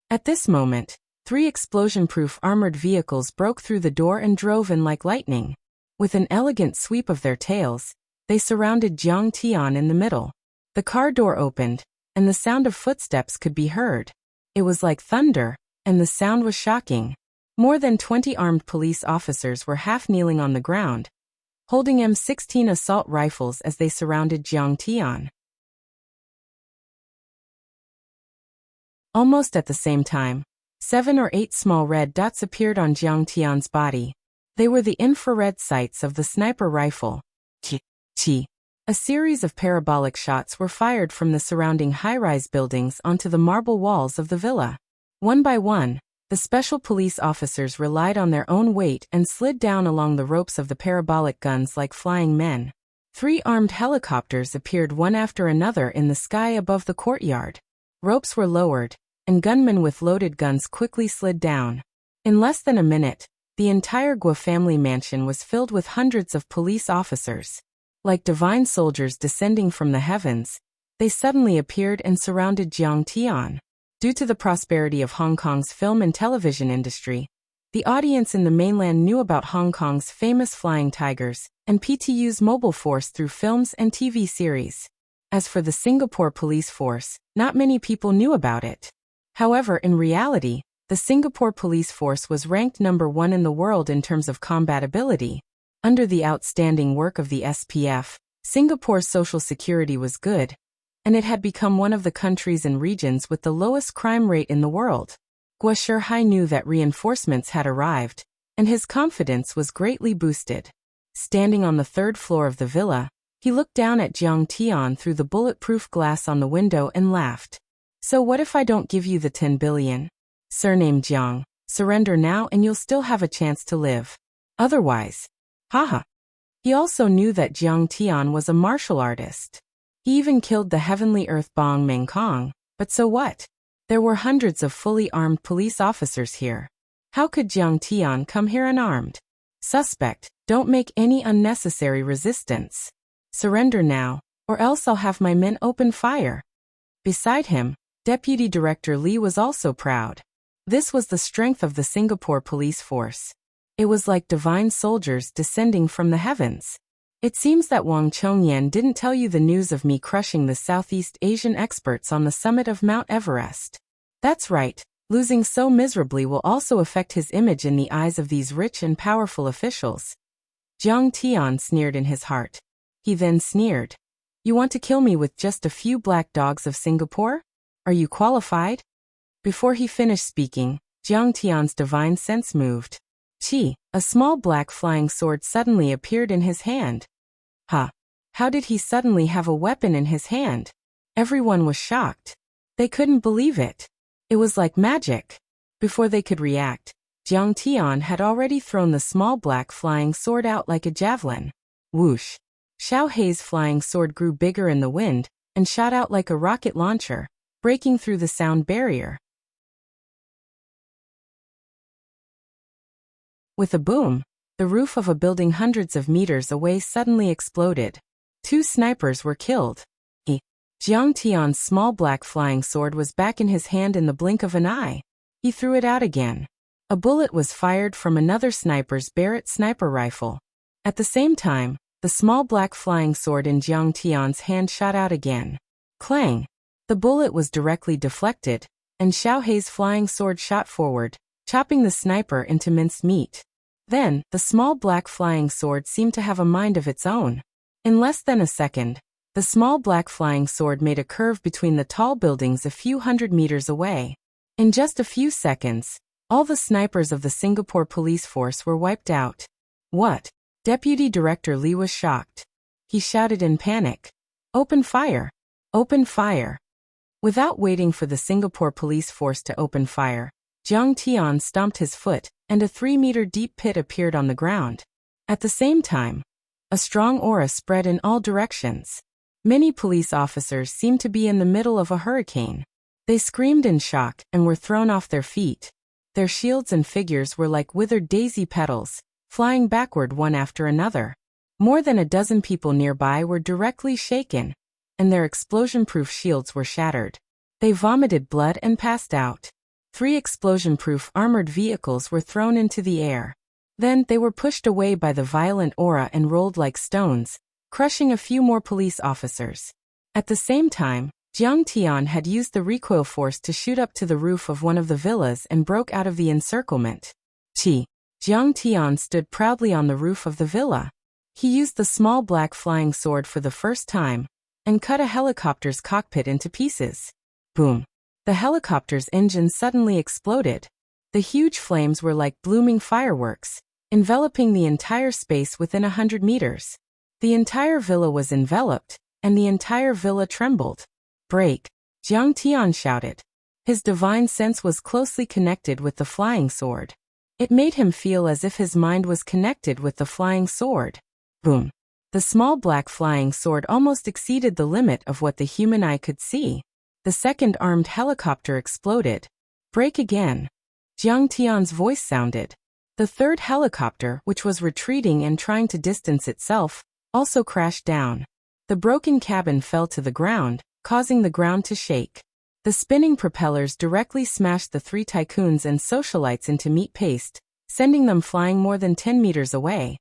At this moment, 3 explosion-proof armored vehicles broke through the door and drove in like lightning. With an elegant sweep of their tails, they surrounded Jiang Tian in the middle. The car door opened, and the sound of footsteps could be heard. It was like thunder, and the sound was shocking. More than 20 armed police officers were half-kneeling on the ground, holding M16 assault rifles as they surrounded Jiang Tian. Almost at the same time, 7 or 8 small red dots appeared on Jiang Tian's body. They were the infrared sights of the sniper rifle. Chi. A series of parabolic shots were fired from the surrounding high-rise buildings onto the marble walls of the villa. One by one, the special police officers relied on their own weight and slid down along the ropes of the parabolic guns like flying men. 3 armed helicopters appeared one after another in the sky above the courtyard. Ropes were lowered, and gunmen with loaded guns quickly slid down. In less than a minute, the entire Guo family mansion was filled with hundreds of police officers. Like divine soldiers descending from the heavens, they suddenly appeared and surrounded Jiang Tian. Due to the prosperity of Hong Kong's film and television industry, the audience in the mainland knew about Hong Kong's famous Flying Tigers and PTU's mobile force through films and TV series. As for the Singapore police force, not many people knew about it. However, in reality, the Singapore police force was ranked number 1 in the world in terms of combatability. Under the outstanding work of the SPF, Singapore's social security was good, and it had become one of the countries and regions with the lowest crime rate in the world. Guo Shihai knew that reinforcements had arrived, and his confidence was greatly boosted. Standing on the 3rd floor of the villa, he looked down at Jiang Tian through the bulletproof glass on the window and laughed. So what if I don't give you the 10 billion? Surname Jiang, surrender now and you'll still have a chance to live. Otherwise, haha. He also knew that Jiang Tian was a martial artist. He even killed the heavenly earth Bong Meng Kong, but so what? There were hundreds of fully armed police officers here. How could Jiang Tian come here unarmed? Suspect, don't make any unnecessary resistance. Surrender now, or else I'll have my men open fire. Beside him, Deputy Director Li was also proud. This was the strength of the Singapore police force. It was like divine soldiers descending from the heavens. It seems that Wang Chongyan didn't tell you the news of me crushing the Southeast Asian experts on the summit of Mount Everest. That's right, losing so miserably will also affect his image in the eyes of these rich and powerful officials. Jiang Tian sneered in his heart. He then sneered. You want to kill me with just a few black dogs of Singapore? Are you qualified? Before he finished speaking, Jiang Tian's divine sense moved. Chi, a small black flying sword suddenly appeared in his hand. How did he suddenly have a weapon in his hand? Everyone was shocked. They couldn't believe it. It was like magic. Before they could react, Jiang Tian had already thrown the small black flying sword out like a javelin. Whoosh! Xiao Hei's flying sword grew bigger in the wind and shot out like a rocket launcher, breaking through the sound barrier. With a boom, the roof of a building hundreds of meters away suddenly exploded. 2 snipers were killed. Jiang Tian's small black flying sword was back in his hand in the blink of an eye. He threw it out again. A bullet was fired from another sniper's Barrett sniper rifle. At the same time, The small black flying sword in Jiang Tian's hand shot out again. Clang! The bullet was directly deflected, and Xiao Hei's flying sword shot forward, chopping the sniper into minced meat. Then, the small black flying sword seemed to have a mind of its own. In less than a second, the small black flying sword made a curve between the tall buildings a few hundred meters away. In just a few seconds, all the snipers of the Singapore police force were wiped out. What? Deputy Director Li was shocked. He shouted in panic, "Open fire! Open fire!" Without waiting for the Singapore police force to open fire, Jiang Tian stomped his foot, and a 3-meter deep pit appeared on the ground. At the same time, a strong aura spread in all directions. Many police officers seemed to be in the middle of a hurricane. They screamed in shock and were thrown off their feet. Their shields and figures were like withered daisy petals, flying backward one after another. More than a dozen people nearby were directly shaken, and their explosion-proof shields were shattered. They vomited blood and passed out. 3 explosion-proof armored vehicles were thrown into the air. Then they were pushed away by the violent aura and rolled like stones, crushing a few more police officers. At the same time, Jiang Tian had used the recoil force to shoot up to the roof of one of the villas and broke out of the encirclement. Jiang Tian stood proudly on the roof of the villa. He used the small black flying sword for the first time, and cut a helicopter's cockpit into pieces. Boom! The helicopter's engine suddenly exploded. The huge flames were like blooming fireworks, enveloping the entire space within 100 meters. The entire villa was enveloped, and the entire villa trembled. "Break!" Jiang Tian shouted. His divine sense was closely connected with the flying sword. It made him feel as if his mind was connected with the flying sword. Boom! The small black flying sword almost exceeded the limit of what the human eye could see. The second armed helicopter exploded. "Break again!" Jiang Tian's voice sounded. The third helicopter, which was retreating and trying to distance itself, also crashed down. The broken cabin fell to the ground, causing the ground to shake. The spinning propellers directly smashed the 3 tycoons and socialites into meat paste, sending them flying more than 10 meters away.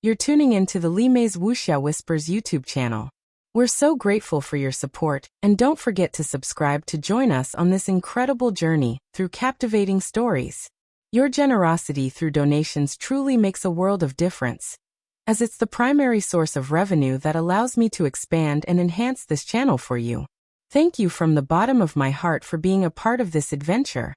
You're tuning into the Li Mei's Wuxia Whispers YouTube channel. We're so grateful for your support, and don't forget to subscribe to join us on this incredible journey through captivating stories. Your generosity through donations truly makes a world of difference, as it's the primary source of revenue that allows me to expand and enhance this channel for you. Thank you from the bottom of my heart for being a part of this adventure.